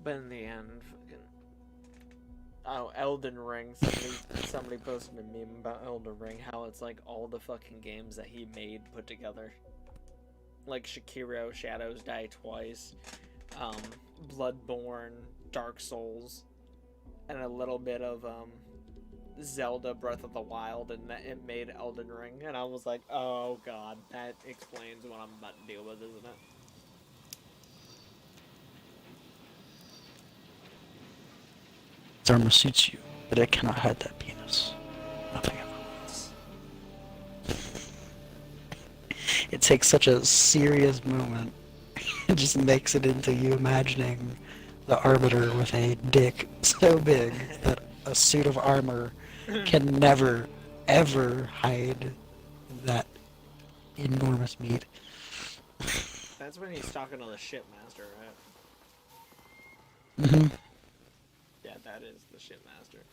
But in the end, fucking... Oh, Elden Ring. Somebody posted a meme about Elden Ring, how it's like all the fucking games that he made put together. Like Sekiro, Shadows Die Twice, Bloodborne, Dark Souls, and a little bit of Zelda Breath of the Wild, and that it made Elden Ring. And I was like, oh god, that explains what I'm about to deal with, isn't it? Its armor suits you, but it cannot hide that penis. Nothing ever will. It takes such a serious moment. It just makes it into you imagining the Arbiter with a dick so big that a suit of armor can never, ever hide that enormous meat. That's when he's talking to the shipmaster, right? Mm-hmm. Yeah, that is the shipmaster.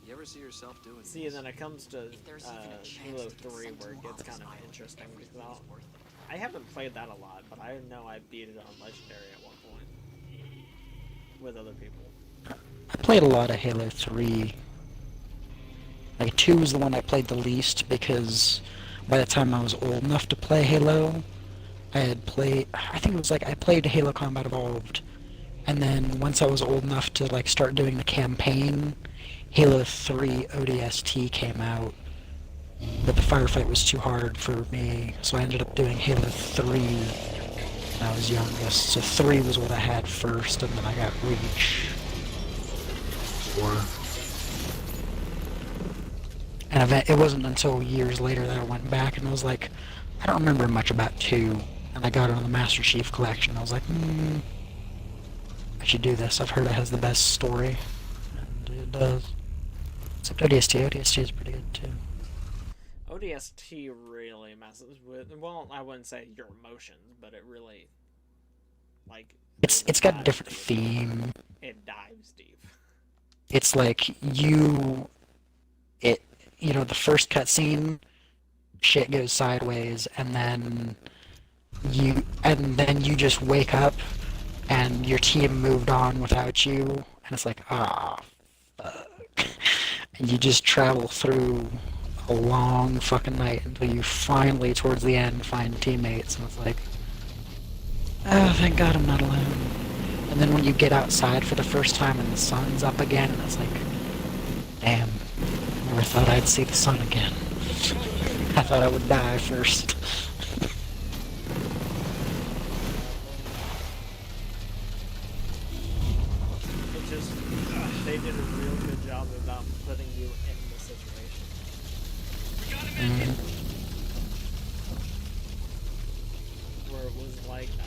You ever see yourself doing See, this? and then it comes to Halo 3 where it gets kind of interesting because I haven't played that a lot, but I know I beat it on Legendary at one point with other people. I played a lot of Halo 3. Like, 2 was the one I played the least because by the time I was old enough to play Halo, I had played, I think it was like I played Halo Combat Evolved, and then once I was old enough to like start doing the campaign, Halo 3 ODST came out, but the firefight was too hard for me, so I ended up doing Halo 3 when I was youngest. So 3 was what I had first, and then I got Reach. 4. And it wasn't until years later that I went back and was like, I don't remember much about 2. And I got it on the Master Chief Collection. I was like, I should do this. I've heard it has the best story. And it does. Except ODST. ODST is pretty good, too. ODST really messes with, well, I wouldn't say your emotions, but it really, like... It's got a different theme. It dives deep. It's like, you know, the first cutscene, shit goes sideways, and then and then you just wake up and your team moved on without you, and it's like, ah, fuck. And you just travel through a long fucking night until you finally, towards the end, find teammates, and it's like, oh, thank God I'm not alone. And then when you get outside for the first time and the sun's up again, and it's like, damn, never thought I'd see the sun again. I thought I would die first. It just, they did a real good job about putting you in the situation. Where it was like that.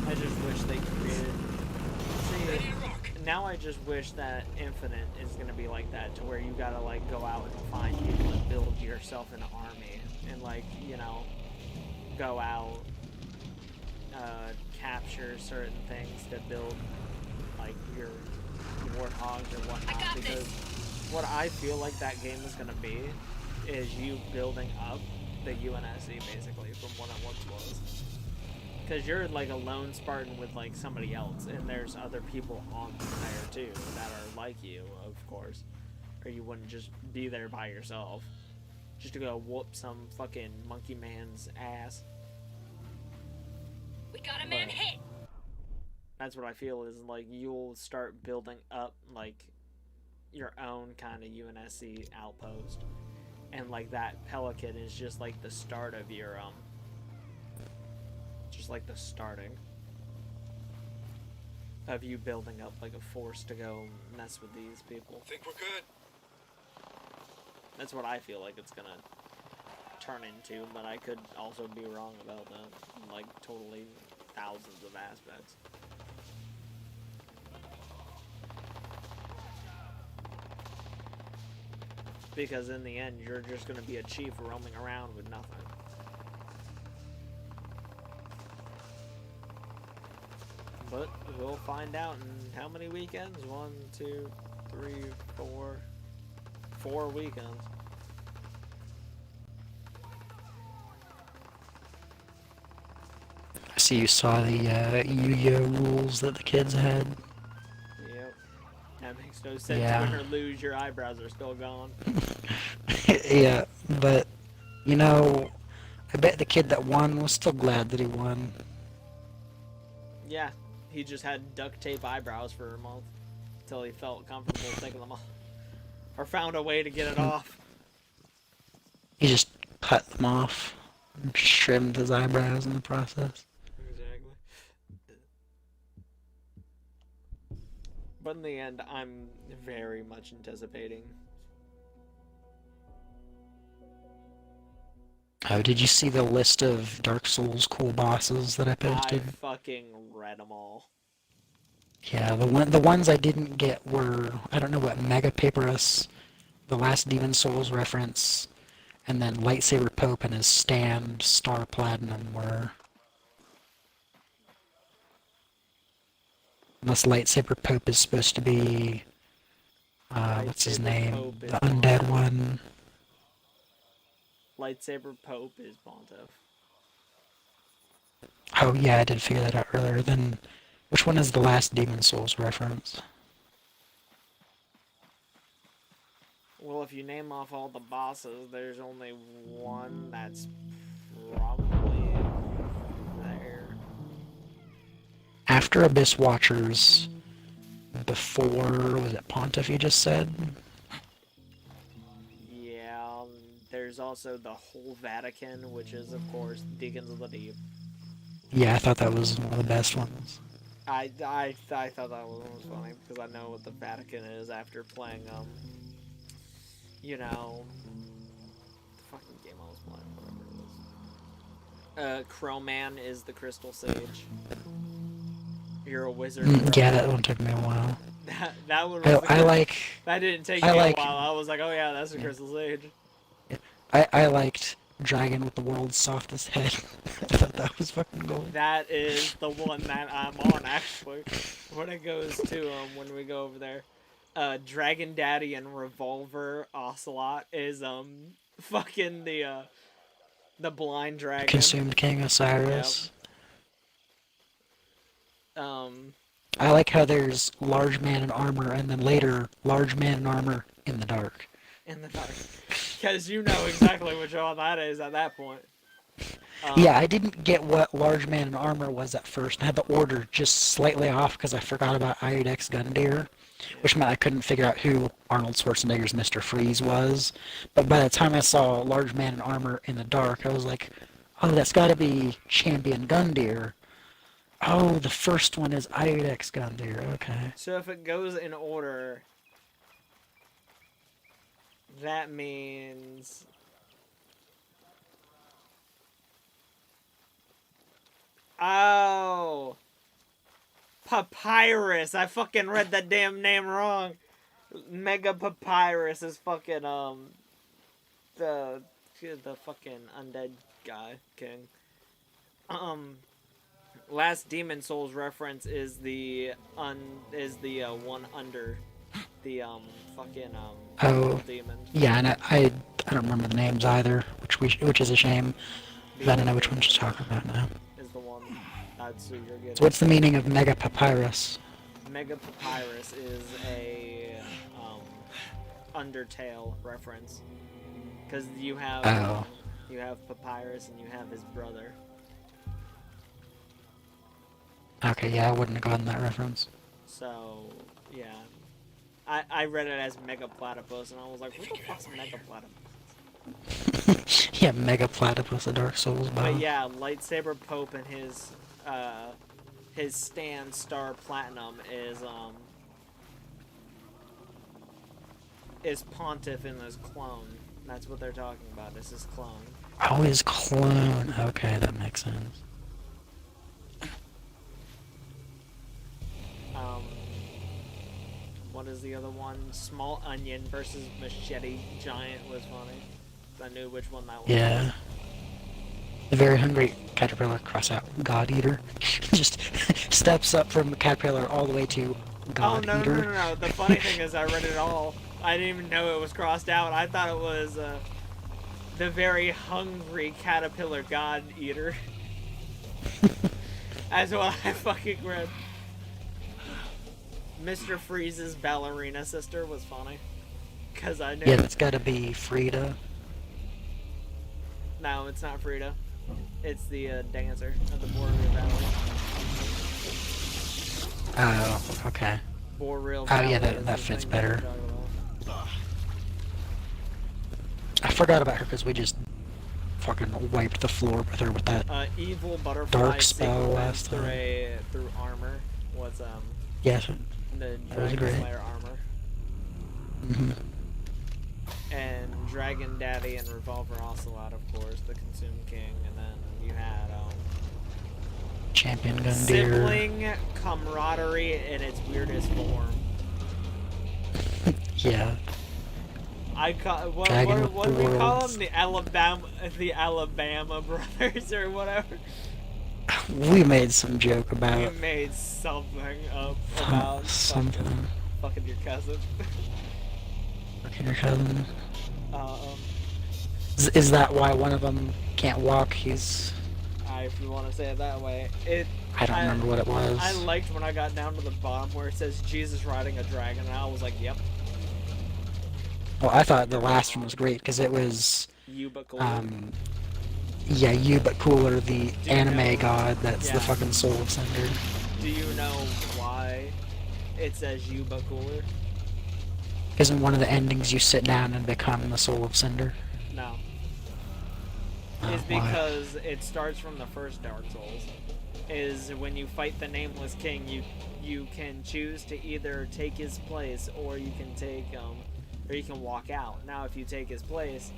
I just wish they created. See, now I just wish that Infinite is gonna be like that, to where you gotta like go out and find people and build yourself an army, and like, you know, go out, capture certain things to build like your warthogs or whatnot. Because what I feel like that game is gonna be is you building up the UNSC basically from what it once was. Because you're like a lone Spartan with like somebody else, and there's other people on there too that are like you, of course. Or you wouldn't just be there by yourself. Just to go whoop some fucking monkey man's ass. We got a man hit. That's what I feel is like you'll start building up like your own kind of UNSC outpost. And like that Pelican is just like the start of your just like the starting of you building up like a force to go mess with these people. Think we're good? That's what I feel like it's gonna turn into, but I could also be wrong about that. Like totally thousands of aspects. Because in the end, you're just gonna be a chief roaming around with nothing. But we'll find out in how many weekends? 1, 2, 3, 4. 4 weekends. I see you saw the Yu-Gi-Oh rules that the kids had. Yep. That makes no sense. Yeah. Win or lose, your eyebrows are still gone. Yeah, but, you know, I bet the kid that won was still glad that he won. Yeah. He just had duct tape eyebrows for a month. Until he felt comfortable taking them off. Or found a way to get it off. He just cut them off and trimmed his eyebrows in the process. Exactly. But in the end, I'm very much anticipating. Oh, did you see the list of Dark Souls cool bosses that I I posted? fucking read them all. Yeah, the ones I didn't get were, I don't know what, Mega Papyrus, the last Demon Souls reference, and then Lightsaber Pope and his stand Star Platinum were. Unless Lightsaber Pope is supposed to be, what's his Lightsaber name? Pope is The undead Pontiff. one. Lightsaber Pope is Pontiff. Oh yeah, I did figure that out earlier. Then, which one is the last Demon Souls reference? Well, if you name off all the bosses, there's only one that's probably there. After Abyss Watchers, before, was it Pontiff you just said? Yeah, there's also the whole Vatican, which is, of course, Deacons of the Deep. Yeah, I thought that was one of the best ones. I thought that was funny, because I know what the Vatican is after playing, you know, the fucking game I was playing, whatever it is. Crowman is the Crystal Sage. You're a wizard. Yeah, that one took me a while. That one was I like... That didn't take I me like- a while. I was like, oh yeah, that's the Crystal Sage. I liked dragon with the world's softest head. I thought that was fucking gold. That is the one that I'm on, actually. When it goes to, when we go over there. Dragon Daddy and Revolver Ocelot is, fucking the blind dragon. Consumed King Osiris. Yep. I like how there's large man in armor and then later large man in armor in the dark. In the dark. Because you know exactly which one that is at that point. Yeah, I didn't get what large man in armor was at first. I had the order just slightly off because I forgot about Iodex Gundyr, which meant I couldn't figure out who Arnold Schwarzenegger's Mr. Freeze was. But by the time I saw large man in armor in the dark, I was like, oh, that's got to be Champion Gundyr. Oh, the first one is Iodex Gundyr. Okay. So if it goes in order, that means... Oh! Papyrus! I fucking read that damn name wrong! Mega Papyrus is fucking, the fucking undead guy, king. Last Demon Souls reference is the one under the Oh, demon. yeah, and I don't remember the names either, which is a shame. But I don't know which one you're talking about now. Is the one that's who you're getting. So what's the meaning of Mega Papyrus? Mega Papyrus is a Undertale reference, because you have Papyrus and you have his brother. Okay, yeah, I wouldn't have gotten that reference. So yeah, I read it as Mega Platypus and I was like, what the fuck's Mega Platypus? Yeah, Mega Platypus, the Dark Souls bow. But yeah, Lightsaber Pope and his stand Star Platinum is Pontiff in his clone. That's what they're talking about. Is his clone. Oh, his clone. Okay, that makes sense. What is the other one? Small Onion versus Machete Giant was funny. I knew which one that was. Yeah. The very hungry caterpillar, cross out, God Eater. Just steps up from caterpillar all the way to God Eater. No. The funny thing is I read it all. I didn't even know it was crossed out. I thought it was the very hungry caterpillar God Eater. That's what I fucking read. Mr. Freeze's ballerina sister was funny. Cause I knew. Yeah, that's gotta be Frida. No, it's not Frida. It's the dancer of the Boreal Valley. Oh, okay. Boreal Oh yeah, Valley that is the fits thing better. that we're talking I forgot about her because we just fucking wiped the floor with her with that about. Evil butterfly dark spell last through time. through armor was Yes, the that was Dragon great. Slayer armor. Mm-hmm. And Dragon Daddy and Revolver Ocelot, of course, the Consumed King, and then you had Champion Gundyr. sibling camaraderie in its weirdest form. Yeah. What Dragon do with we the call worlds. them? The Alabama brothers or whatever. We made some joke We about made something up about something. fucking your cousin. Fucking your cousin. Um, Is that why one of them can't walk? He's... if you want to say it that way. I don't remember what it was. I liked when I got down to the bottom where it says Jesus riding a dragon, and I was like, yep. Well, I thought the last one was great because it was... You but cool. Yeah, you but cooler, the anime know- god that's the yeah. fucking soul of Cinder. Do you know why it says you but cooler? Isn't one of the endings you sit down and become the soul of Cinder? No. Oh, It's why? because it starts from the first Dark Souls. Is when you fight the Nameless King, you can choose to either take his place or you can take or you can walk out. Now, if you take his place,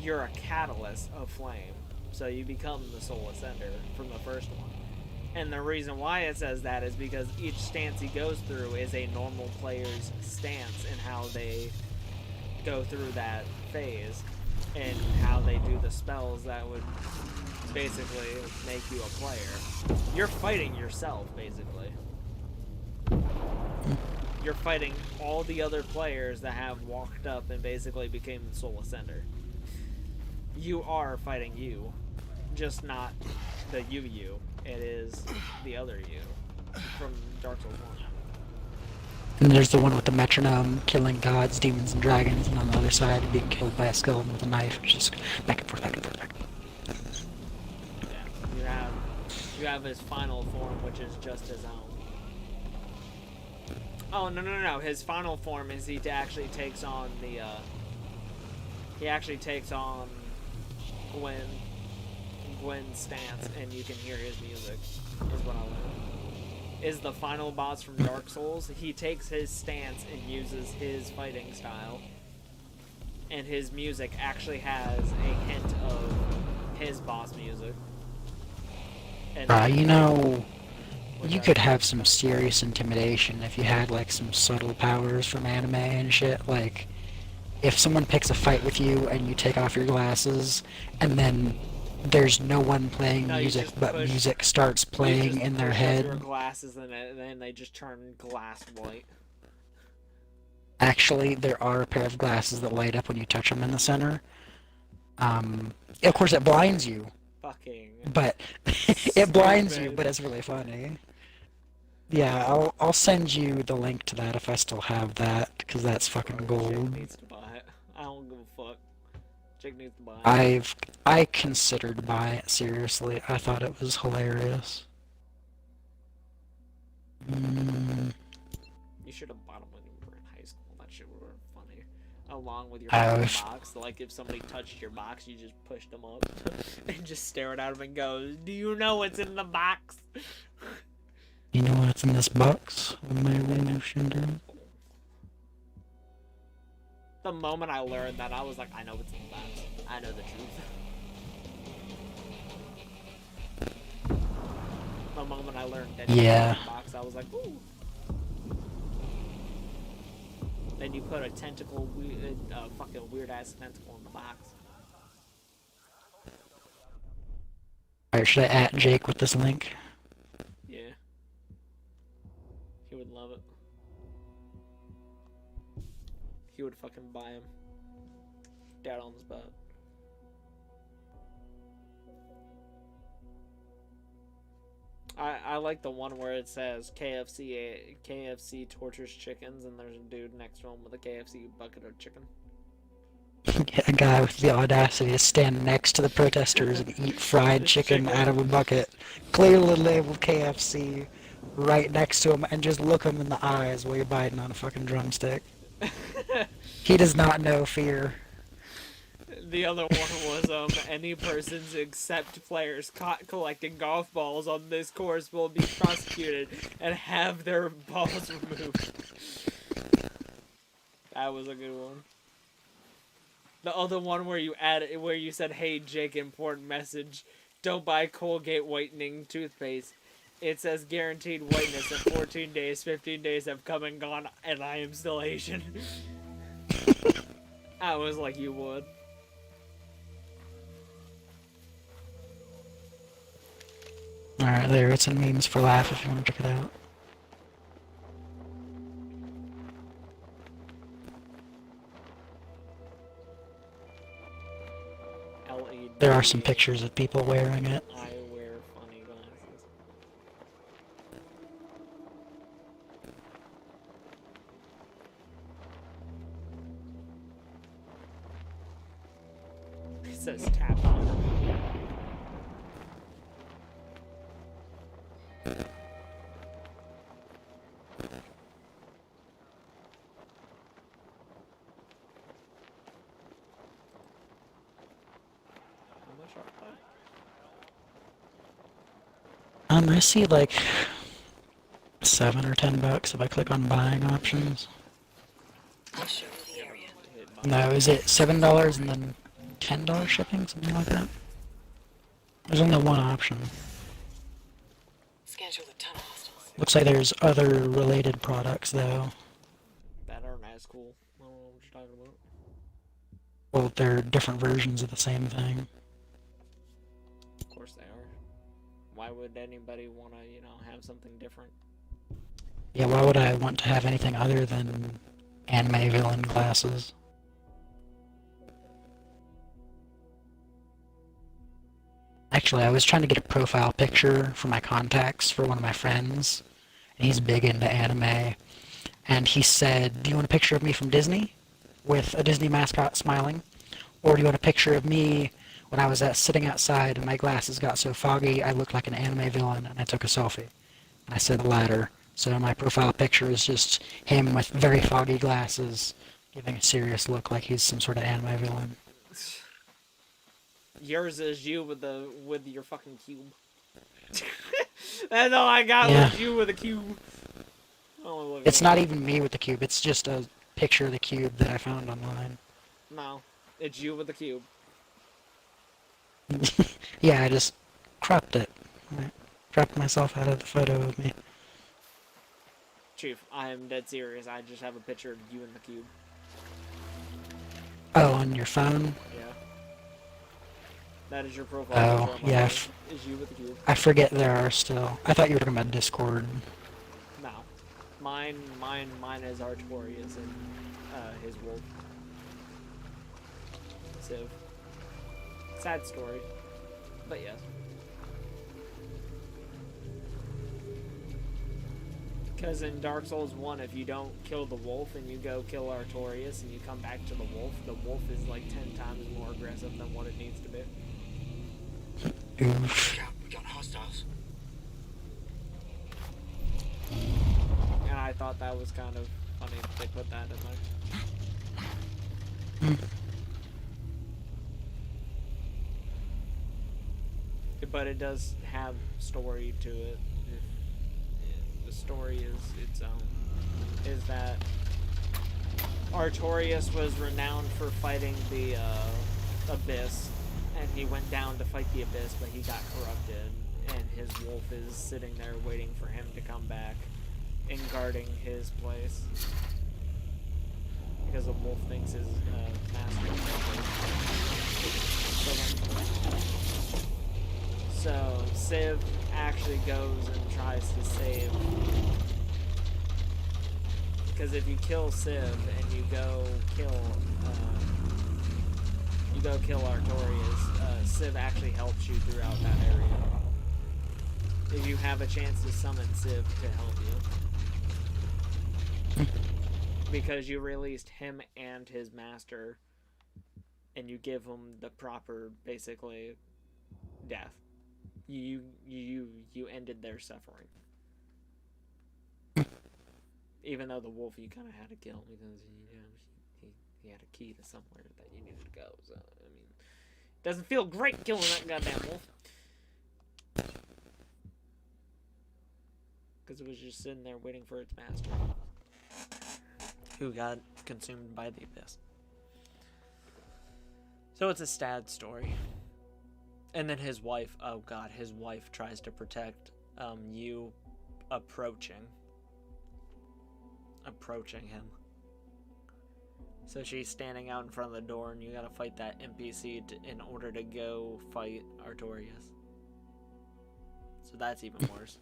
you're a catalyst of flame, so you become the Soul Ascender from the first one. And the reason why it says that is because each stance he goes through is a normal player's stance and how they go through that phase. and how they do the spells that would basically make you a player. You're fighting yourself, basically. You're fighting all the other players that have walked up and basically became the Soul Ascender. You are fighting you, just not the you. It is the other you from Dark Souls 1. And there's the one with the metronome, killing gods, demons, and dragons, and on the other side, being killed by a skeleton with a knife. It's just back and forth, back and forth, back and forth. Yeah, you have his final form, which is just his own. Oh, no. His final form is he actually takes on the, he actually takes on Gwen's stance, and you can hear his music, is what I learned. Is the final boss from Dark Souls. He takes his stance and uses his fighting style, and his music actually has a hint of his boss music. And You know, you could have some serious intimidation if you had, like, some subtle powers from anime and shit. Like, if someone picks a fight with you and you take off your glasses, and then there's no one playing music, but music starts playing in their head. Your glasses and then they just turn glass white. Actually, there are a pair of glasses that light up when you touch them in the center. Of course, it blinds you. Fucking. But it blinds you, but it's really funny. Yeah, I'll send you the link to that if I still have that, because that's fucking gold. Jake needs to buy it. I don't give a fuck. Jake needs to buy it. I considered buying it, seriously. I thought it was hilarious. You should have bought them when you were in high school. That shit would have been funny. Along with your box. Like, if somebody touched your box, you just pushed them up and just stared at them and go, "Do you know what's in the box?" You know what's in this box? The moment I learned that, I was like, I know what's in the box. I know the truth. The moment I learned that in the box, I was like, ooh. Then you put a tentacle, fucking weird ass tentacle in the box. Alright, should I at Jake with this link? Yeah. He would love it. He would fucking buy him. Dead on his butt. I like the one where it says KFC tortures chickens, and there's a dude next to him with a KFC bucket of chicken. A guy with the audacity to stand next to the protesters and eat fried chicken out of a bucket, clearly labeled KFC, right next to him, and just look him in the eyes while you're biting on a fucking drumstick. He does not know fear. The other one was, any persons except players caught collecting golf balls on this course will be prosecuted and have their balls removed. That was a good one. The other one where you said, "Hey Jake, important message. Don't buy Colgate whitening toothpaste. It says guaranteed whiteness in 14 days, 15 days have come and gone, and I am still Asian." I was like, you would. Alright, there, it's in memes for laugh if you want to check it out. There are some pictures of people wearing it. I wear funny glasses. It says tap. I see like $7 or $10 if I click on buying options. I'll show you the area. No, is it $7 and then $10 shipping, something like that? There's only one option. Schedule a ton of hostiles. Looks like there's other related products though. That aren't as cool. I don't know what you're talking about. Well, they're different versions of the same thing. Of course they are. Why would anybody want to, have something different? Yeah, why would I want to have anything other than anime villain glasses? Actually, I was trying to get a profile picture for my contacts for one of my friends, and he's big into anime, and he said, do you want a picture of me from Disney with a Disney mascot smiling? Or do you want a picture of me when I was sitting outside and my glasses got so foggy I looked like an anime villain and I took a selfie? And I said the latter. So my profile picture is just him with very foggy glasses giving a serious look like he's some sort of anime villain. Yours is you with your fucking cube. That's all I got Yeah. was you with a cube. Oh, It's not even me with the cube, it's just a picture of the cube that I found online. No, it's you with the cube. Yeah, I just cropped it. I cropped myself out of the photo of me. Chief, I am dead serious. I just have a picture of you in the cube. Oh, on your phone? Yeah. That is your profile Oh, picture. On my yeah. phone, is you with the cube. I forget there are still. I thought you were talking about Discord. No. Mine is Artorias and his wolf. Civ. Sad story. But yes. Because in Dark Souls 1, if you don't kill the wolf and you go kill Artorias and you come back to the wolf is like 10 times more aggressive than what it needs to be. Oof. We got hostiles. And I thought that was kind of funny that they put that in there. But it does have story to it. The story is its own. Is that Artorias was renowned for fighting the Abyss, and he went down to fight the Abyss, but he got corrupted, and his wolf is sitting there waiting for him to come back and guarding his place. Because the wolf thinks his master is so Civ actually goes and tries to save. Because if you kill Civ and you go kill Artorias, Civ actually helps you throughout that area. If you have a chance to summon Civ to help you. Because you released him and his master, and you give him the proper, basically, death. You ended their suffering. Even though the wolf you kind of had to kill because he had a key to somewhere that you needed to go. So I mean, it doesn't feel great killing that goddamn wolf because it was just sitting there waiting for its master, who got consumed by the abyss. So it's a sad story. And then his wife, oh god, his wife tries to protect you approaching him. So she's standing out in front of the door and you gotta fight that NPC in order to go fight Artorias. So that's even worse.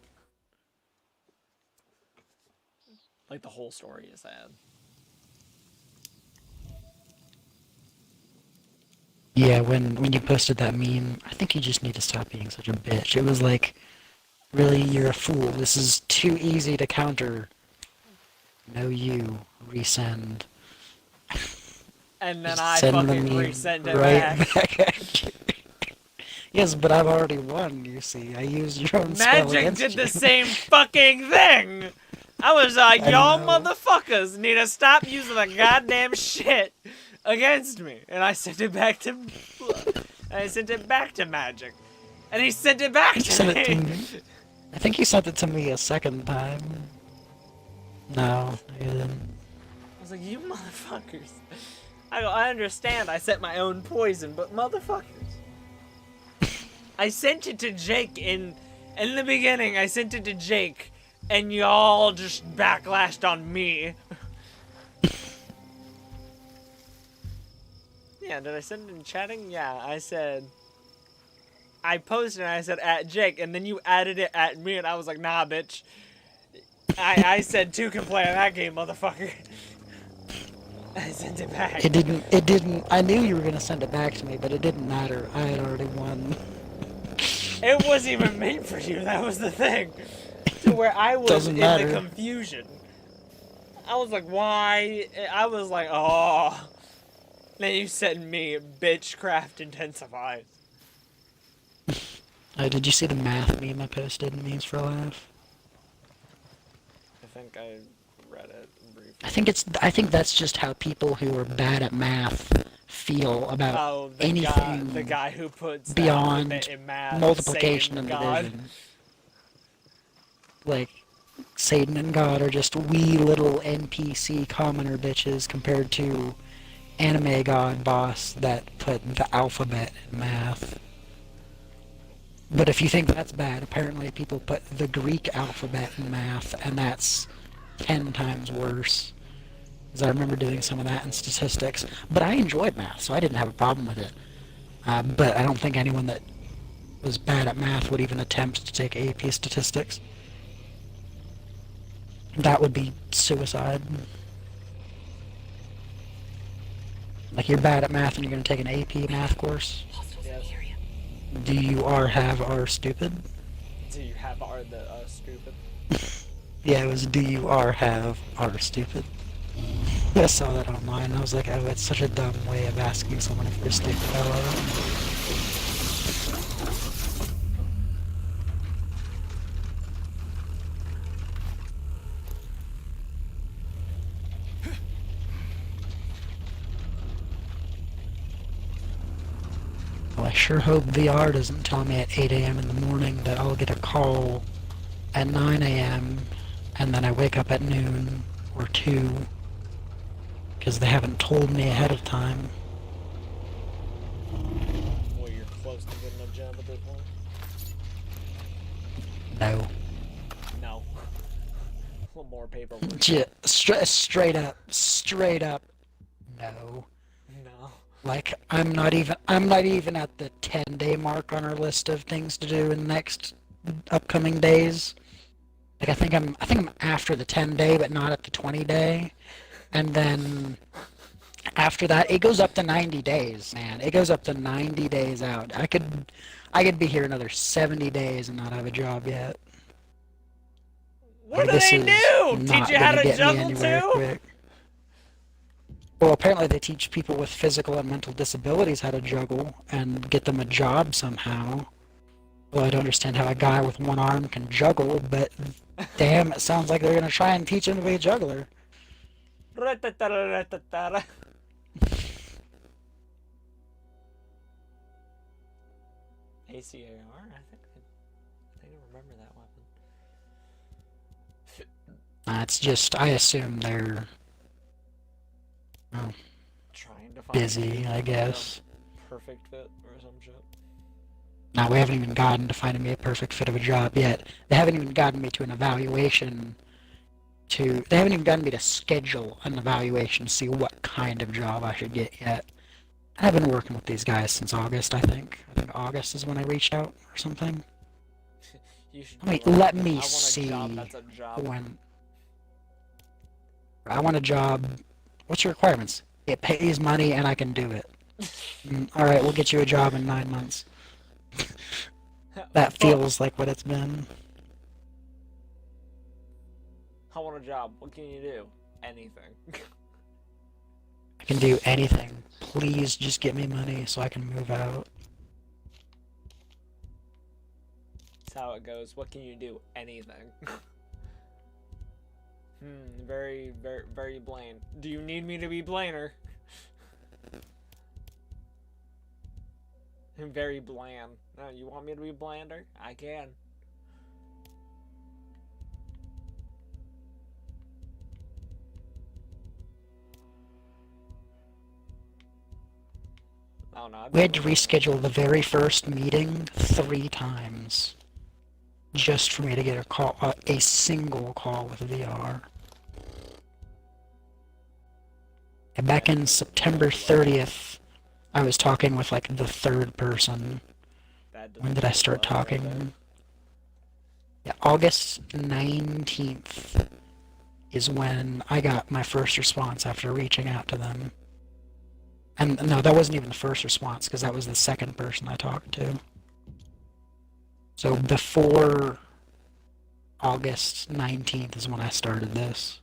Like the whole story is sad. Yeah, when you posted that meme, I think you just need to stop being such a bitch. It was like, really, you're a fool. This is too easy to counter. No, you. Resend. And then Just I send the fucking meme resend it right back. at you. Yes, but I've already won, you see. I used your own spell Magic against did you. the same fucking thing! I was like, I y'all know. motherfuckers need to stop using the goddamn shit against me. And I sent it back to... Magic. And he sent it back You to sent it to me. me. I think you sent it to me a second time. No, you didn't. I was like, you motherfuckers. I understand I set my own poison, but motherfuckers. I sent it to Jake in the beginning. I sent it to Jake, and y'all just backlashed on me. Yeah, did I send it in chatting? Yeah, I said... I posted and I said at Jake, and then you added it at me, and I was like, nah, bitch. I said 2 can play on that game, motherfucker. I sent it back. It didn't, I knew you were gonna send it back to me, but it didn't matter. I had already won. It wasn't even made for you, that was the thing. To where I was Doesn't in matter. the confusion. I was like, why? I was like, oh. Then you said me, bitchcraft intensifies. Did you see the math meme I posted in Memes for a Laugh? I think I read it briefly. I think that's just how people who are bad at math feel about Oh, anything the guy who puts beyond the alphabet in math, multiplication Satan, and God. division. Like, Satan and God are just wee little NPC commoner bitches compared to anime god boss that put the alphabet in math. But if you think that's bad, apparently people put the Greek alphabet in math, and that's 10 times worse. Because I remember doing some of that in statistics. But I enjoyed math, so I didn't have a problem with it. But I don't think anyone that was bad at math would even attempt to take AP statistics. That would be suicide. Like, you're bad at math and you're going to take an AP math course? Do you are stupid? Do you have the stupid? Yeah, it was do you are stupid. I saw that online. I was like, oh, it's such a dumb way of asking someone if they're stupid. I love it. Well, I sure hope VR doesn't tell me at 8 a.m. in the morning that I'll get a call at 9 a.m. and then I wake up at noon or 2 because they haven't told me ahead of time. Well, you're close to getting a job at this point. No. No. A little more paperwork. Yeah, straight up, no. No. Like, I'm not even at the 10-day mark on our list of things to do in the next upcoming days. Like, I think I'm after the 10-day, but not at the 20-day. And then after that, it goes up to 90 days, man. It goes up to 90 days out. I could be here another 70 days and not have a job yet. What do This they is do? not Teach you how gonna to get me juggle anywhere too? quick. Well, apparently they teach people with physical and mental disabilities how to juggle and get them a job somehow. Well, I don't understand how a guy with one arm can juggle, but damn, it sounds like they're gonna try and teach him to be a juggler. Ra-ta-ta-ra-ra-ta-ta-ra. ACAR? I think I remember that weapon. It's just, I assume they're Trying to find busy, I guess. perfect fit or some shit. Now, we haven't even gotten to finding me a perfect fit of a job yet. They haven't even gotten me to an evaluation they haven't even gotten me to schedule an evaluation to see what kind of job I should get yet. I've been working with these guys since August, I think. I think August is when I reached out or something. You should Let me I want a see job that's a job. when... I want a job... What's your requirements? It pays money and I can do it. Alright, we'll get you a job in 9 months. That feels like what it's been. I want a job. What can you do? Anything. I can do anything. Please just get me money so I can move out. That's how it goes. What can you do? Anything. Very, very, very Blaine. Do you need me to be Blainer? Very bland. No, you want me to be blander? I can. Oh, no, We had to reschedule the very first meeting 3 times. Just for me to get a single call with VR. And back in September 30th, I was talking with like the third person. When did I start talking? Yeah, August 19th is when I got my first response after reaching out to them. And no, that wasn't even the first response, because that was the second person I talked to. So before August 19th is when I started this.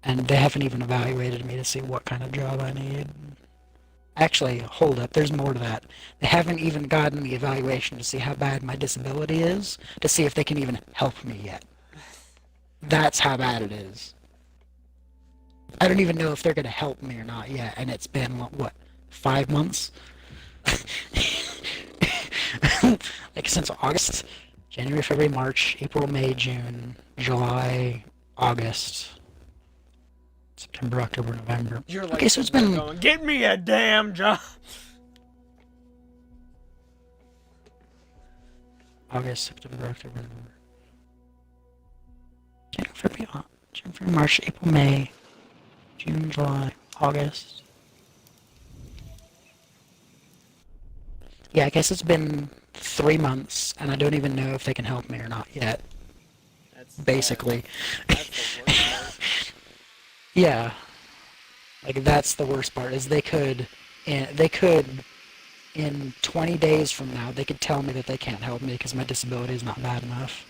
And they haven't even evaluated me to see what kind of job I need. Actually, hold up, there's more to that. They haven't even gotten the evaluation to see how bad my disability is, to see if they can even help me yet. That's how bad it is. I don't even know if they're going to help me or not yet, and it's been, what, 5 months? Like, since August, January, February, March, April, May, June, July, August, September, October, November. You're like, okay, so it's been... going, get me a damn job! August, September, October, November. January, March, April, May, June, July, August. Yeah, I guess it's been 3 months, and I don't even know if they can help me or not yet. That's basically. That's the worst part. Yeah. Like, that's the worst part, is they could, in 20 days from now, they could tell me that they can't help me because my disability is not bad enough.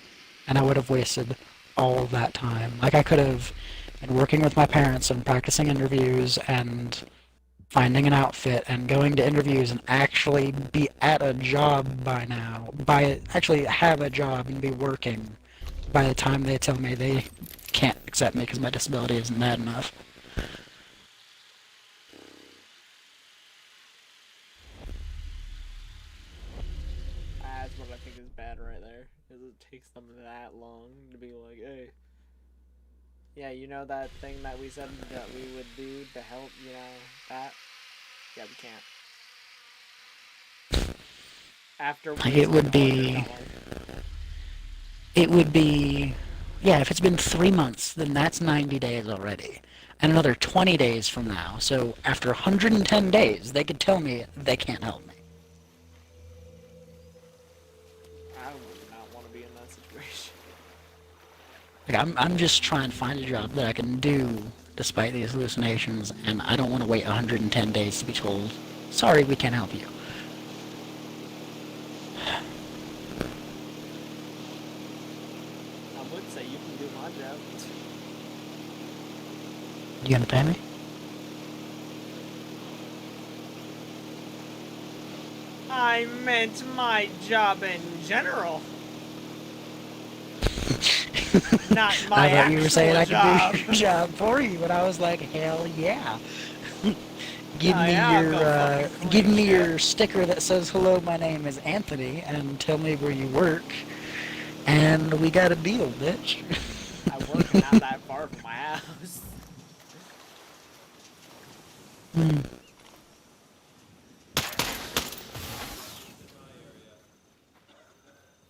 And I would have wasted all of that time. Like, I could have been working with my parents and practicing interviews and finding an outfit and going to interviews and actually be at a job by now. Actually have a job and be working by the time they tell me they can't accept me because my disability isn't bad enough. That's what I think is bad right there, is it takes them that long to be like, hey, yeah, you know that thing that we said that we would do to help, you know, that? Yeah, we can't. After we It would be, yeah, if it's been 3 months, then that's 90 days already. And another 20 days from now, so after 110 days, they could tell me they can't help me. I would not want to be in that situation. Like, I'm just trying to find a job that I can do despite these hallucinations, and I don't want to wait 110 days to be told, sorry, we can't help you. I would say you can do my job. You gonna pay me? I meant my job in general. Not my I thought you were saying I job. could do your job for you, but I was like, hell yeah. Give me your sticker that says, hello, my name is Anthony, and tell me where you work, and we got a deal, bitch. I work not that far from my house.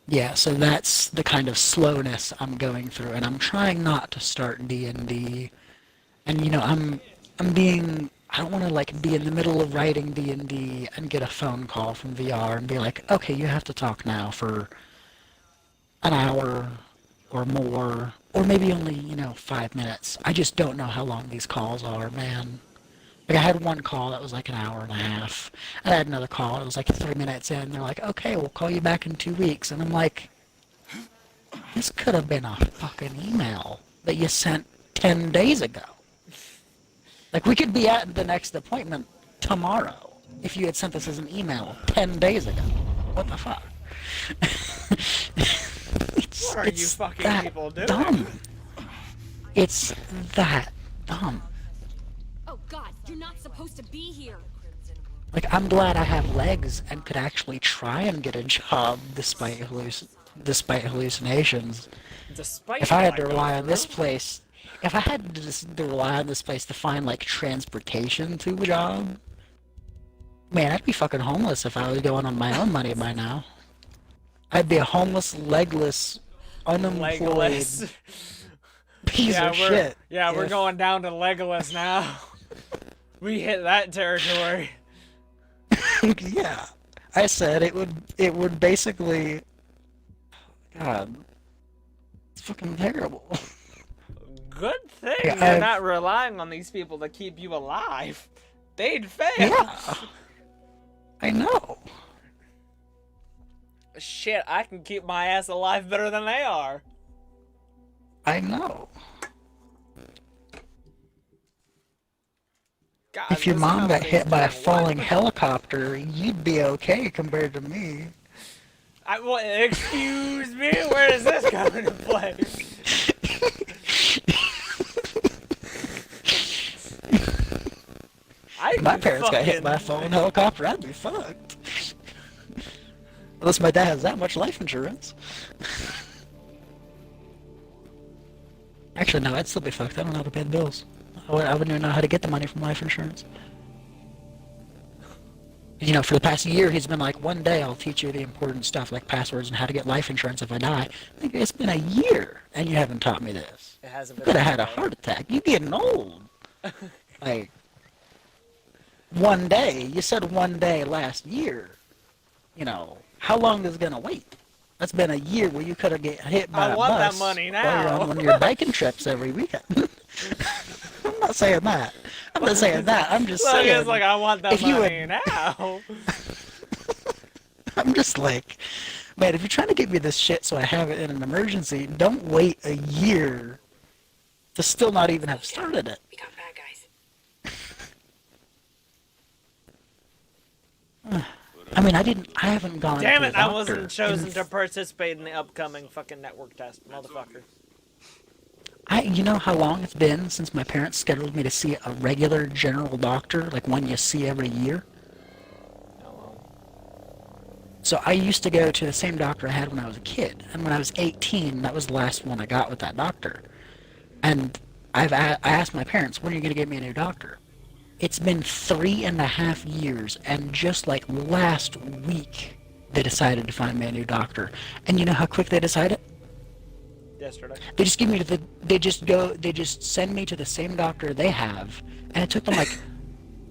Yeah, so that's the kind of slowness I'm going through, and I'm trying not to start D&D. And, you know, I don't want to, like, be in the middle of writing D&D and get a phone call from VR and be like, okay, you have to talk now for an hour or more, or maybe only, 5 minutes. I just don't know how long these calls are, man. Like, I had one call that was like an hour and a half, and I had another call, it was like 3 minutes in, they're like, okay, we'll call you back in 2 weeks, and I'm like, this could have been a fucking email that you sent 10 days ago. Like, we could be at the next appointment tomorrow if you had sent this as an email 10 days ago. What the fuck? What are you fucking people doing? Dumb. It's that dumb. Oh God, you're not supposed to be here. Like, I'm glad I have legs and could actually try and get a job despite hallucinations. If I had to rely on this place, if I had to just rely on this place to find, like, transportation to a job, man, I'd be fucking homeless if I was going on my own money by now. I'd be a homeless, legless, unemployed piece of shit. Yeah, we're going down to Legolas now. We hit that territory. Yeah. I said it would basically, God, it's fucking terrible. Good thing Yeah, you're I've- not relying on these people to keep you alive. They'd fail. Yeah. I know. Shit, I can keep my ass alive better than they are. I know. God, If your this mom got company's hit by a doing falling what? helicopter, you'd be okay compared to me. Excuse me? Where does this come into play? If my parents got hit by a falling helicopter, I'd be fucked. Unless my dad has that much life insurance. Actually, no, I'd still be fucked. I don't know how to pay the bills. I wouldn't even know how to get the money from life insurance. You know, for the past year, he's been like, one day I'll teach you the important stuff like passwords and how to get life insurance if I die. I think it's been a year, and you haven't taught me this. It hasn't You been could have had a heart attack. You're getting old. Like, one day. You said one day last year. You know, how long is it going to wait? That's been a year where you could have get hit by a bus. I want that money While you're now. on one of your biking trips every weekend. I'm not saying that. I'm not saying that. I'm just saying. It's like, I want that if you money had- now. I'm just like, man, if you're trying to get me this shit so I have it in an emergency, don't wait a year to still not even have started it. We got bad guys. I mean, I haven't gone Damn to it, the I doctor wasn't chosen in- to participate in the upcoming fucking network test, motherfucker. You know how long it's been since my parents scheduled me to see a regular general doctor, like one you see every year? So I used to go to the same doctor I had when I was a kid, and when I was 18, that was the last one I got with that doctor. And I asked my parents, when are you going to get me a new doctor? It's been 3.5 years, and just like last week, they decided to find me a new doctor. And you know how quick they decided? Yesterday. They just give me they just send me to the same doctor they have, and it took them like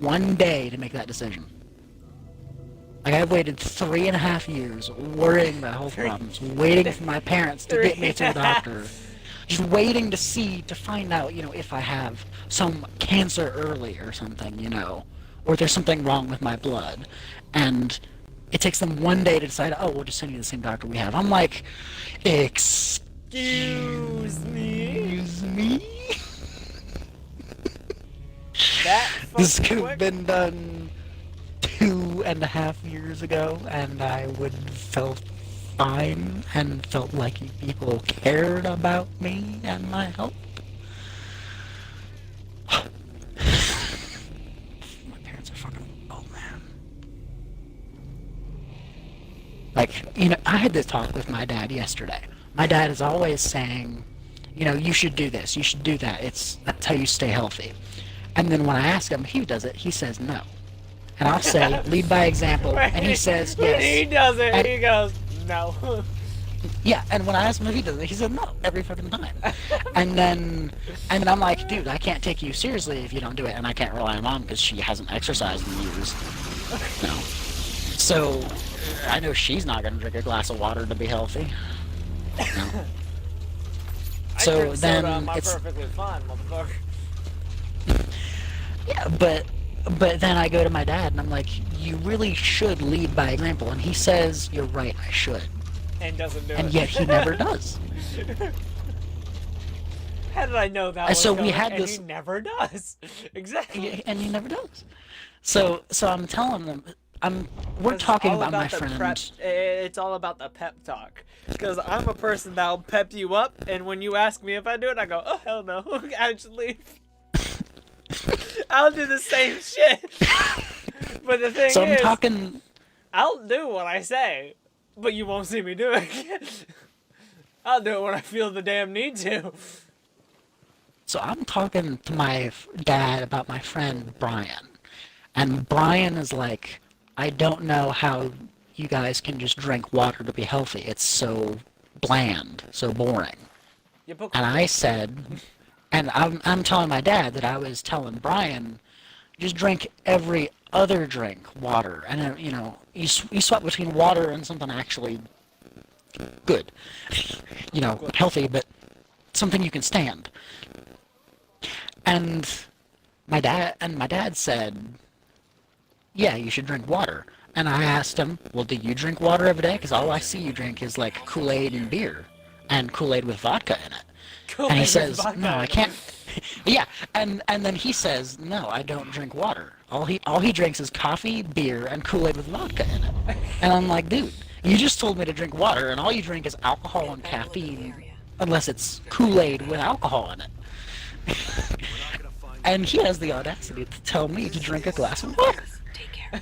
one day to make that decision. Like, I've waited 3.5 years worrying about health problems, waiting for my parents to get me to the doctor, just waiting to find out, you know, if I have some cancer early or something, you know, or there's something wrong with my blood, and it takes them one day to decide, oh, we'll just send you to the same doctor we have. I'm like, excuse me? That This fucking could have quick? been done 2.5 years ago, and I would have felt fine and felt like people cared about me and my health. My parents are fucking old, man. Like, you know, I had this talk with my dad yesterday. My dad is always saying, you know, you should do this, you should do that. That's how you stay healthy. And then when I ask him if he does it, he says no. And I'll say, lead by example, and he says When yes. he does it, And- he goes, no. Yeah, and when I ask him if he does it, he said no every fucking time. and then I'm like, dude, I can't take you seriously if you don't do it, and I can't rely on Mom because she hasn't exercised in years. You know. So I know she's not gonna drink a glass of water to be healthy. You know? I So drink then soda on my it's perfectly fine, motherfucker. yeah, but then I go to my dad and I'm like, you really should lead by example, and he says, you're right, I should. And doesn't do And it. yet he never does. How did I know that And was so we coming? had And this- he never does. Exactly. And he never does. So I'm telling them, we're It's talking all about my the friend. prep- it's all about the pep talk. Because I'm a person that'll pep you up, and when you ask me if I do it, I go, oh, hell no. I should leave. I'll do the same shit. But the thing So I'm is, talking. I'll do what I say, but you won't see me do it. I'll do it when I feel the damn need to. So I'm talking to my dad about my friend Brian, and Brian is like, I don't know how you guys can just drink water to be healthy. It's so bland, so boring. And I said, and I'm telling my dad that I was telling Brian, just drink every other drink, water, and you swap between water and something actually good, healthy, but something you can stand. And my dad said, yeah, you should drink water. And I asked him, well, do you drink water every day? Because all I see you drink is like Kool-Aid and beer, and Kool-Aid with vodka in it. And he says, no, I can't. Yeah, and then he says, no, I don't drink water. All he drinks is coffee, beer, and Kool-Aid with vodka in it. And I'm like, dude, you just told me to drink water, and all you drink is alcohol and caffeine, unless it's Kool-Aid with alcohol in it. And he has the audacity to tell me to drink a glass of water.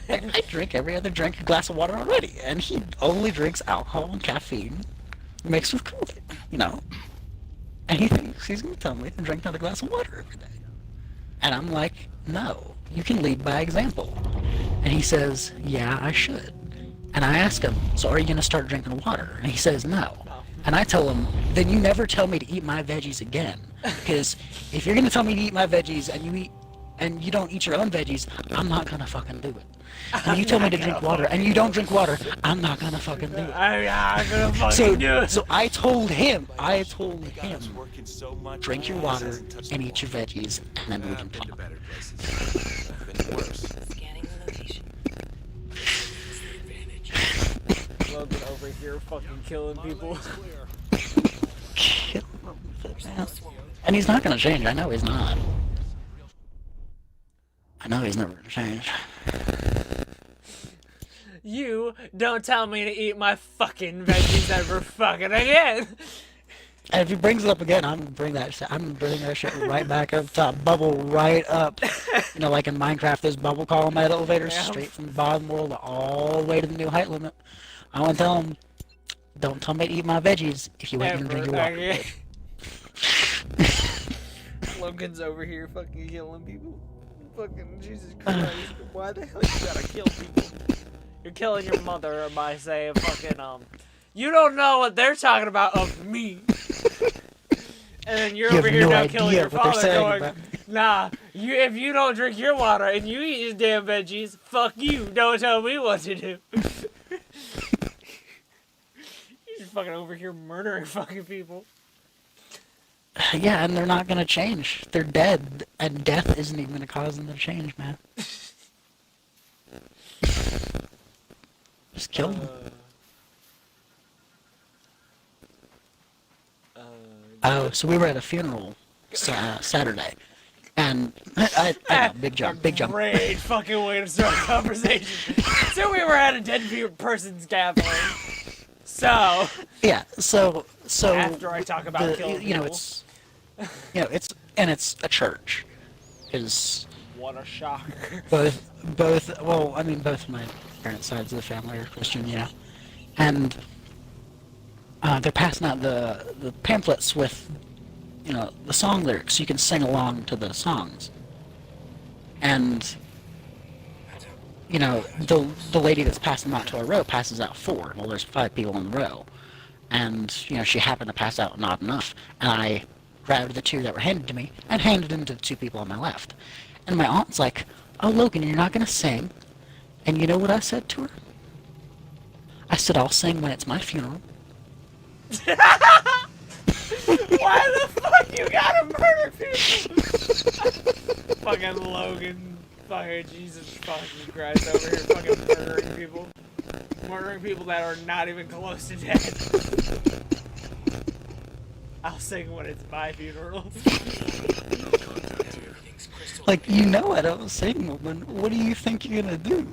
I drink every other drink a glass of water already, and he only drinks alcohol and caffeine mixed with Kool-Aid, And he thinks he's going to tell me to drink another glass of water every day. And I'm like, no, you can lead by example. And he says, yeah, I should. And I ask him, so are you going to start drinking water? And he says, no. And I tell him, then you never tell me to eat my veggies again. Because if you're going to tell me to eat my veggies and you don't eat your own veggies, I'm not going to fucking do it. And you tell me to drink water and you don't drink water, I'm not going to fucking do it. I'm not going to fucking do it. So I told him, drink your water and eat your veggies, and then we can talk. Scanning the location. Logan over here fucking killing people. And he's not gonna change. I know he's not. I know he's never gonna change. You don't tell me to eat my fucking veggies ever fucking again. And if he brings it up again, I'm gonna bring that shit right back up top, bubble right up. Like in Minecraft, there's bubble column elevators straight from the bottom world all the way to the new height limit. I want to tell him, don't tell me to eat my veggies if you ain't gonna drink your water. Logan's over here fucking killing people. Fucking Jesus Christ. Why the hell you gotta kill people? You're killing your mother by saying fucking, you don't know what they're talking about of me. And then you're over here now killing your father going, nah, if you don't drink your water and you eat your damn veggies, fuck you. Don't tell me what to do. You're just fucking over here murdering fucking people. Yeah, and they're not gonna change. They're dead, and death isn't even gonna cause them to change, man. Just kill them. So we were at a funeral Saturday, and I know, big jump. Great fucking way to start a conversation. So we were at a dead person's gathering. So yeah, so after I talk about killing people, it's a church. Is what a shocker. Both of my parents' sides of the family are Christian, and they're passing out the pamphlets with the song lyrics, so you can sing along to the songs. And the lady that's passing them out to a row passes out 4. Well, there's 5 people in the row, and she happened to pass out not enough, and I grabbed the 2 that were handed to me and handed them to the 2 people on my left. And my aunt's like, "Oh, Logan, you're not gonna sing?" And you know what I said to her? I said, "I'll sing when it's my funeral." Why the fuck you gotta murder people? Fucking Logan. Fucking Jesus fucking Christ over here fucking murdering people. Murdering people that are not even close to dead. I'll sing when it's my funeral. Like, I don't sing, Logan. What do you think you're gonna do?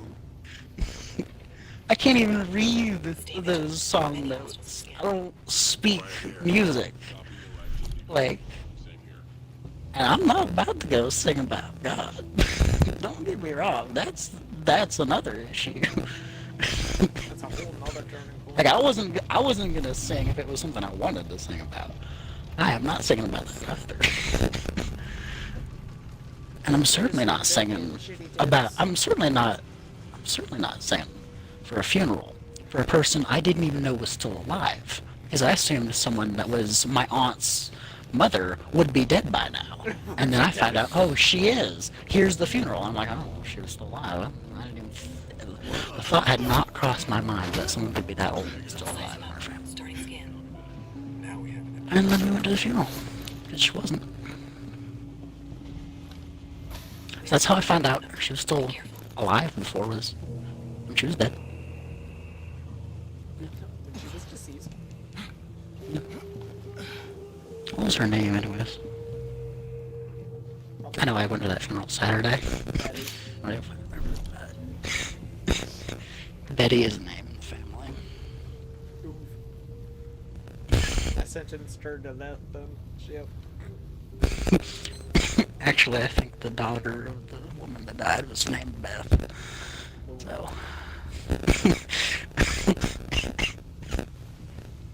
I can't even read the song notes. I don't speak music. And I'm not about to go sing about God. Don't get me wrong. That's another issue. That's a whole nother turning point. I wasn't gonna sing if it was something I wanted to sing about. I am not singing about that either. And I'm certainly not singing about. I'm certainly not singing for a funeral for a person I didn't even know was still alive, because I assumed someone that was my aunt's mother would be dead by now. And then I find out, oh, she is. Here's the funeral. I'm like, oh, she was still alive. I didn't even... The thought had not crossed my mind that someone could be that old and still alive in our family. Starting scan. And then we went to the funeral. Because she wasn't. So that's how I found out she was still alive before when she was dead. She was deceased. What was her name, anyways? I know I went to that funeral Saturday. Betty is a name in the family. I sentenced her to death then. Yep. Actually, I think the daughter of the woman that died was named Beth. So.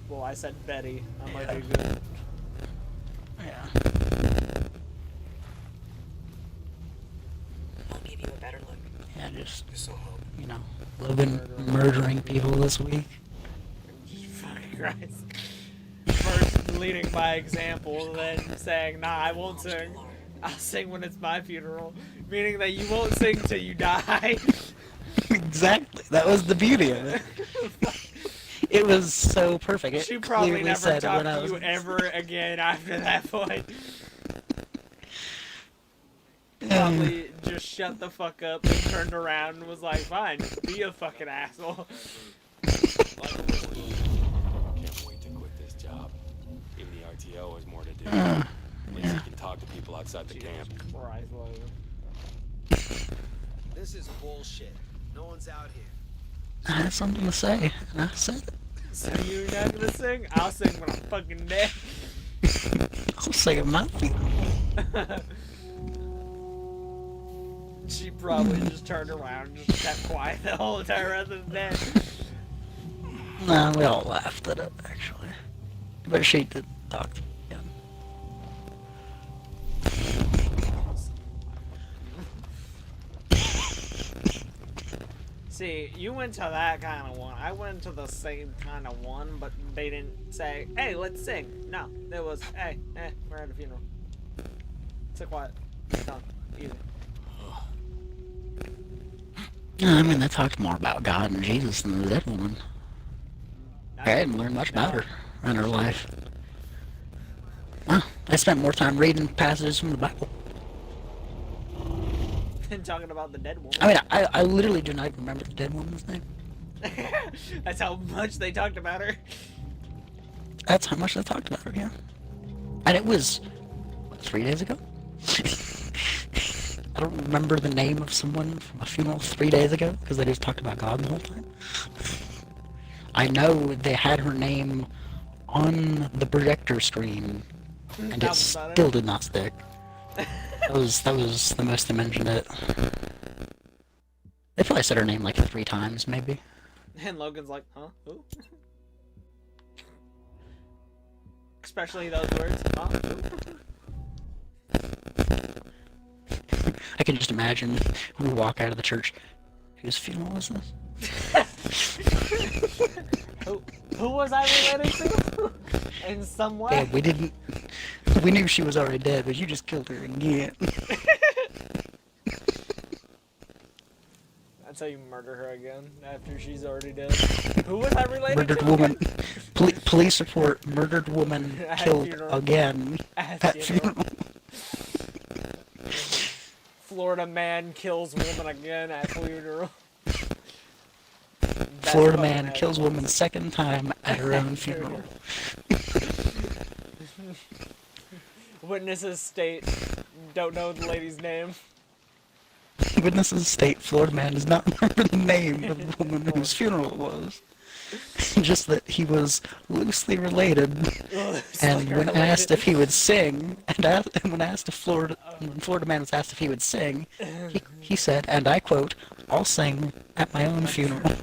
Well, I said Betty. I might be good. Yeah. I'll give you a better look. Yeah, just, This'll help. you know, living, murdering people this week. Fucking Christ. First leading by example, then saying, nah, I won't sing. I'll sing when it's my funeral. Meaning that you won't sing till you die. Exactly. That was the beauty of it. It was so perfect. It She probably clearly never said talked when I to was... you ever again after that point. Probably just shut the fuck up and turned around and was like, fine, be a fucking asshole. Can't wait to quit this job. Even the RTO has more to do. At least you can talk to people outside the camp. Christ, Logan. This is bullshit. No one's out here. I had something to say, and I said it. So you're not gonna sing? I'll sing when I'm fucking dead. I'll say it my funeral. She probably just turned around and just kept quiet the whole entire other than that. Nah, we all laughed at it, actually. But she did talk to me again. See, you went to that kind of one. I went to the same kind of one, but they didn't say, hey, let's sing. No, it was, hey, we're at a funeral. Sit quiet. Done. Easy. I mean, they talked more about God and Jesus than the dead woman. I didn't learn much about her in her life. Well, I spent more time reading passages from the Bible. And talking about the dead woman. I mean, I literally do not even remember the dead woman's name. That's how much they talked about her. That's how much they talked about her, yeah. And it was, what, 3 days ago? I don't remember the name of someone from a funeral 3 days ago, because they just talked about God the whole time. I know they had her name on the projector screen, and it still did not stick. That was the most they mentioned it. They probably said her name like 3 times, maybe. And Logan's like, huh? Who? Especially those words, huh? Who? I can just imagine when we walk out of the church. Whose funeral was this? Who was I related to? In some way? Yeah, we didn't. We knew she was already dead, but you just killed her again. That's how you murder her again after she's already dead. Who was I related Murdered to? woman. Police report: murdered woman At killed funeral. again at funeral. Florida man kills woman again at funeral. Florida man kills woman second time at her own funeral. Witnesses state, don't know the lady's name. Witnesses state Florida man does not remember the name of the woman whose funeral it was. Just that he was loosely related. And when asked if he would sing, and when Florida man was asked if he would sing, he said, and I quote, "I'll sing at my own funeral."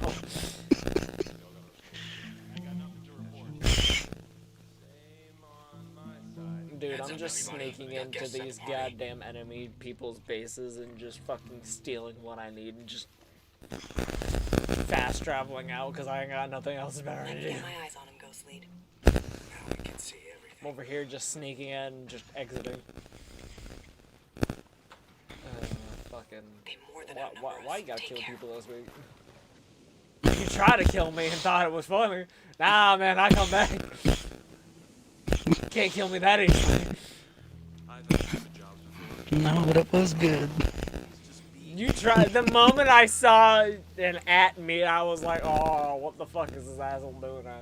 Dude, I'm just sneaking into these goddamn enemy people's bases and just fucking stealing what I need and just fast traveling out because I ain't got nothing else better to do. Get my eyes on him, Ghost Lead. Now we can see everything. I'm over here just sneaking in and just exiting. Fucking. Why you gotta kill people this week? You tried to kill me and thought it was funny. Nah, man, I come back. Can't kill me that easily. No, but it was good. You tried. The moment I saw an at me, I was like, oh, what the fuck is this asshole doing now?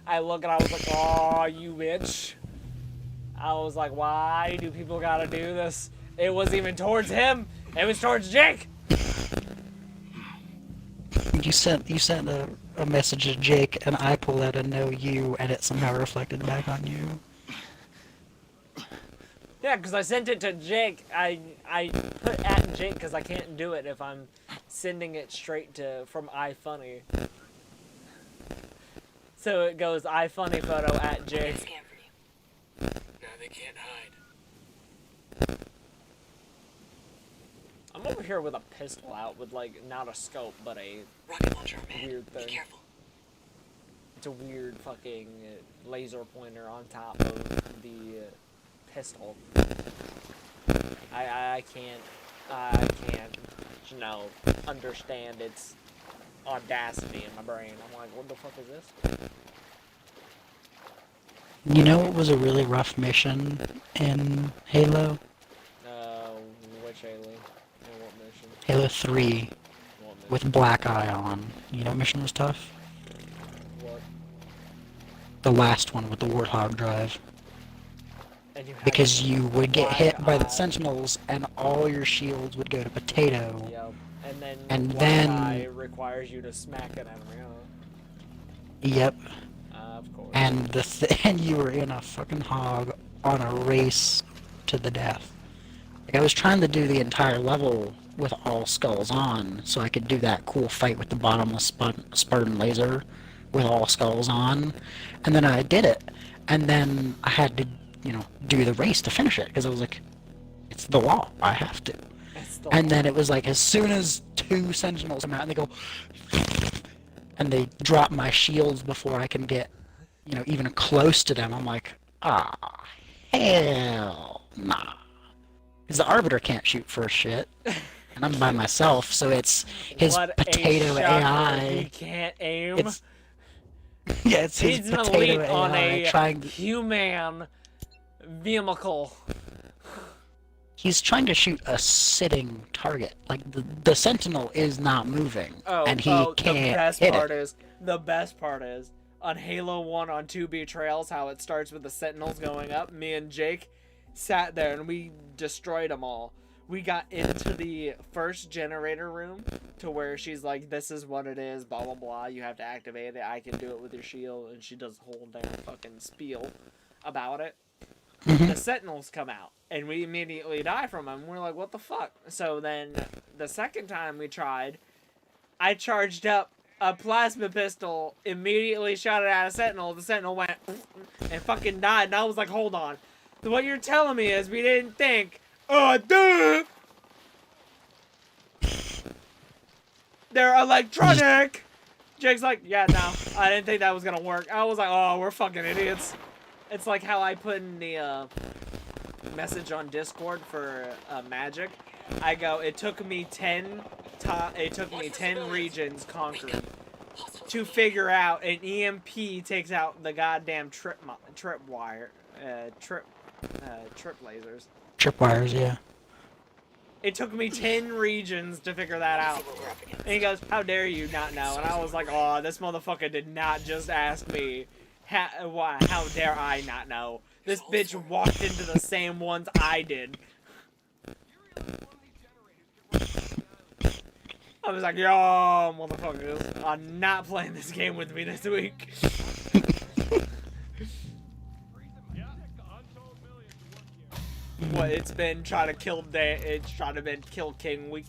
I look and I was like, oh, you bitch. I was like, why do people gotta do this? It wasn't even towards him. It was towards Jake. You sent a message to Jake, and I pulled out a no you, and it somehow reflected back on you. Yeah, because I sent it to Jake. I put at Jake because I can't do it if I'm sending it straight to from iFunny. So it goes iFunny photo at Jake. Now they can't hide. I'm over here with a pistol out with like not a scope but a Rocket launcher, man. weird thing. Be careful. It's a weird fucking laser pointer on top of the pistol. I can't understand its audacity in my brain. I'm like, what the fuck is this? You know what was a really rough mission in Halo? Which Halo? And what mission? Halo 3 What mission? with Black Eye on. You know what mission was tough? What? The last one with the Warthog drive. And you had Because you would get Black hit by the Eye. Sentinels and all your shields would go to potato. Yep. And And Black then- Eye requires you to smack an enemy, huh? Yep. Of course. And and you were in a fucking hog on a race to the death. Like, I was trying to do the entire level with all skulls on, so I could do that cool fight with the bottomless Spartan laser with all skulls on, and then I did it, and then I had to, do the race to finish it, because I was like, it's the law, I have to. And then it was like, as soon as 2 Sentinels come out, and they go, and they drop my shields before I can get, even close to them, I'm like, hell nah. Because the Arbiter can't shoot for shit, and I'm by myself, so it's his What potato a shocker. AI. He can't aim. It's, yeah, it's his He's an potato elite AI on a trying to... human vehicle. He's trying to shoot a sitting target. Like, the Sentinel is not moving, and he can't hit it. The best part is, on Halo 1 on 2B Trails, how it starts with the Sentinels going up, me and Jake sat there and we destroyed them all. We got into the first generator room to where she's like, this is what it is, blah blah blah, you have to activate it, I can do it with your shield, and she does a whole damn fucking spiel about it. The Sentinels come out, and we immediately die from them. We're like, what the fuck? So then, the second time we tried, I charged up a plasma pistol, immediately shot it at a Sentinel. The Sentinel went and fucking died, and I was like, hold on. What you're telling me is we didn't think, duh! They're electronic! Jake's like, yeah, no, I didn't think that was gonna work. I was like, oh, we're fucking idiots. It's like how I put in the message on Discord for Magic. I go, it took me 10 regions conquered to figure out an EMP takes out the goddamn trip lasers. Tripwires, yeah. It took me 10 regions to figure that out. And he goes, how dare you not know? And I was like, oh, this motherfucker did not just ask me. How dare I not know? This bitch walked into the same ones I did. I was like, yo, motherfuckers, I'm not playing this game with me this week. What, it's been trying to kill Kill King week.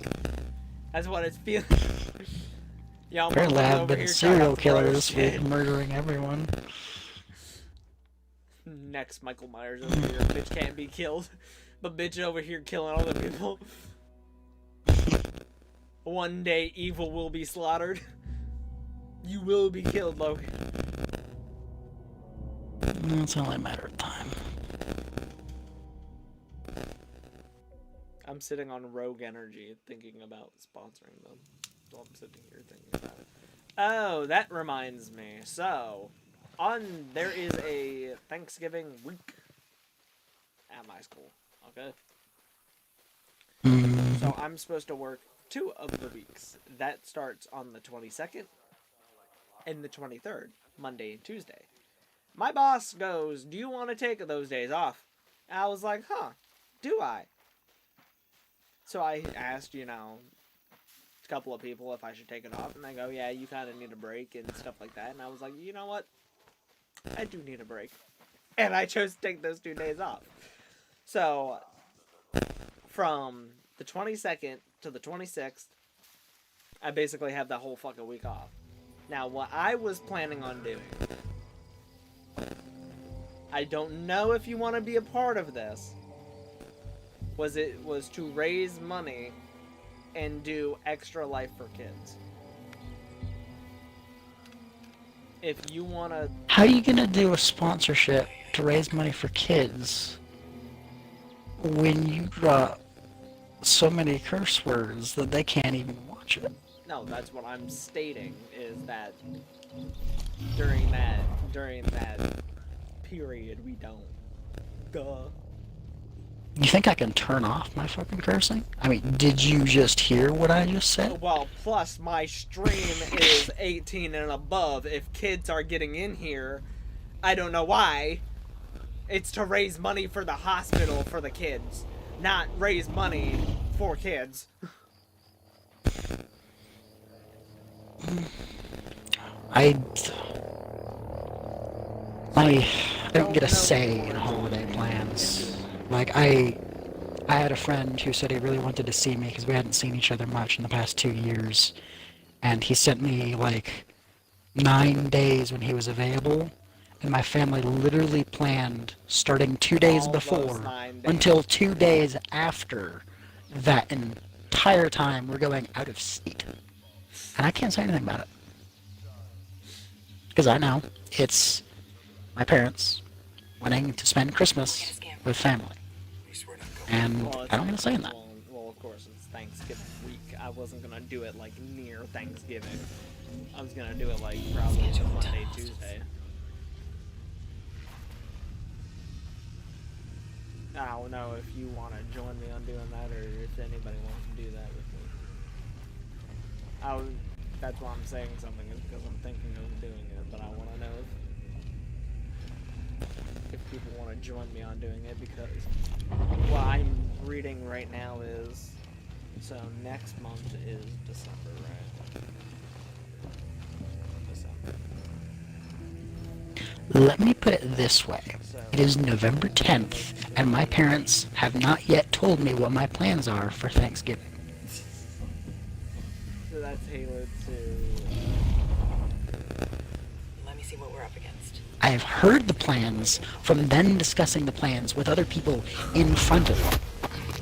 That's what it's feeling. Yeah, I'm Apparently I've been a serial killer this week, shit. murdering everyone. Next Michael Myers over here. Bitch can't be killed. But bitch over here killing other people. One day evil will be slaughtered. You will be killed, Logan. It's only a matter of time. I'm sitting on Rogue Energy thinking about sponsoring them. So I'm sitting here thinking about it. Oh, that reminds me. So, there is a Thanksgiving week at my school. Okay? So I'm supposed to work 2 of the weeks. That starts on the 22nd and the 23rd, Monday and Tuesday. My boss goes, "Do you want to take those days off?" And I was like, "Huh, do I?" So I asked, a couple of people if I should take it off, and they go, "Yeah, you kind of need a break," and stuff like that. And I was like, you know what? I do need a break. And I chose to take those 2 days off. So, from the 22nd to the 26th, I basically have that whole fucking week off. Now, what I was planning on doing, I don't know if you want to be a part of this, was to raise money and do Extra Life for Kids. If you want to... How are you gonna do a sponsorship to raise money for kids when you drop so many curse words that they can't even watch it? No, that's what I'm stating, is that during that period, we don't. Duh. You think I can turn off my fucking cursing? I mean, did you just hear what I just said? Well, plus my stream is 18 and above. If kids are getting in here, I don't know why. It's to raise money for the hospital for the kids, not raise money for kids. I don't get a say in holiday plans. Like, I had a friend who said he really wanted to see me because we hadn't seen each other much in the past 2 years. And he sent me, like, 9 days when he was available. And my family literally planned, starting 2 days All before, those 9 days. until 2 days after that entire time we're going out of state. And I can't say anything about it. Because I know it's my parents wanting to spend Christmas with family. And I don't want to say that. Well, of course, it's Thanksgiving week. I wasn't going to do it, like, near Thanksgiving. I was going to do it, like, probably Monday, Tuesday. I don't know if you want to join me on doing that, or if anybody wants to do that with me. That's why I'm saying something, is because I'm thinking of doing it, but I want to know if people want to join me on doing it, because what I'm reading right now is, so next month is December, right? December. Let me put it this way. It is November 10th, and my parents have not yet told me what my plans are for Thanksgiving. So that's Halo 2. Let me see what we're up against. I have heard the plans from them discussing the plans with other people in front of them,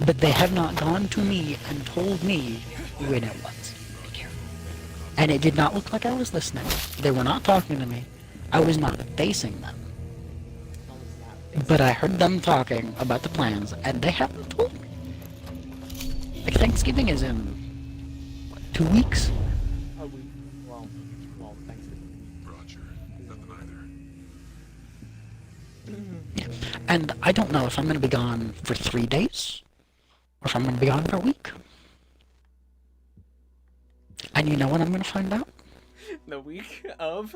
but they have not gone to me and told me when it was. Be careful. And it did not look like I was listening. They were not talking to me. I was not facing them. But I heard them talking about the plans, and they haven't told me. Like, Thanksgiving is in, what, 2 weeks? A week. Well, Thanksgiving. Roger. Nothing either. Yeah. And I don't know if I'm going to be gone for 3 days, or if I'm going to be gone for a week. And you know what I'm going to find out? The week of?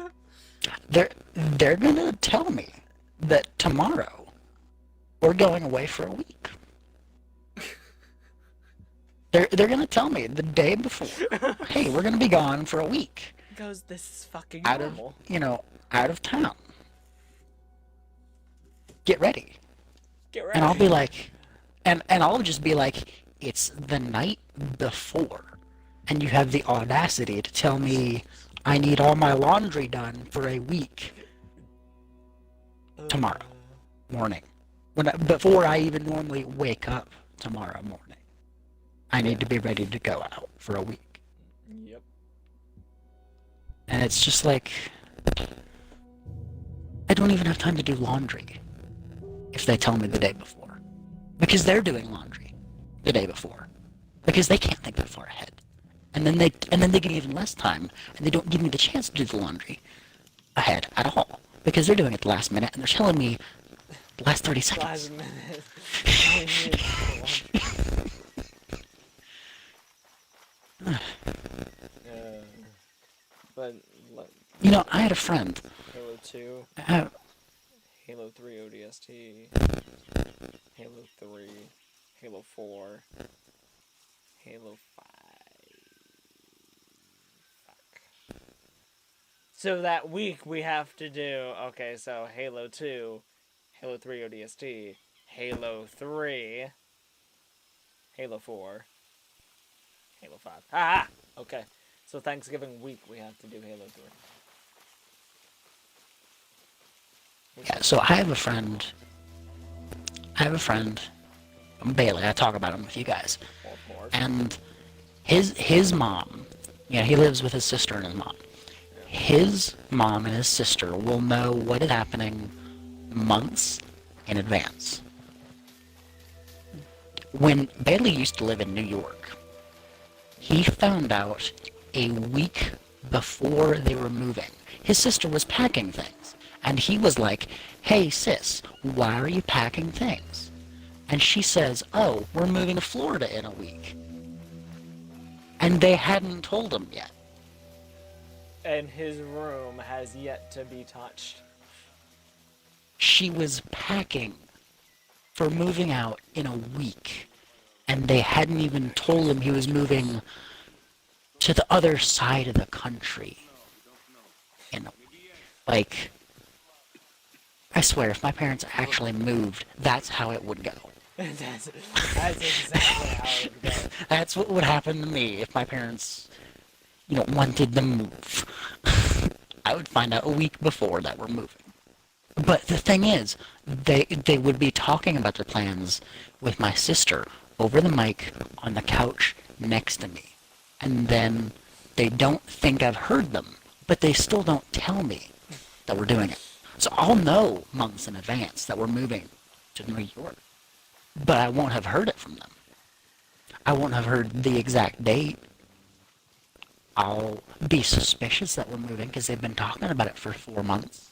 They're going to tell me that tomorrow we're going away for a week. They're going to tell me the day before, hey, we're going to be gone for a week. Goes, this is fucking Out normal. of, out of town. Get ready. Get ready. And I'll be like, and I'll just be like, it's the night before. And you have the audacity to tell me I need all my laundry done for a week. Tomorrow morning. Before I even normally wake up tomorrow morning. I need to be ready to go out for a week. Yep. And it's just like, I don't even have time to do laundry if they tell me the day before. Because they're doing laundry the day before. Because they can't think that far ahead. And then they get even less time, and they don't give me the chance to do the laundry ahead at all. Because they're doing it the last minute, and they're telling me the last 30 seconds. Last minute. But You know, I had a friend. Halo 2, Halo 3 ODST, Halo 3, Halo 4, Halo 5. Fuck. So that week we have to do, okay, so Halo 2, Halo 3 ODST, Halo 3, Halo 4, Halo 5. Ah! Okay. So Thanksgiving week we have to do Halo 3. Yeah, so I have a friend, Bailey, I talk about him with you guys. And his mom, he lives with his sister and his mom. His mom and his sister will know what is happening months in advance. When Bailey used to live in New York, he found out a week before they were moving. His sister was packing things. And he was like, "Hey, sis, why are you packing things?" And she says, "Oh, we're moving to Florida in a week." And they hadn't told him yet. And his room has yet to be touched. She was packing for moving out in a week. And they hadn't even told him he was moving to the other side of the country. Like, I swear, if my parents actually moved, that's how it would go. That's exactly how it would go. That's what would happen to me if my parents, wanted to move. I would find out a week before that we're moving. But the thing is, they would be talking about their plans with my sister over the mic on the couch next to me. And then they don't think I've heard them, but they still don't tell me that we're doing it. So I'll know months in advance that we're moving to New York, but I won't have heard it from them. I won't have heard the exact date. I'll be suspicious that we're moving because they've been talking about it for 4 months.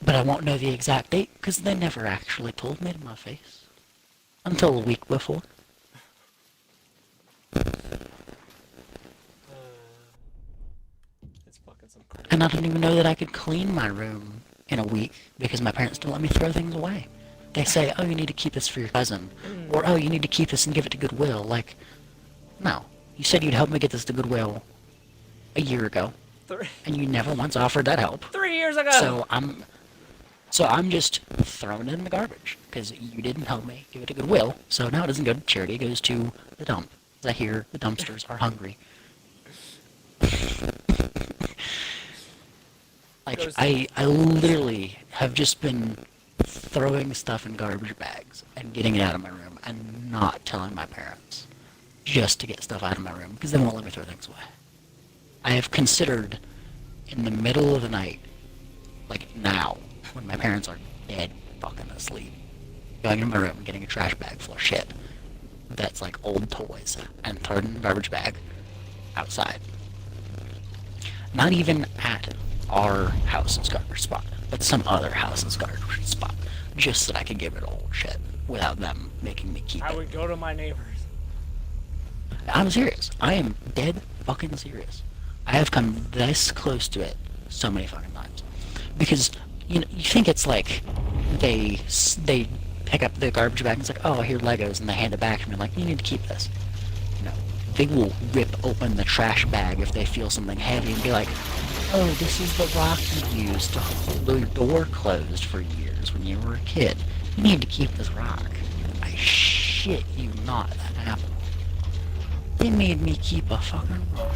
But I won't know the exact date because they never actually told me to my face until a week before. And I didn't even know that I could clean my room in a week because my parents don't let me throw things away. They say, "Oh, you need to keep this for your cousin," or "Oh, you need to keep this and give it to Goodwill." Like, no. You said you'd help me get this to Goodwill a year ago, and you never once offered that help. 3 years ago. So I'm just throwing it in the garbage because you didn't help me give it to Goodwill. So now it doesn't go to charity; it goes to the dump. I hear the dumpsters are hungry. Like, I literally have just been throwing stuff in garbage bags and getting it out of my room and not telling my parents just to get stuff out of my room because they won't let me throw things away. I have considered in the middle of the night, like now, when my parents are dead fucking asleep, going in my room and getting a trash bag full of shit that's like old toys and throwing it in a garbage bag outside. Not even at our house's garbage spot, but some other house's garbage spot, just so that I could get rid of old shit without them making me keep it. I would go to my neighbors. I'm serious. I am dead fucking serious. I have come this close to it so many fucking times. Because, you think it's like they pick up the garbage bag and it's like, "Oh, here Legos," and they hand it back to me like, "You need to keep this." They will rip open the trash bag if they feel something heavy and be like, "Oh, this is the rock you used to hold the door closed for years when you were a kid. You need to keep this rock." I shit you not, that happened. They made me keep a fucking rock.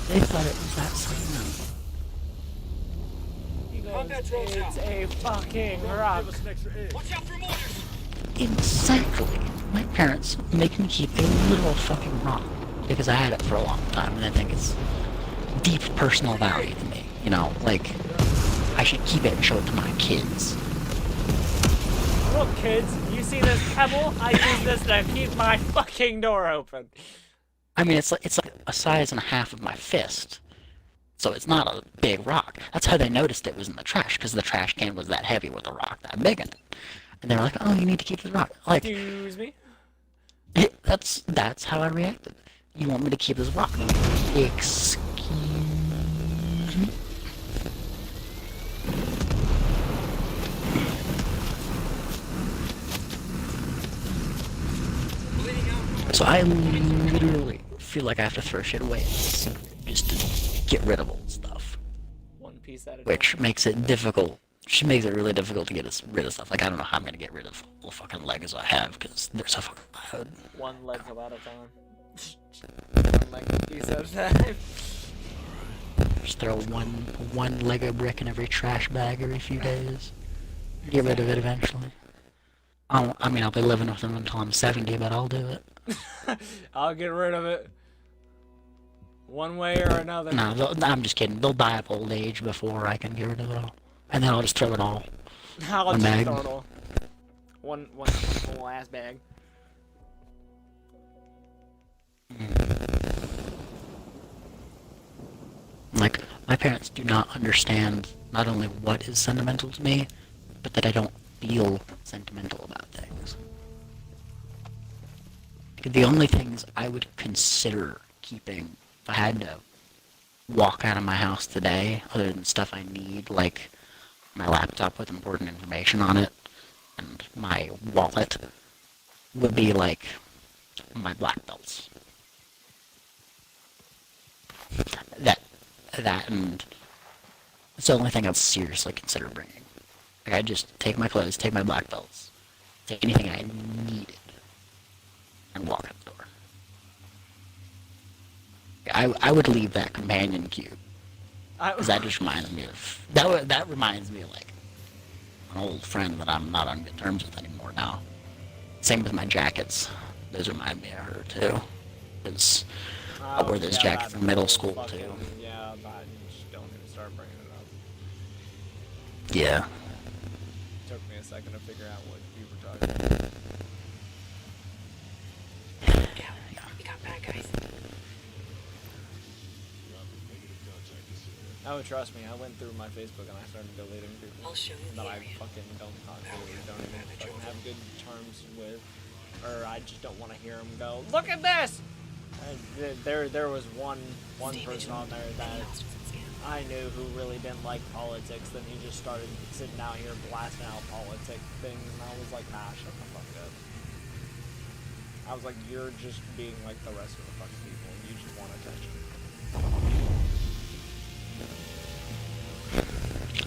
They thought it was that simple. It's a fucking rock. Watch out for mortars! Exactly. My parents make me keep a literal fucking rock because I had it for a long time and I think it's deep personal value to me. You know, like, I should keep it and show it to my kids. Look, kids, you see this pebble? I use this to keep my fucking door open. I mean, it's like a size and a half of my fist. So it's not a big rock. That's how they noticed it was in the trash, because the trash can was that heavy with a rock that big in it. And they were like, oh, you need to keep the rock. Like, Excuse me? That's how I reacted. You want me to keep this rock? Excuse me? So I literally feel like I have to throw shit away just to get rid of old stuff. One piece at a time. Which makes it difficult. She makes it really difficult to get rid of stuff. Like, I don't know how I'm gonna get rid of all the fucking Legos I have, because they're so fucking loud. One Lego at a time. One Lego piece at a time. Just throw one Lego brick in every trash bag every few days. Get rid of it eventually. I mean, I'll be living with them until I'm 70, but I'll do it. I'll get rid of it. One way or another. No, I'm just kidding. They'll die of old age before I can get rid of it all. And then I'll just throw it all. I'll just throw it all. One whole ass bag. Like, my parents do not understand not only what is sentimental to me, but that I don't feel sentimental about things. The only things I would consider keeping if I had to walk out of my house today, other than stuff I need, like my laptop with important information on it, and my wallet, would be like my black belts. That and it's the only thing I'd seriously consider bringing. Like, I'd just take my clothes, take my black belts, take anything I needed, and walk out the door. I would leave that companion cube, because that just reminds me of that reminds me of like an old friend that I'm not on good terms with anymore now. Same with my jackets; those remind me of her too. Because I wore those jackets in middle school too. Yeah, but just don't even start bringing it up. Yeah. Took me a second to figure out what you were talking about. Yeah, we got bad guys. Oh, trust me, I went through my Facebook and I started deleting people I'll show you that the I area. fucking don't talk to, don't even fucking have good terms with, or I just don't want to hear them go, look at this! There was one person on there that I knew who really didn't like politics, then he just started sitting out here blasting out politic things, and I was like, nah, shut the fuck up. I was like, you're just being like the rest of the fucking people, and you just want attention.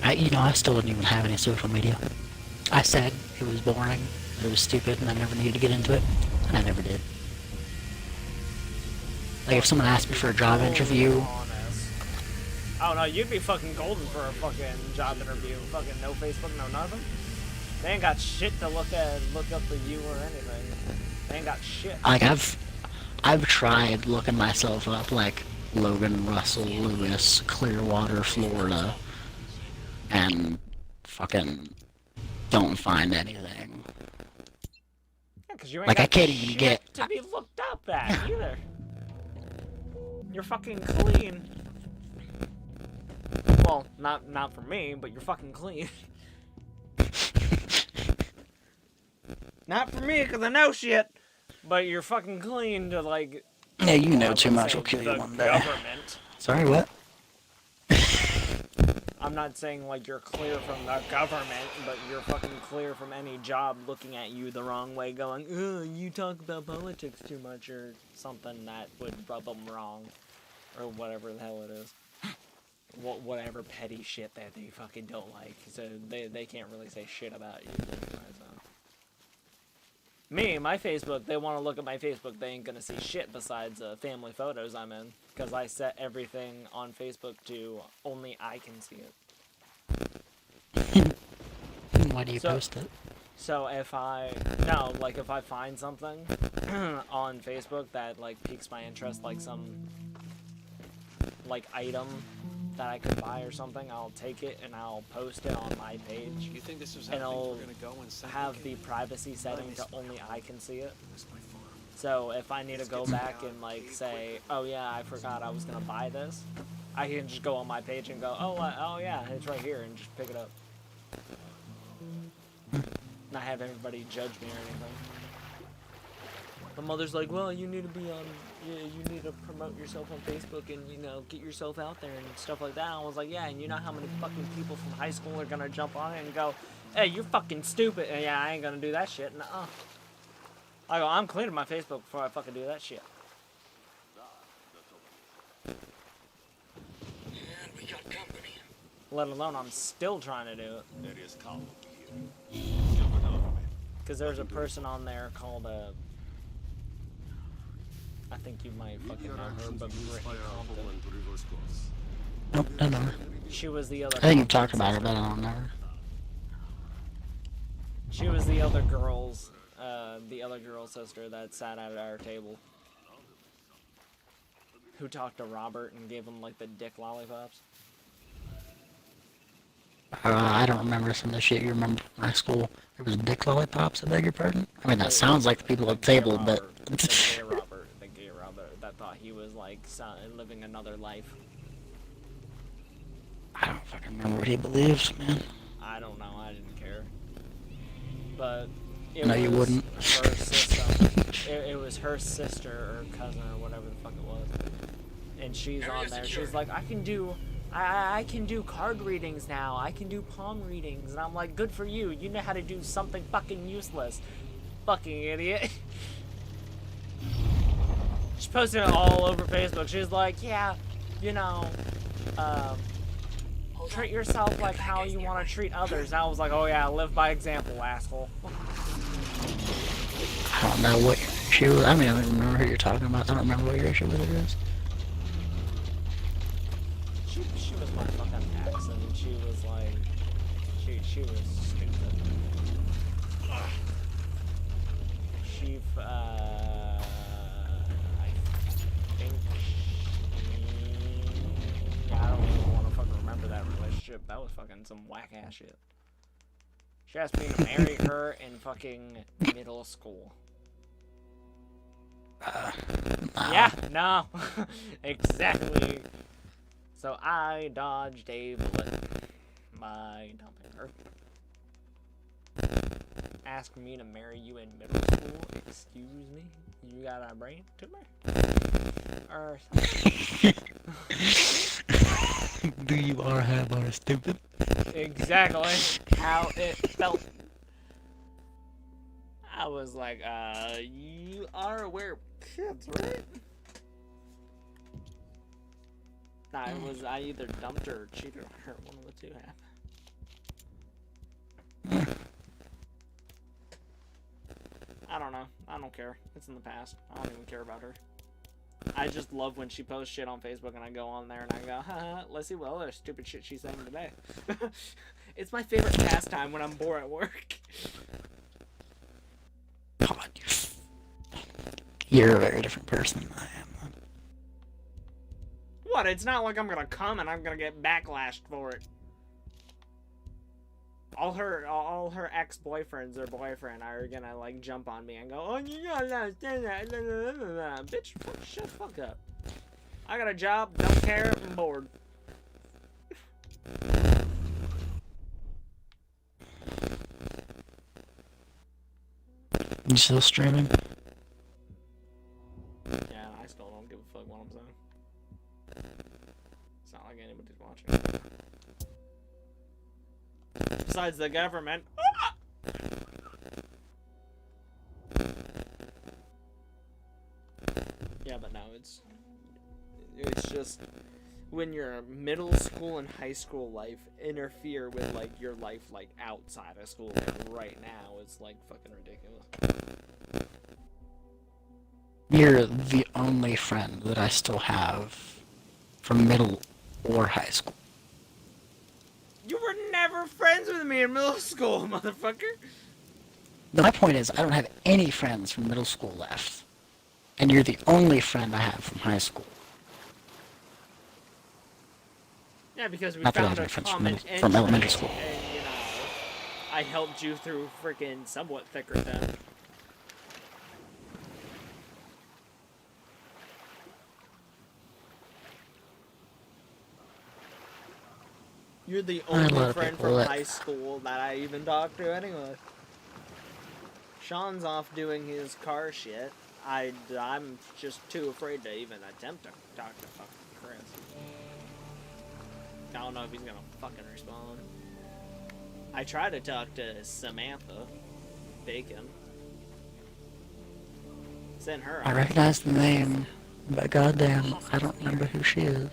I still didn't even have any social media. I said it was boring, it was stupid, and I never needed to get into it, and I never did. Like, if someone asked me for a job interview... Oh no, you'd be fucking golden for a fucking job interview. Fucking no Facebook, no nothing. They ain't got shit to look up for you or anything. They ain't got shit. Like, I've tried looking myself up, like, Logan Russell Lewis, Clearwater, Florida, and fucking don't find anything. Yeah, 'cause you ain't like, got I can't even shit get... to be looked up at either. You're fucking clean. Well, not for me, but you're fucking clean. Not for me, because I know shit. But you're fucking clean to, like... Yeah, you know too much will kill you one day. Government. Sorry, what? I'm not saying, like, you're clear from the government, but you're fucking clear from any job looking at you the wrong way, going, ugh, you talk about politics too much, or something that would rub them wrong. Or whatever the hell it is. Whatever petty shit that they fucking don't like. So they can't really say shit about you. So. Me, my Facebook, they want to look at my Facebook, they ain't gonna see shit besides family photos I'm in. Because I set everything on Facebook to only I can see it. Why do you post it? So if I find something on Facebook that, like, piques my interest, like some, like, item that I could buy or something, I'll take it and I'll post it on my page. You think this was And how things it'll were gonna go when something have the came? privacy setting to only I can see it. Miss my farm. So if I need to go back and like say, oh yeah, I forgot I was gonna buy this, I can just go on my page and go, oh yeah, it's right here, and just pick it up. Not have everybody judge me or anything. My mother's like, well, you need to be on, you need to promote yourself on Facebook and, you know, get yourself out there and stuff like that. I was like, yeah, and you know how many fucking people from high school are gonna jump on it and go, hey, you're fucking stupid. And yeah, I ain't gonna do that shit. Nuh-uh. I go, I'm cleaning my Facebook before I fucking do that shit. And we got company. Let alone I'm still trying to do it. There is Carl here. Because there's a person on there called, I think you might fucking know her, but Brittany Compton. Nope, I know her. She was the other. I think you've talked about her, but I don't know her. She was the other girl's sister that sat at our table. Who talked to Robert and gave him like the dick lollipops. I don't remember some of the shit you remember from high school. There was dick lollipops, I beg your pardon? I mean, that sounds like the people at the table, but... The gay Robert that thought he was like living another life. I don't fucking remember what he believes, man. I don't know, I didn't care. But it No, was you wouldn't. her sister. it was her sister or cousin or whatever the fuck it was. And she's on there. She's like, I can do card readings now. I can do palm readings. And I'm like, good for you. You know how to do something fucking useless. Fucking idiot. She posted it all over Facebook. She's like, yeah, you know, treat yourself like how you want to treat others. And I was like, oh yeah, live by example, asshole. I don't know what your issue is. I mean, I don't remember who you're talking about. I don't remember what your issue with it is. She was my fucking ex, and she was like, she was stupid. She, I think I don't even want to fucking remember that relationship. That was fucking some whack ass shit. She asked me to marry her in fucking middle school. No. Yeah, no. Exactly. So I dodged a bullet by dumping her. Ask me to marry you in middle school? Excuse me? You got a brain tumor? Or something? Do you or have or stupid? Exactly how it felt. I was like, you are aware of kids, right? Nah, it was I either dumped her or cheated on her. One of the two happened. I don't know. I don't care. It's in the past. I don't even care about her. I just love when she posts shit on Facebook and I go on there and I go, haha, let's see what other stupid shit she's saying today. It's my favorite pastime when I'm bored at work. God, you're a very different person than I am. What? It's not like I'm gonna come and I'm gonna get backlashed for it. All her ex-boyfriends or boyfriend are gonna like jump on me and go, oh, you gotta understand that, bitch, shut the fuck up. I got a job, don't care, I'm bored. You still streaming? Yeah, I still don't give a fuck what I'm saying. It's not like anybody's watching. Besides the government. Yeah, but no, it's just when your middle school and high school life interfere with like your life like outside of school, like right now, it's like fucking ridiculous. You're the only friend that I still have from middle or high school. You were never friends with me in middle school, motherfucker. My point is, I don't have any friends from middle school left. And you're the only friend I have from high school. Yeah, because we Not that I found have a any friends common from elementary interest, school. and you know, I helped you through freaking somewhat thick or thin. You're the I had a only lot of friend people from that- high school that I even talked to anyway. Sean's off doing his car shit. I'm just too afraid to even attempt to talk to fucking Chris. I don't know if he's gonna fucking respond. I tried to talk to Samantha Bacon. Sent her. I recognize the name, but goddamn, I don't remember who she is.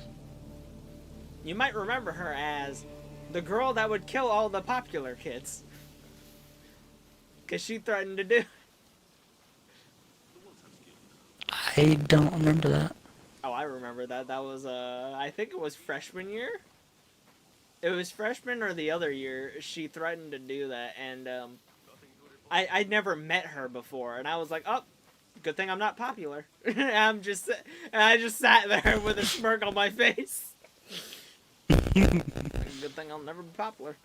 You might remember her as the girl that would kill all the popular kids. Because she threatened to do. I don't remember that. Oh, I remember that. That was, I think it was freshman year? It was freshman or the other year. She threatened to do that, and, I'd never met her before, and I was like, oh, good thing I'm not popular. And I just sat there with a smirk on my face. Good thing I'll never be popular.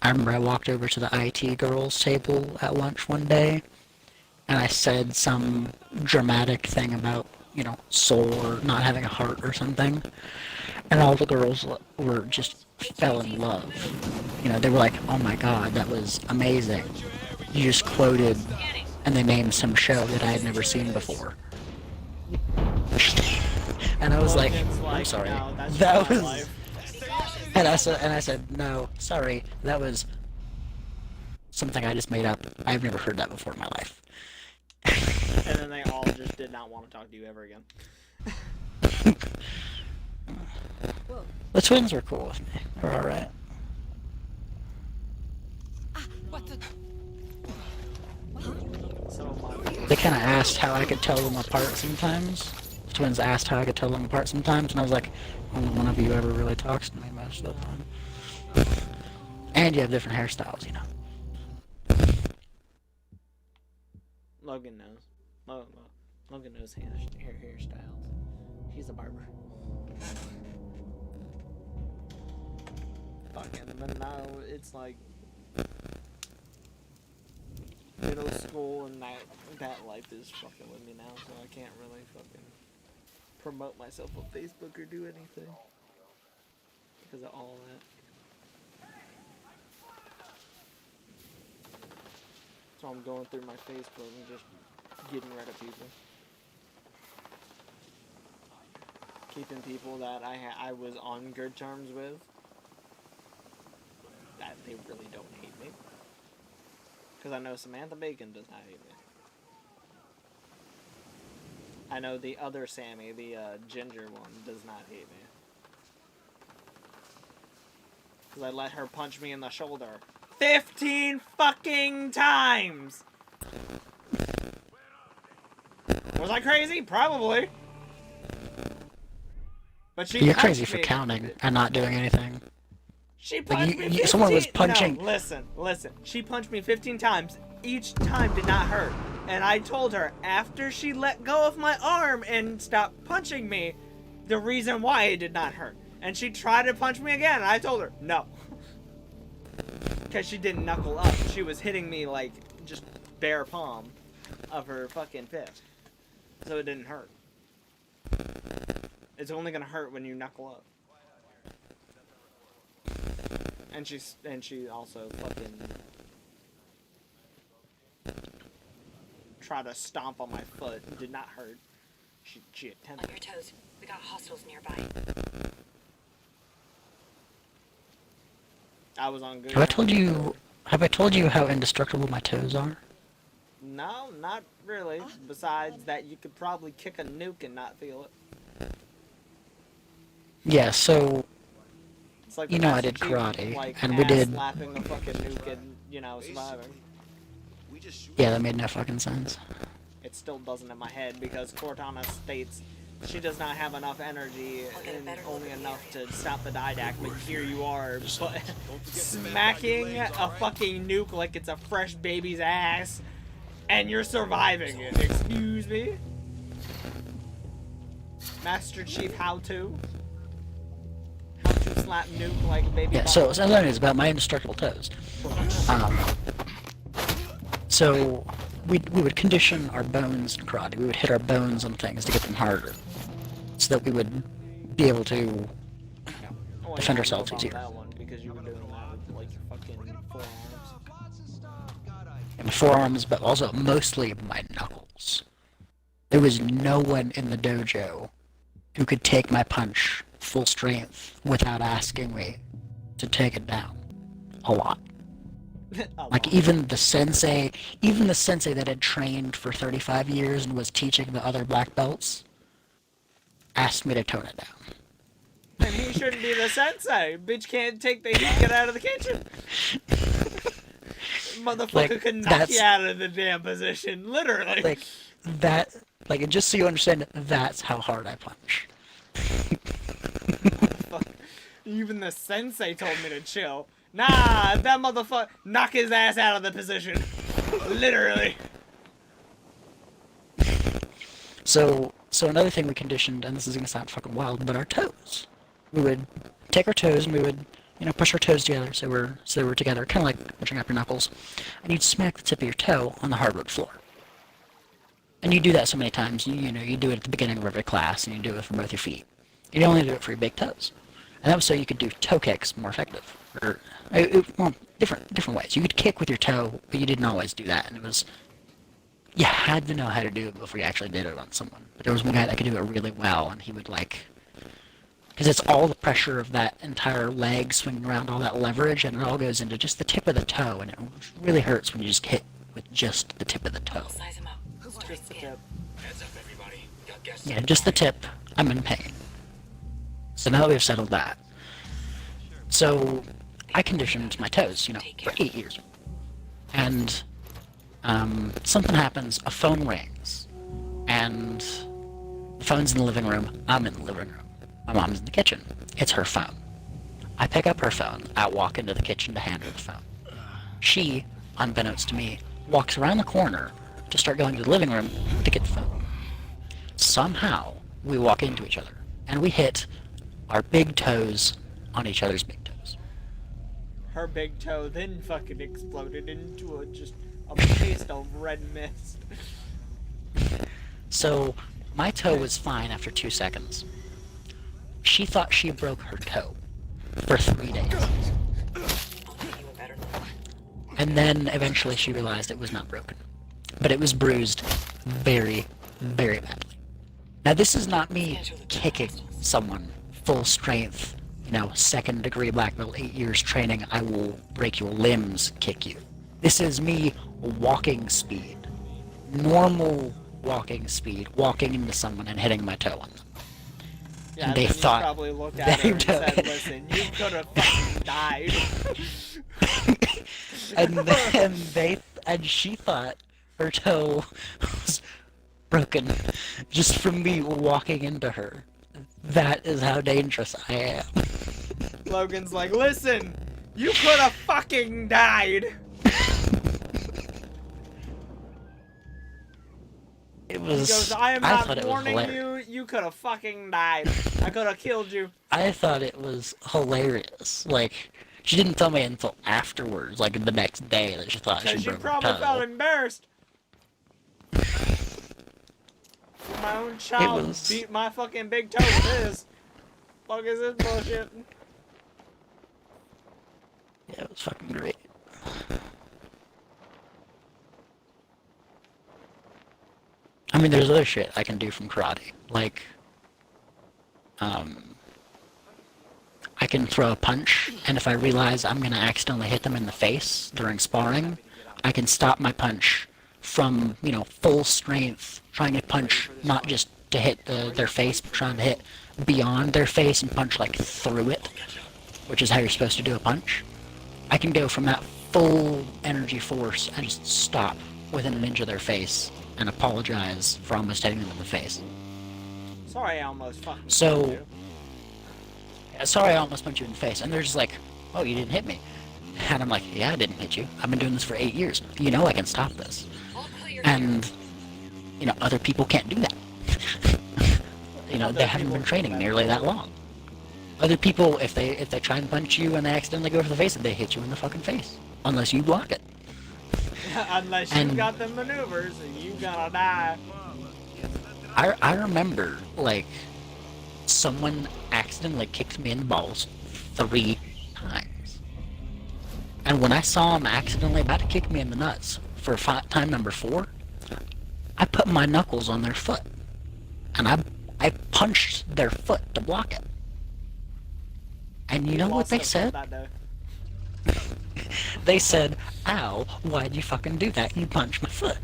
I remember I walked over to the IT girls' table at lunch one day, and I said some dramatic thing about, you know, soul or not having a heart or something, and all the girls were just fell in love. You know, they were like, oh my god, that was amazing. You just quoted, and they named some show that I had never seen before. And I was like, I'm sorry, No, that's that just my was... life. And I said, no, sorry, that was something I just made up. I've never heard that before in my life. And then they all just did not want to talk to you ever again. The twins were cool with me. They're alright. What the? So They kind of asked how I could tell them apart sometimes. The twins asked how I could tell them apart sometimes, and I was like, only one of you ever really talks to me most of the time. And you have different hairstyles, you know. Logan knows. Logan knows hairstyles. He's a barber. Fucking, but now it's like middle school, and that life is fucking with me now, so I can't really fucking promote myself on Facebook or do anything because of all that. So I'm going through my Facebook and just getting rid of people. Keeping people that I was on good terms with, that they really don't hate me. Because I know Samantha Bacon does not hate me. I know the other Sammy, the ginger one, does not hate me. Because I let her punch me in the shoulder 15 fucking times! Was I crazy? Probably. But she You're punched crazy for me. counting and not doing anything. She punched me 15... someone was punching... No, listen. She punched me 15 times. Each time did not hurt. And I told her, after she let go of my arm and stopped punching me, the reason why it did not hurt. And she tried to punch me again, and I told her, no. Because she didn't knuckle up. She was hitting me like just bare palm of her fucking fist. So it didn't hurt. It's only gonna hurt when you knuckle up. And she also fucking tried to stomp on my foot. It did not hurt. She attempted. On your toes. We got hostiles nearby. I was on good. Have I told you how indestructible my toes are? No, not really. Besides that, you could probably kick a nuke and not feel it. Yeah, so, It's like you the know I Master did Chief, karate, like, and we did... slapping a fucking nuke and, you know, surviving. Yeah, that made no fucking sense. It still doesn't in my head because Cortana states she does not have enough energy and only enough to stop the didact, but here you are, but smacking a fucking nuke like it's a fresh baby's ass, and you're surviving it. Excuse me? Master Chief, how to? slap nuke like a baby. Yeah, so something is about my indestructible toes. So we would condition our bones in karate. We would hit our bones on things to get them harder, so that we would be able to defend ourselves easier. That one because you were doing that with like your fucking forearms. And forearms, but also mostly my knuckles. There was no one in the dojo who could take my punch full strength without asking me to take it down a lot. Like even the sensei that had trained for 35 years and was teaching the other black belts asked me to tone it down. And he shouldn't be the sensei. Bitch can't take the heat, get out of the kitchen. Motherfucker could knock you out of the damn position, literally. Like that, like just so you understand, that's how hard I punch. Even the sensei told me to chill. Nah, that motherfucker, knock his ass out of the position. Literally. So another thing we conditioned, and this is gonna sound fucking wild, but our toes. We would take our toes and we would, push our toes together so they were together, kind of like pushing up your knuckles, and you'd smack the tip of your toe on the hardwood floor. And you do that so many times, you do it at the beginning of every class, and you do it for both your feet. You only do it for your big toes. And that was so you could do toe kicks more effective. Or, different ways. You could kick with your toe, but you didn't always do that. And you had to know how to do it before you actually did it on someone. But there was one guy that could do it really well, and he would because it's all the pressure of that entire leg swinging around, all that leverage, and it all goes into just the tip of the toe, and it really hurts when you just hit with just the tip of the toe. Size him up. Just the tip. Heads up, everybody. Got guests. Yeah, just the tip. I'm in pain. So now that we've settled that. So I conditioned my toes, for 8 years. And something happens, a phone rings. And the phone's in the living room, I'm in the living room. My mom's in the kitchen. It's her phone. I pick up her phone, I walk into the kitchen to hand her the phone. She, unbeknownst to me, walks around the corner to start going to the living room to get the phone. Somehow, we walk into each other, and we hit our big toes on each other's big toes. Her big toe then fucking exploded into a paste of red mist. So, my toe was fine after 2 seconds. She thought she broke her toe for 3 days. And then eventually she realized it was not broken. But it was bruised very, very badly. Now this is not me kicking someone full strength, 2nd degree black belt, 8 years training, I will break your limbs, kick you. This is me walking speed. Normal walking speed, walking into someone and hitting my toe on them. Yeah, and they thought you probably looked at her and said, listen, you could have fucking died. and she thought her toe was broken just from me walking into her. That is how dangerous I am. Logan's like, listen, you could have fucking died. It was. He goes, I am not warning you, you could have fucking died. I could have killed you. I thought it was hilarious. She didn't tell me until afterwards, the next day, that she thought she broke her toe. Because she probably felt embarrassed. My own child beat my fucking big toe with his. Fuck is this bullshit? Yeah, it was fucking great. I mean, there's other shit I can do from karate. I can throw a punch, and if I realize I'm gonna accidentally hit them in the face during sparring, I can stop my punch from, full strength, trying to punch not just to hit their face, but trying to hit beyond their face and punch, through it, which is how you're supposed to do a punch. I can go from that full energy force and just stop within an inch of their face and apologize for almost hitting them in the face. Sorry, I almost fucking sorry I almost punched you in the face. And they're just like, oh, you didn't hit me. And I'm like, yeah, I didn't hit you. I've been doing this for 8 years. I can stop this. And, other people can't do that. They haven't been training nearly that long. Other people, if they try and punch you and they accidentally go for the face, they hit you in the fucking face. Unless you block it. Unless you And- got the maneuvers, you gonna die. I remember, like, someone accidentally kicked me in the balls 3 times. And when I saw him accidentally about to kick me in the nuts for time number 4, I put my knuckles on their foot. And I punched their foot to block it. And you know what they said? They said, "Ow, why'd you fucking do that? You punched my foot."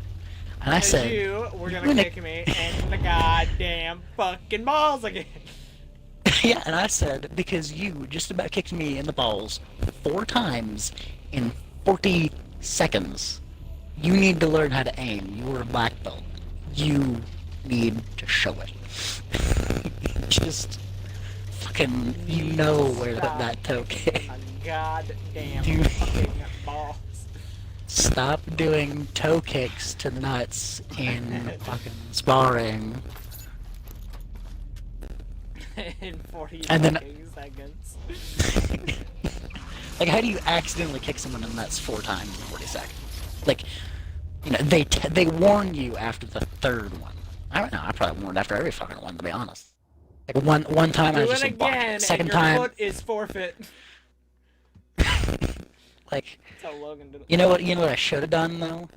And I said, you were gonna kick me in the goddamn fucking balls again. yeah, and I said, because you just about kicked me in the balls 4 times in 40 seconds. You need to learn how to aim. You were a black belt. You need to show it. Just fucking, you know where to put that toe kick. A goddamn Dude. fucking balls. Stop doing toe kicks to the nuts in fucking sparring. In 40 And then- fucking seconds. Like, how do you accidentally kick someone in the nuts 4 times in 40 seconds? Like, you know, they warn you after the 3rd one. I don't know, I probably warned after every fucking one, to be honest. Like, one time I Do was it just like, again, second and your time, foot is forfeit. like, That's how Logan did it. you know what I should have done, though?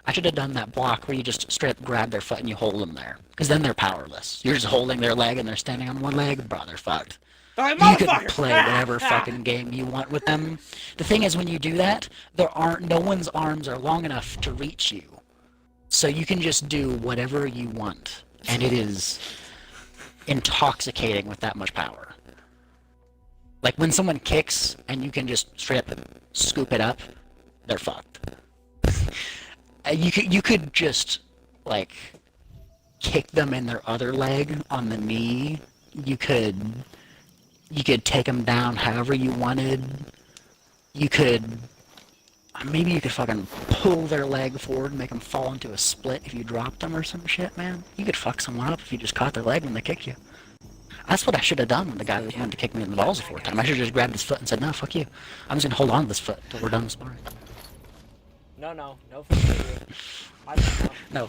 I should have done that block where you just straight up grab their foot and you hold them there. Because then they're powerless. You're just holding their leg and they're standing on one leg, bro, they're fucked. Alright, You can motherfucker! play whatever fucking game you want with them. The thing is, when you do that, no one's arms are long enough to reach you. So you can just do whatever you want. And it is intoxicating with that much power. Like, when someone kicks and you can just straight up scoop it up, they're fucked. You could just, like, kick them in their other leg on the knee. You could take them down however you wanted. Maybe you could fucking pull their leg forward and make them fall into a split if you dropped them or some shit, man. You could fuck someone up if you just caught their leg when they kicked you. That's what I should have done when the guy was wanting to kick me in the balls the 4th time. I should have just grabbed his foot and said, "No, fuck you. I'm just gonna hold on to this foot till we're done sparring." No, fuck you. I don't know. No,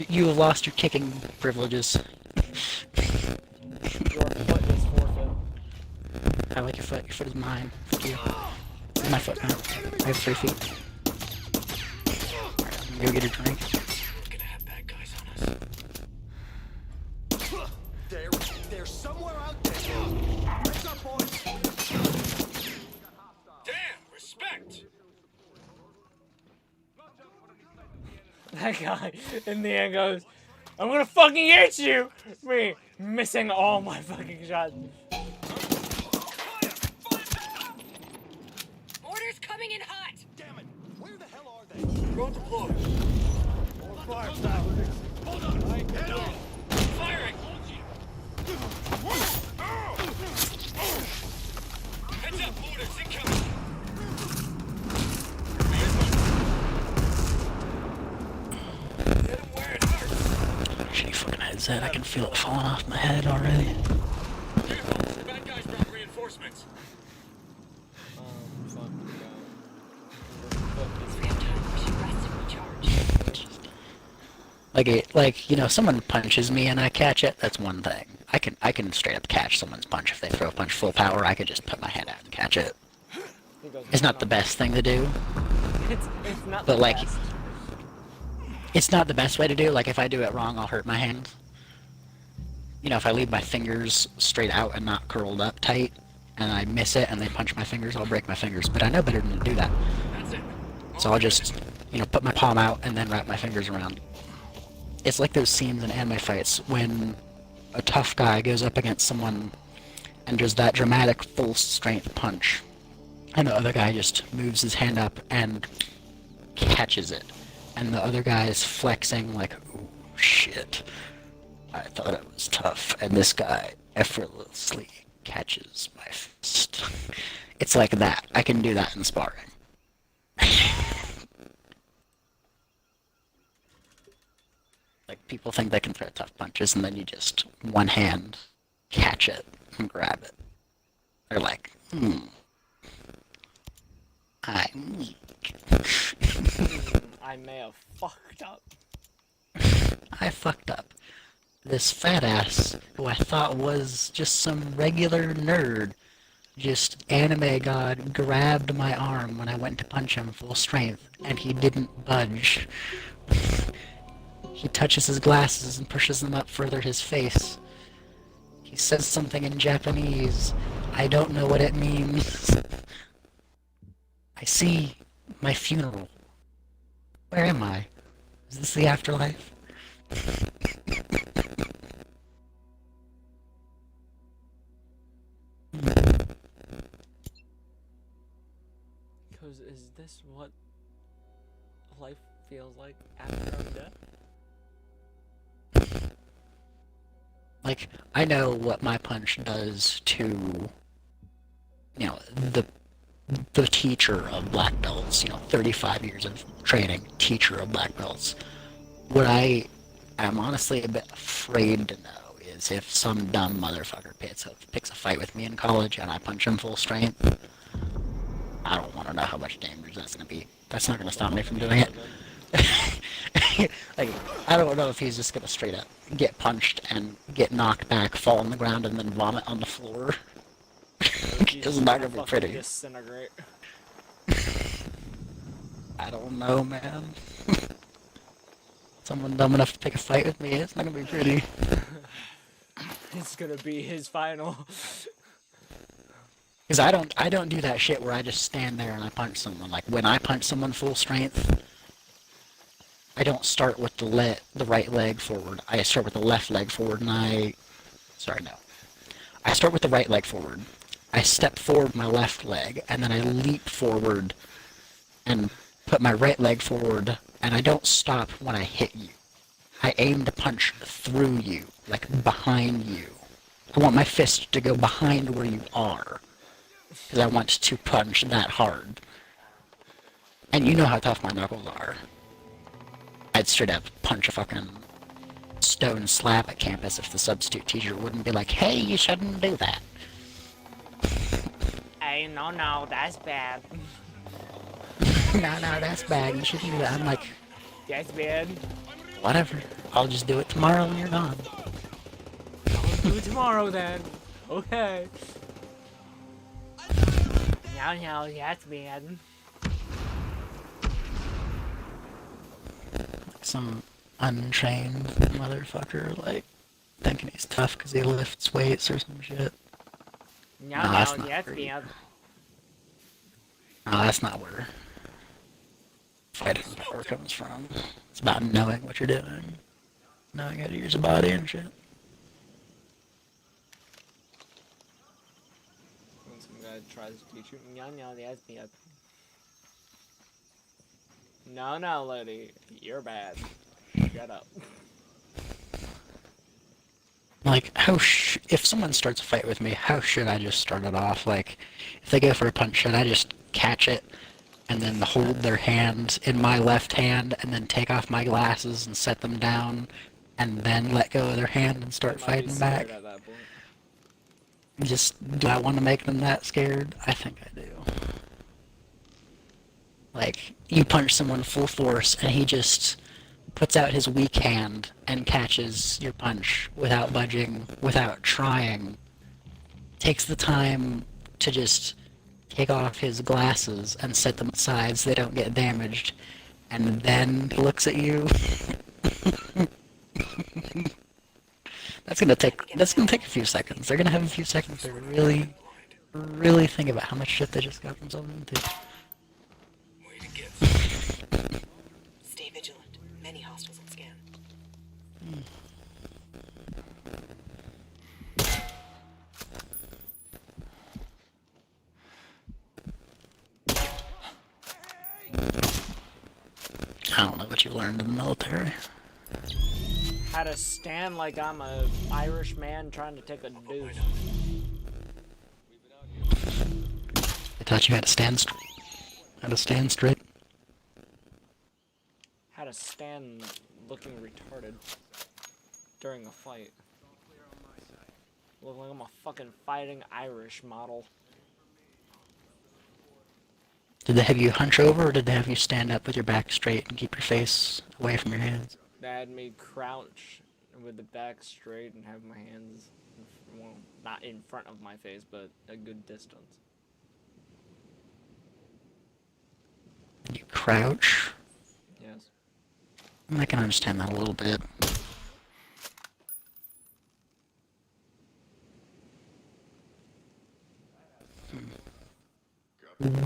you have lost your kicking privileges. Your foot is forfeit. I like your foot. Your foot is mine. Fuck you. It's my foot now. I have 3 feet. Alright, go get a drink. We're gonna have bad guys on us. They're somewhere out there. What's up, boys? Damn, respect! That guy in the end goes, "I'm gonna fucking hit you!" Me missing all my fucking shots. Orders coming in hot! Damn it! Where the hell are they? Road deployed. Hold on. Firing! Heads up, orders incoming! Hit him where it hurts! Shitty fucking headset. I can feel it falling off my head already. Careful, the bad guys brought reinforcements. Fuck. If we have time, we should rest and recharge. Like, you know, someone punches me and I catch it, that's one thing. I can straight up catch someone's punch. If they throw a punch full power, I could just put my hand out and catch it. It's not the best thing to do, It's not but the like, best. it's not the best way to do it. Like, if I do it wrong, I'll hurt my hand. You know, if I leave my fingers straight out and not curled up tight, and I miss it and they punch my fingers, I'll break my fingers. But I know better than to do that. That's it. So I'll just, you know, put my palm out and then wrap my fingers around. It's like those scenes in anime fights when a tough guy goes up against someone and does that dramatic full strength punch. And the other guy just moves his hand up and catches it. And the other guy is flexing like, "Oh shit, I thought it was tough." And this guy effortlessly catches my fist. It's like that. I can do that in sparring. Like, people think they can throw tough punches and then you just one hand catch it and grab it. They're like, I'm weak. I may have fucked up. I fucked up. This fat ass, who I thought was just some regular nerd, just anime god grabbed my arm when I went to punch him full strength, and he didn't budge. He touches his glasses and pushes them up further his face. He says something in Japanese. I don't know what it means. I see my funeral. Where am I? Is this the afterlife? Because is this what life feels like after I'm dead? Like, I know what my punch does to, you know, the teacher of black belts, 35 years of training, teacher of black belts. What I am honestly a bit afraid to know is if some dumb motherfucker picks a fight with me in college and I punch him full strength, I don't want to know how much damage that's going to be. That's not going to stop me from doing it. Like, I don't know if he's just going to straight up get punched and get knocked back, fall on the ground, and then vomit on the floor. It's not going to be pretty. Disintegrate. I don't know, man. Someone dumb enough to pick a fight with me, it's not going to be pretty. It's going to be his final. Because I don't do that shit where I just stand there and I punch someone. Like, when I punch someone full strength, I don't start with the right leg forward. I start with the left leg forward and I start with the right leg forward. I step forward my left leg and then I leap forward and put my right leg forward, and I don't stop when I hit you. I aim to punch through you, like behind you. I want my fist to go behind where you are, because I want to punch that hard. And you know how tough my knuckles are. I'd straight up punch a fucking stone slab at campus if the substitute teacher wouldn't be like, hey, you shouldn't do that. Hey, no, that's bad. No, that's bad. You shouldn't do that. I'm like, That's bad. whatever. I'll just do it tomorrow when you're gone. I'll do it tomorrow then. Okay. No, that's bad. Some untrained motherfucker, like, thinking he's tough because he lifts weights or some shit. No, that's that's great. bad. No, that's not where fighting power comes from. It's about knowing what you're doing. Knowing how to use your body and shit. When some guy tries to teach you, no, that's bad. No, lady, you're bad. Shut up. Like, if someone starts a fight with me, how should I just start it off? Like, if they go for a punch, should I just catch it and then hold their hand in my left hand and then take off my glasses and set them down and then let go of their hand and start fighting back? At that point. Do I want to make them that scared? I think I do. Like, you punch someone full force and he just puts out his weak hand and catches your punch without budging, without trying. Takes the time to just take off his glasses and set them aside so they don't get damaged, and then looks at you. That's gonna take a few seconds. They're gonna have a few seconds to really think about how much shit they just got themselves into. Way to get. Stay vigilant. Many hostiles on scan. I don't know what you learned in the military. How to stand like I'm a Irish man trying to take a deuce. They taught you how to stand straight. How to stand straight. How to stand looking retarded during a fight. Look like I'm a fucking fighting Irish model. Did they have you hunch over, or did they have you stand up with your back straight and keep your face away from your hands? They had me crouch with the back straight and have my hands, well, not in front of my face, but a good distance. You crouch? Yes. I can understand that a little bit.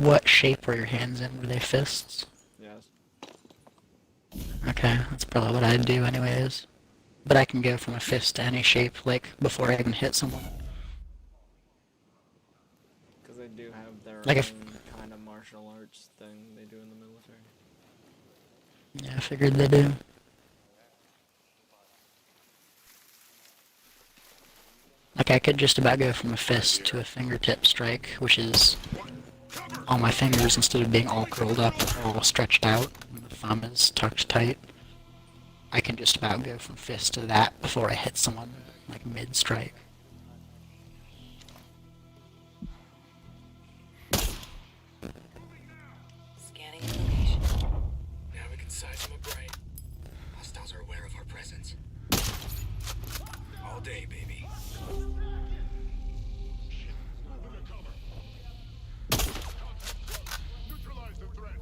What shape were your hands in? Were they fists? Yes. Okay, that's probably what I'd do anyways. But I can go from a fist to any shape, like, before I even hit someone. Because they do have their Like own kind of martial arts thing they do in the military. Yeah, I figured they do. Like, I could just about go from a fist to a fingertip strike, which is all my fingers, instead of being all curled up or all stretched out, and the thumb is tucked tight. I can just about go from fist to that before I hit someone, like, mid-strike. Scanning the location. Now we can size them up right. Hostiles are aware of our presence. All day, baby. Neutralize the threat.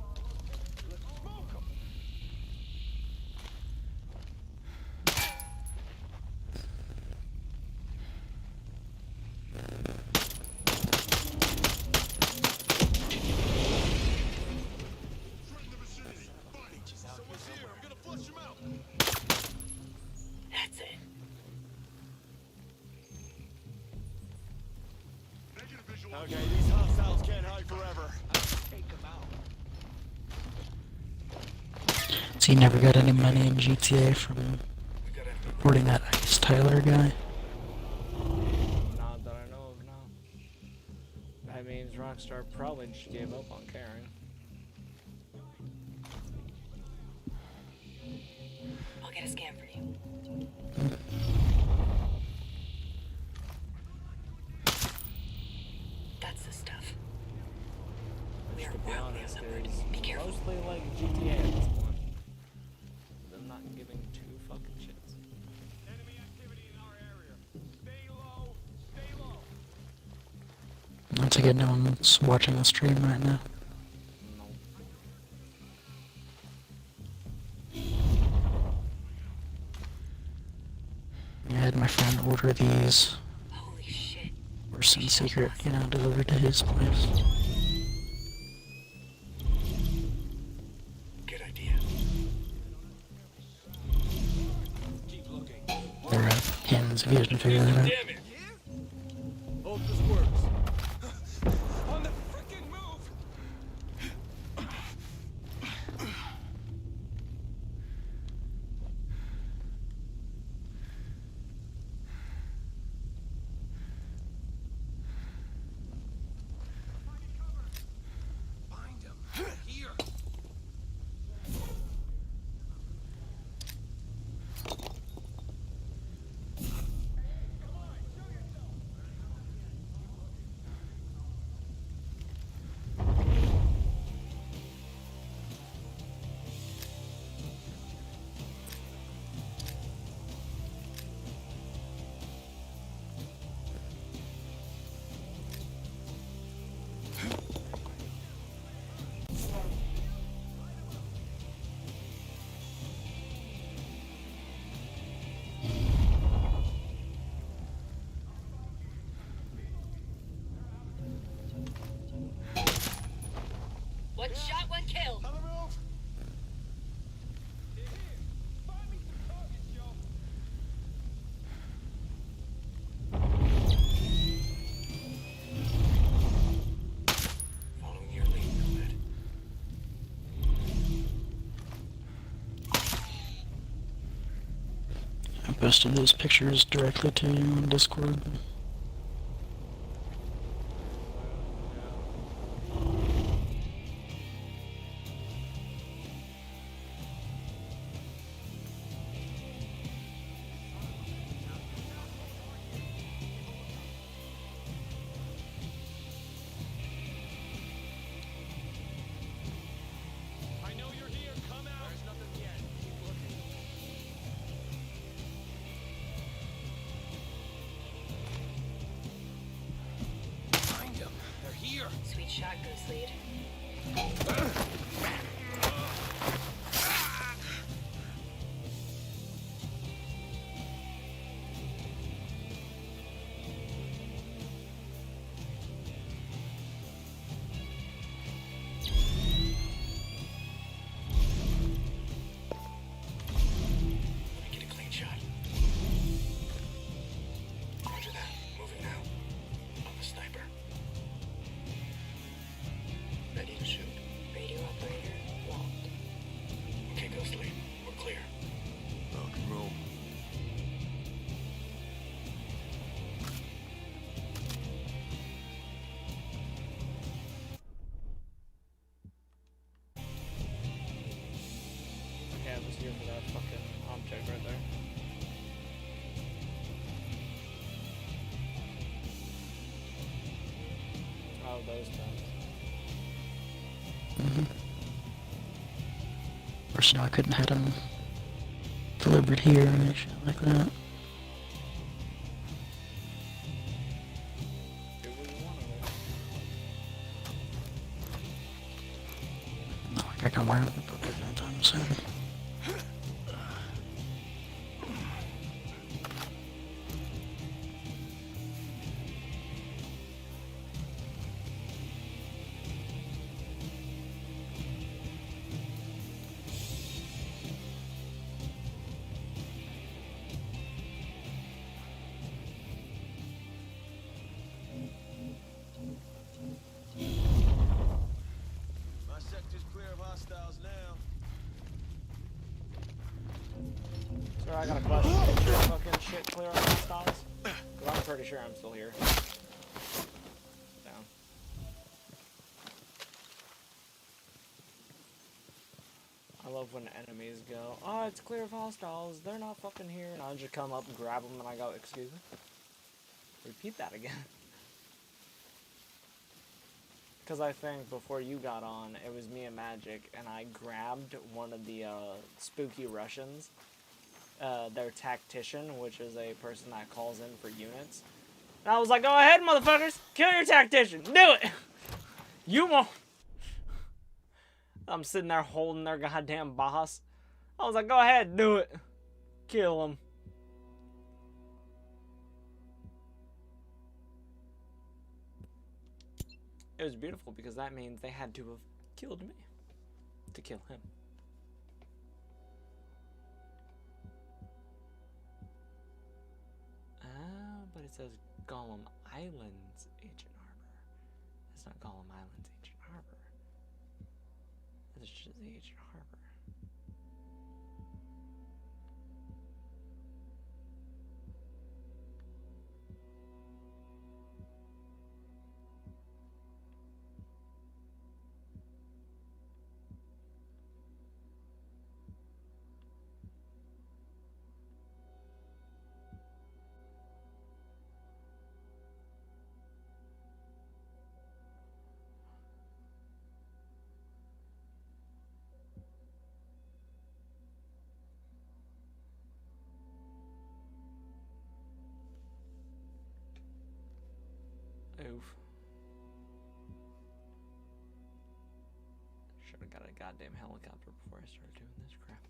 Smoke 'em. That's it. Okay, these hostiles can't hide forever. Take them out. So you never got any money in GTA from reporting that Ice Tyler guy? Not that I know of, no. That means Rockstar probably just gave up on caring. I'll get a scan for you. That's the stuff. We are To be wildly honest, outnumbered. it's Be careful. mostly like GTA at this point. Them not giving two fucking shits. Enemy activity in our area. Stay low. Stay low. Once again, no one's watching the stream right now. No. I had my friend order these. Holy shit. Or some secret, you know, delivered to his place. Good idea. Keep looking. They're pins, if you didn't figure that out. Damn it. Hope this works. On the freaking move. Find him. Here. One shot, one kill. On the move. Following your lead, Nomad. I posted those pictures directly to you on Discord. here. Sweet shot, Ghost Lead. Get a clean shot. Roger that. Moving now. I'm the sniper. Ready to shoot. Radio operator locked. Okay, Ghost Lead. We're clear. Rock and roll. Yeah, I was here for that fucking object right there. Oh, those things. Of course, I couldn't have them delivered here or any shit like that. Do what you want of it. Not like I can wear them anytime soon. My sector's clear of hostiles now. Sir, I got a question. Is your fucking shit clear on hostiles? Because I'm pretty sure I'm still here. Down. I love when enemies go, oh, it's clear of hostiles. They're not fucking here. And I just come up and grab them and I go, excuse me? Repeat that again. Because I think before you got on, it was me and Magic, and I grabbed one of the spooky Russians, their tactician, which is a person that calls in for units. And I was like, go ahead, motherfuckers, kill your tactician, do it! You won't. I'm sitting there holding their goddamn boss. I was like, go ahead, do it. Kill him. It was beautiful because that means they had to have killed me to kill him. Ah, but it says Gollum Islands Ancient Harbor. It's not Gollum Islands Ancient Harbor. It's just the Ancient Harbor. Oof. Should have got a goddamn helicopter before I started doing this crap.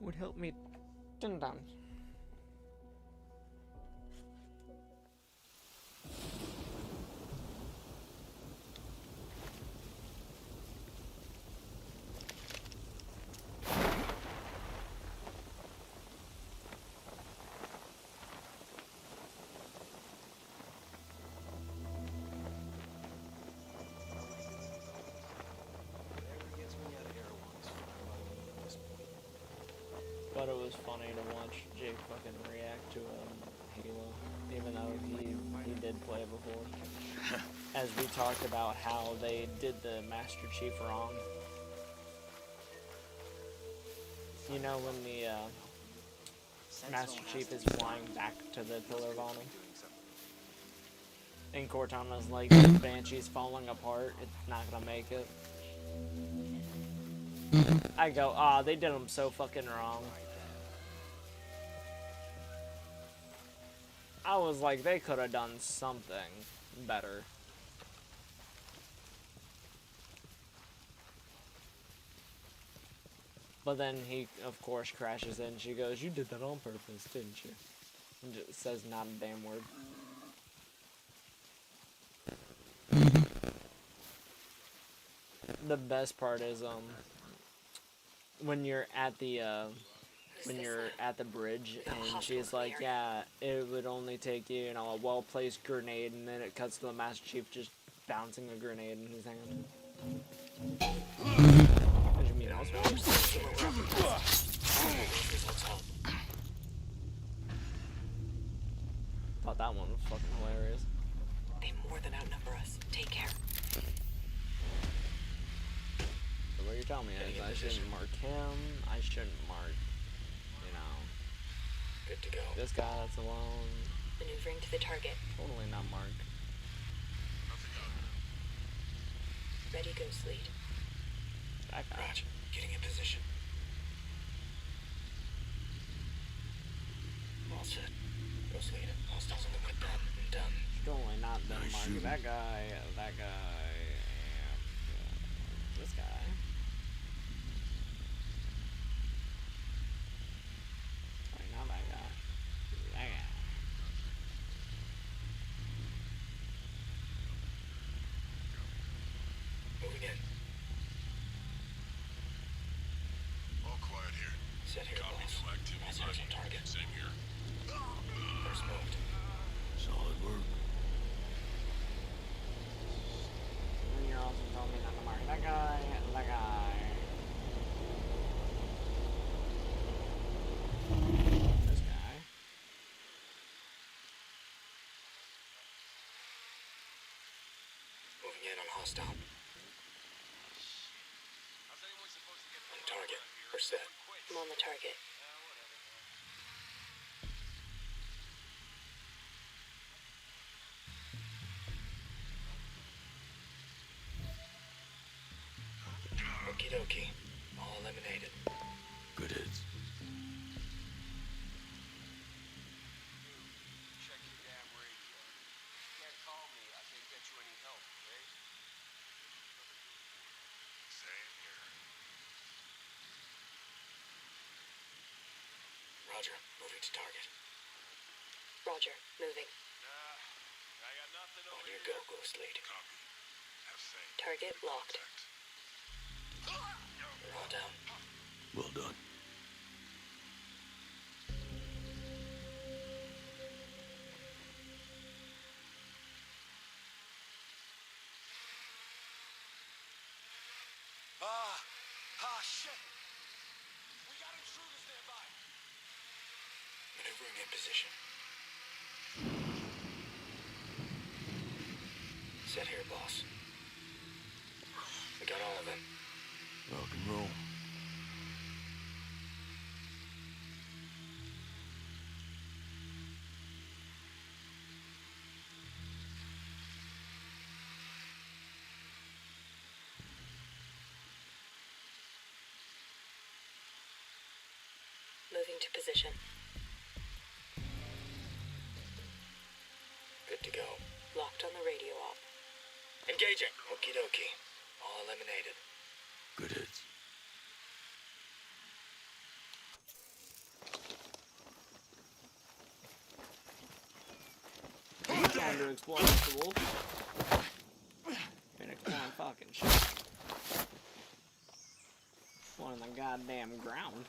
Would help me 10 times. But it was funny to watch Jake fucking react to Halo, even though he did play it before. As we talked about how they did the Master Chief wrong. You know when the Master Chief is flying back to the Pillar of Honor? And Cortana's like, the Banshee's falling apart, it's not gonna make it. I go, ah, they did him so fucking wrong. I was like, they could have done something better. But then he, of course, crashes in. She goes, "You did that on purpose, didn't you?" And just says not a damn word. The best part is when you're at the bridge and she's like, "Yeah, it would only take you, you know, a well-placed grenade," and then it cuts to the Master Chief just bouncing a grenade in his hand. What do you mean elsewhere? Thought that one was fucking hilarious. They more than outnumber us. Take care. So what you're telling me is I shouldn't mark him, I shouldn't mark, you know, Good to go. this guy that's alone. Maneuvering to the target. Totally not mark. Ready, Ghost Lead. That guy. Roger. Getting in position. All set. Ghost Lead. Hostiles on the whip pad. Done. Totally not done marking that guy, and this guy. Sorry, not that guy. That guy. Moving in. All quiet here. Set here, Copy, boss. no activity. My sights on target. Same here. First moved. Solid work. And you're also telling me not to mark that guy, and that guy. This guy. Moving in on hostile. On target. We're set. I'm on the target. Okie dokie. All eliminated. Good hits. Check your damn radio. You can't call me. I can't get you any help, okay? Same here. Roger. Moving to target. Roger. Moving. I got nothing On over your here. go, Ghost Lead. Copy. Have faith. Target locked. We're all down. Well done. Shit! We got intruders nearby. Maneuvering in position. Set here, boss. We got all of them. Rock and roll. Moving to position. Good to go. Locked on the radio op. Engaging. Okie dokie. All eliminated. Good hits. Time to explore the wolf. Been exploring fucking shit. Exploring the goddamn ground.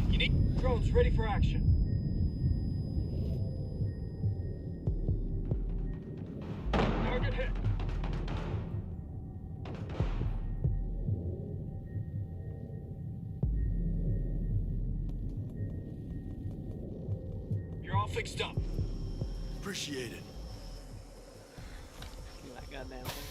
You need drones ready for action. Target hit. You're all fixed up. Appreciate it. Look at that goddamn thing.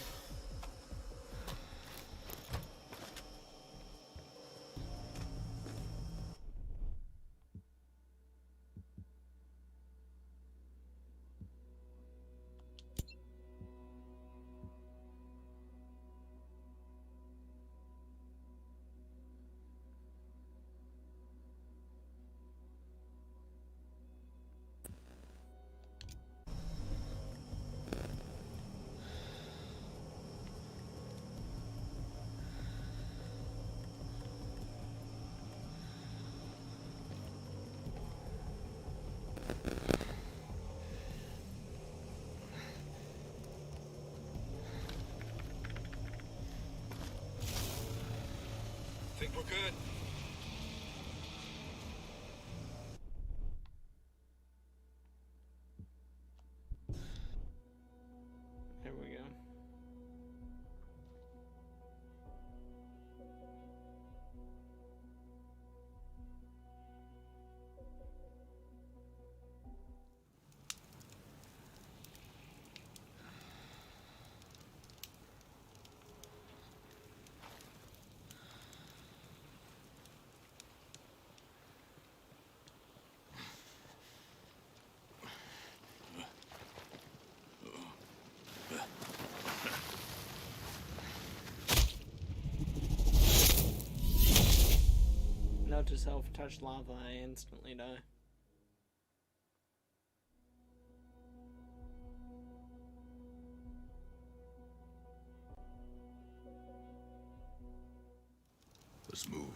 Think we're good? There we go. Note to self, touch lava, I instantly die. Let's move.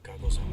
Goggles on.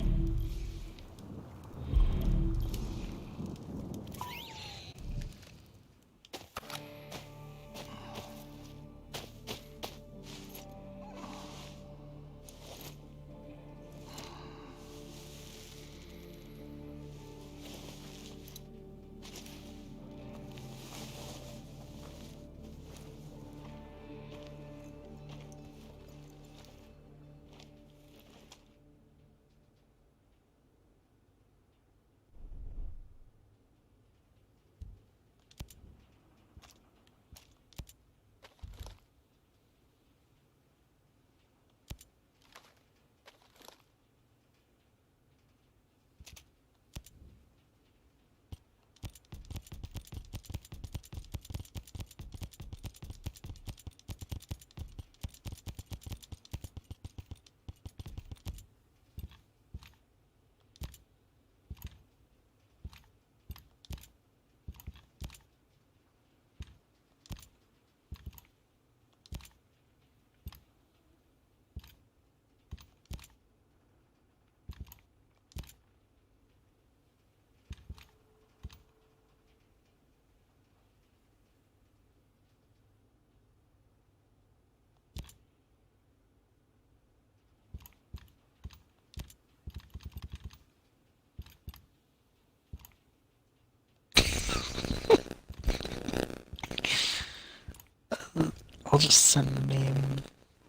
I'll just send a meme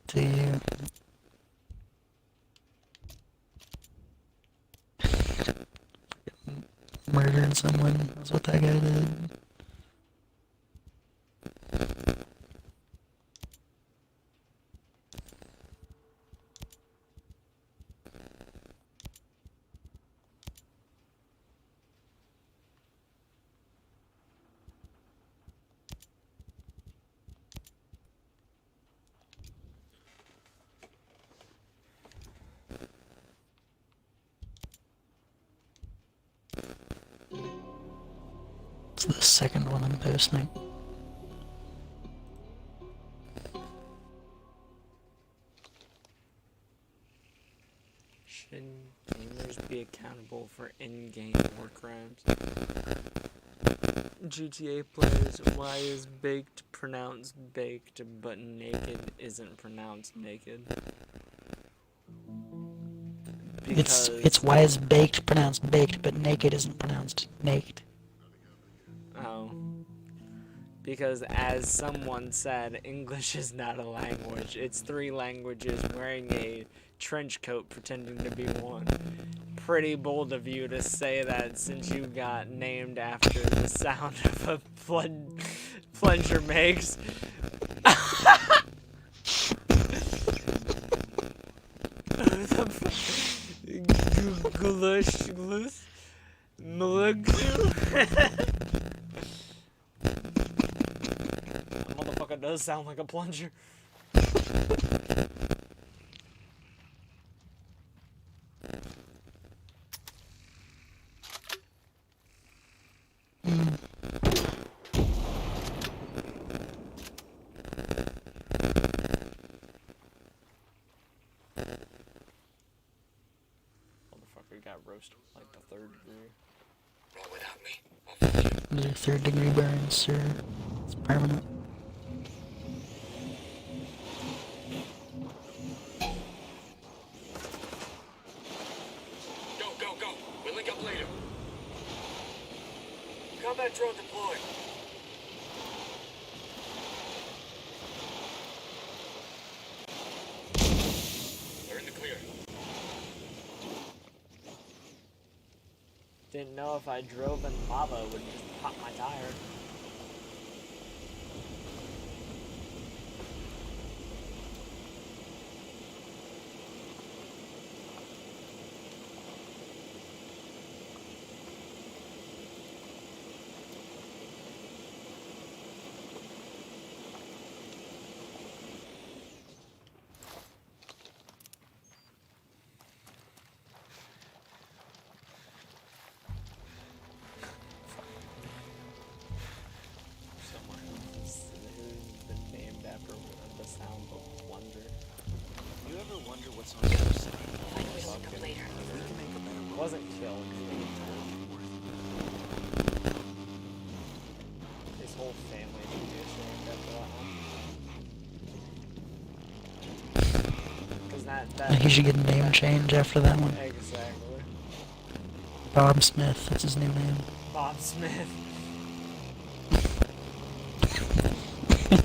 to you. Murdering someone, that's what that guy did. It's the second one I'm posting. Should gamers be accountable for in-game war crimes? GTA players, why is baked pronounced baked, but naked isn't pronounced naked? Because It's why is baked pronounced baked, but naked isn't pronounced naked. Oh. Because as someone said, English is not a language. It's 3 languages wearing a trench coat pretending to be one. Pretty bold of you to say that since you got named after the sound of a plunger makes. Glush. That motherfucker does sound like a plunger. Motherfucker got roasted like the 3rd degree. Roll without me. These are 3rd degree burns, sir. It's permanent. Go. We'll link up later. Combat drone deployed. They're in the clear. Didn't know if I drove in lava it would just pop my tire. Wasn't killed. His whole family would be ashamed after that one. Because that He should get a name change after that one. Exactly. Bob Smith, that's his new name. Bob Smith.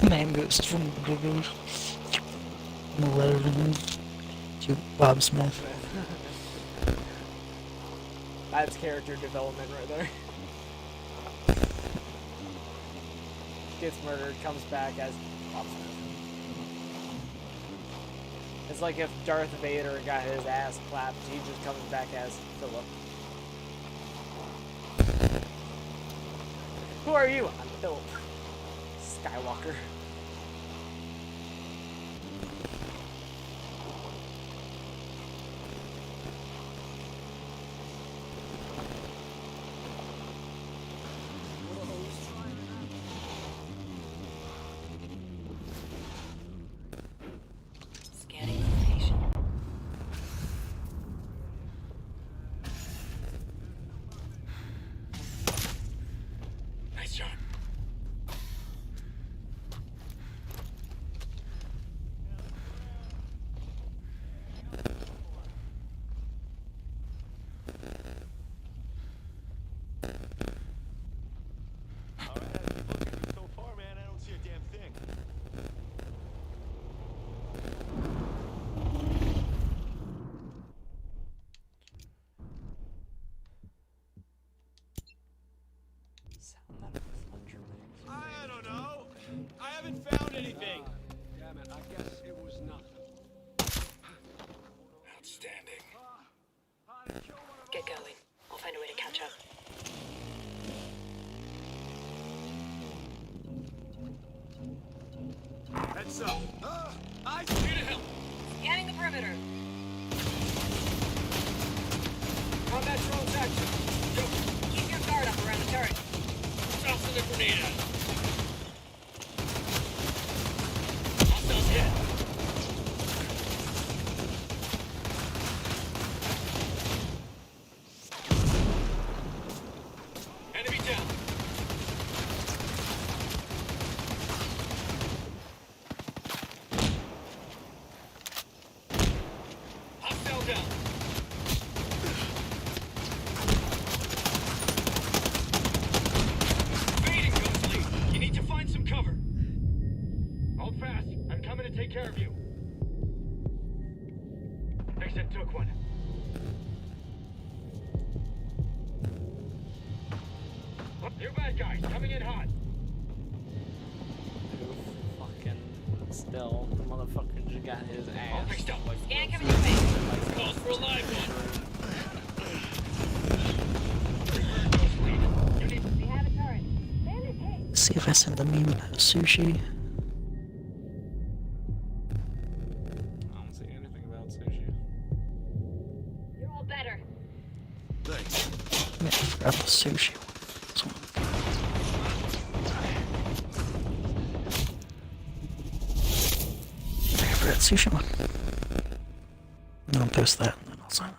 Name goes from Google to Bob Smith. That's character development right there. Gets murdered, comes back as Bob Smith. It's like if Darth Vader got his ass clapped, he just comes back as Philip. Who are you? I'm Philip Skywalker. Scanning location. Nice shot. So far, man, I don't see a damn thing. Sound that plunger makes. I don't know. I haven't found anything. Damn it, I guess it was nothing. Outstanding. Get going. I'll find a way to catch up. Heads up. I see to help. Scanning the perimeter. Combat drones active. Go. Keep your guard up around the turret. Tossing the grenade at him. Hostiles hit. Enemy down. Hostile down. Fading, Ghostly. Hold fast. I'm coming to take care of you. Exit took one. New bad guys coming in hot. Who fucking still, the motherfucker just got his ass. All fixed up. Scan coming your way. Calls for a live one. We have a turret. Bandit, hey. See if I send the meme about sushi. I don't see anything about sushi. You're all better. Thanks. Yeah, I forgot the sushi one. This one. I forgot sushi one. No, I'll post that and then I'll sign up.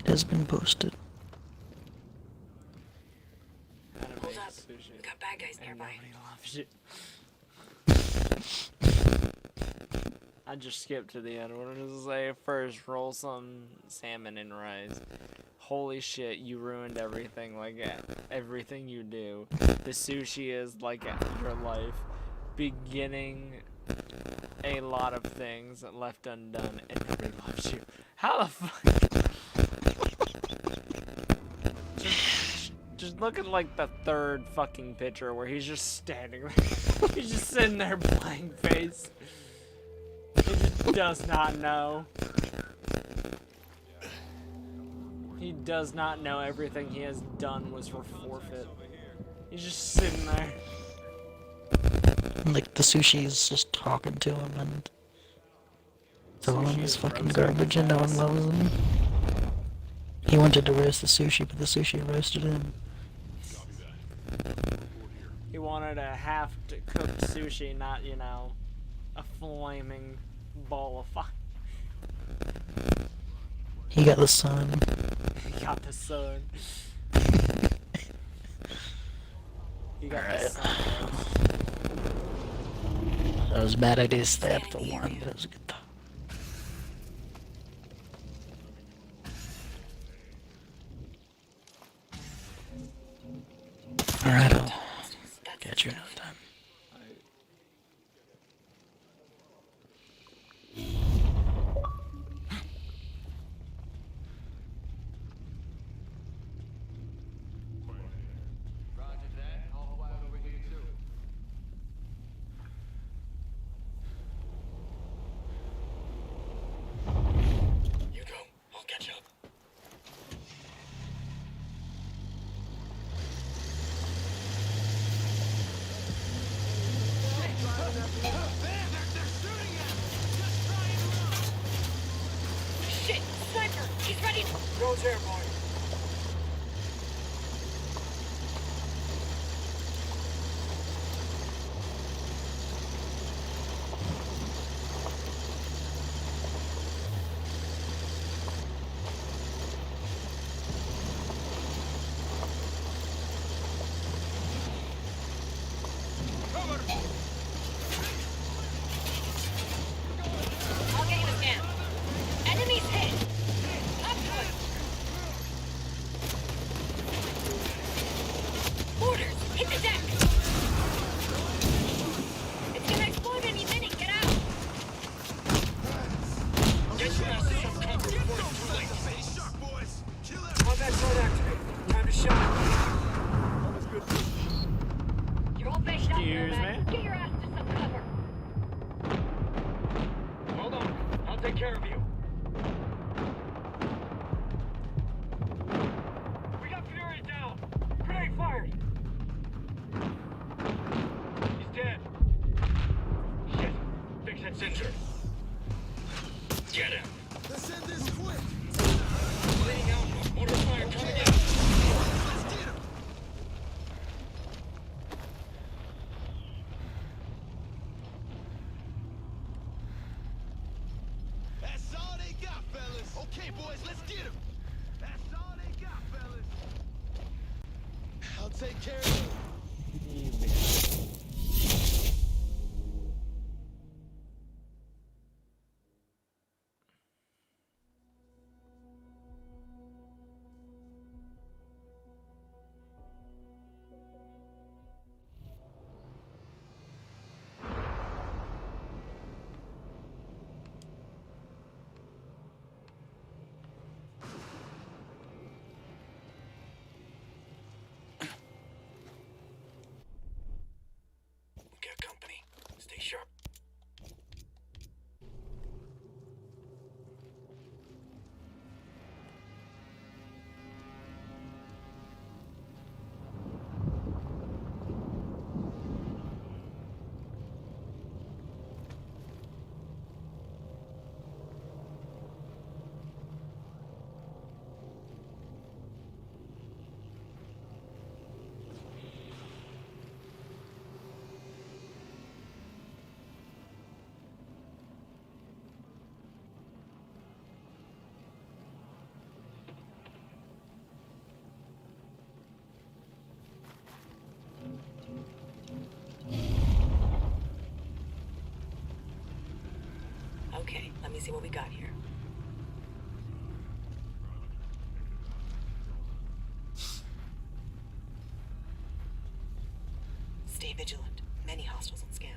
It has been posted. Hold up. We got bad guys nearby. I just skipped to the end. What does it say? First, roll some salmon and rice. Holy shit, you ruined everything. Like, everything you do. The sushi is like your life. Beginning a lot of things left undone, and nobody loves you. How the fuck? Just look at like the third fucking picture where he's just standing there. He's just sitting there blank face. He just does not know. He does not know everything he has done was for forfeit. He's just sitting there. Like the sushi is just talking to him and telling him he's fucking garbage and no one loves him. He wanted to roast the sushi, but the sushi roasted him. He wanted a half-cooked sushi, not, you know, a flaming ball of fire. He got the sun. He got the sun. He got the sun. That was a bad idea to stab the one, but it was a good time. Alright, I'll catch you another time. You go. I'll catch up. Shit! Sniper! He's ready! Goes airborne. I'll get you a scan. Enemies hit! Up to it! Orders! Hit the deck! It's gonna explode any minute! Get out! Get your asses some cover before it's too late. Combat zone activated. Time to shut. You're all bashed out there, Excuse man. me? Get your ass to some cover! Hold on. I'll take care of you. We got Fury down. Grenade fired. He's dead. Shit. Fix that sensor. Get him. Let's end this quick. Bleeding out. Mortar fire coming in. boys, let's get him. That's all they got, fellas. I'll take care of you. Got company. Stay sharp. Okay, let me see what we got here. Stay vigilant. Many hostiles on scan.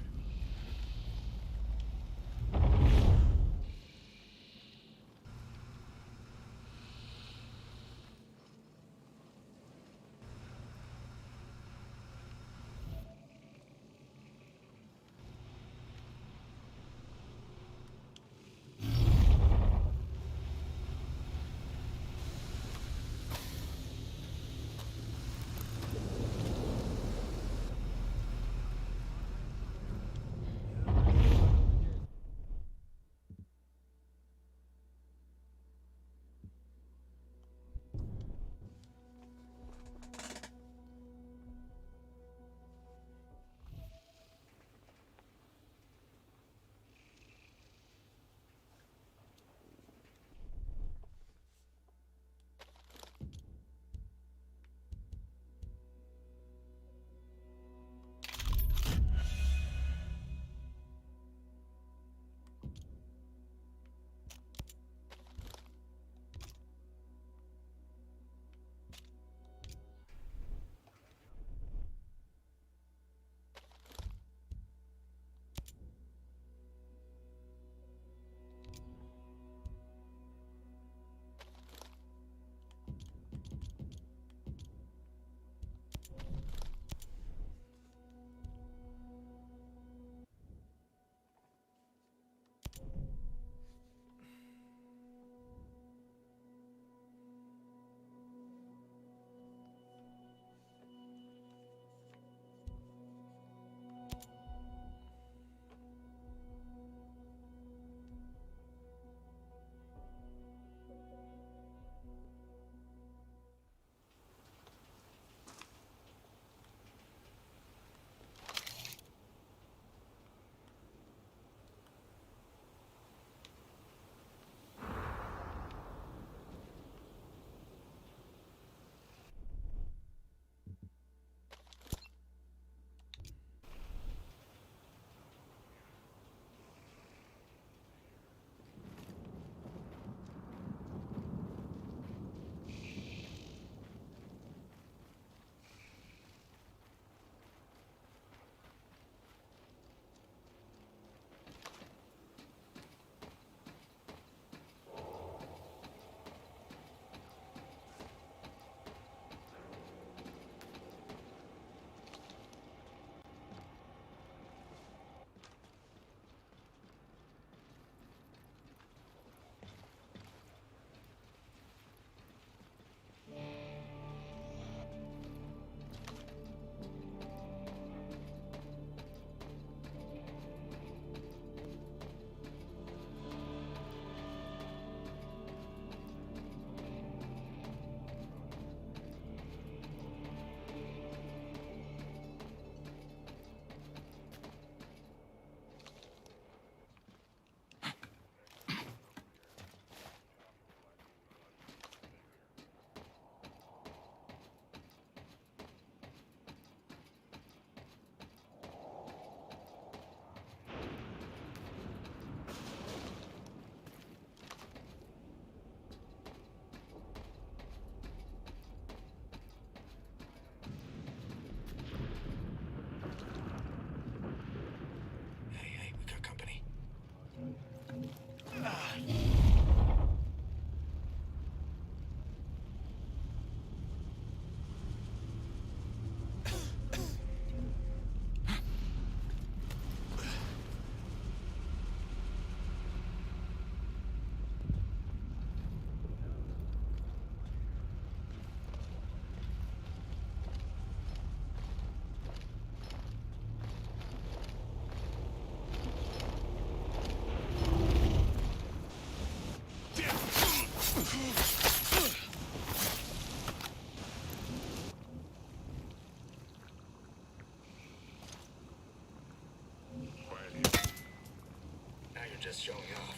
showing off.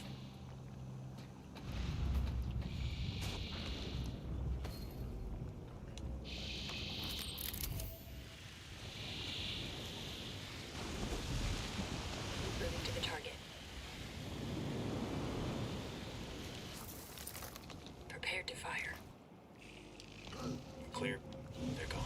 Moving to the target. Prepared to fire. Clear. They're gone.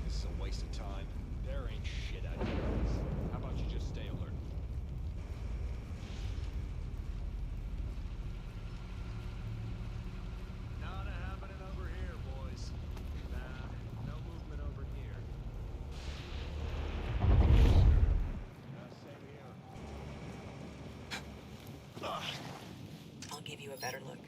This is a waste of time. There ain't shit out here. How about you just stay alert? Not happening over here, boys. Nah, no movement over here. Same here. I'll give you a better look.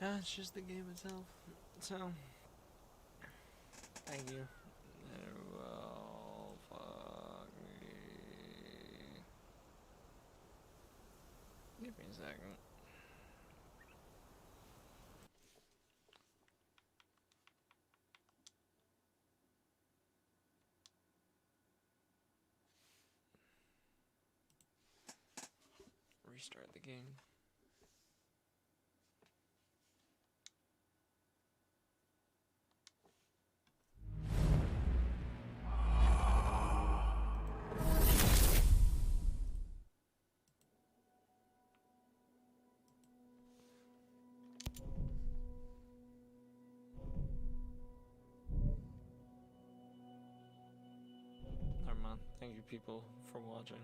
No, it's just the game itself. So, thank you. Well, fuck me. Give me a second. Restart the game. Never mind. Thank you people for watching.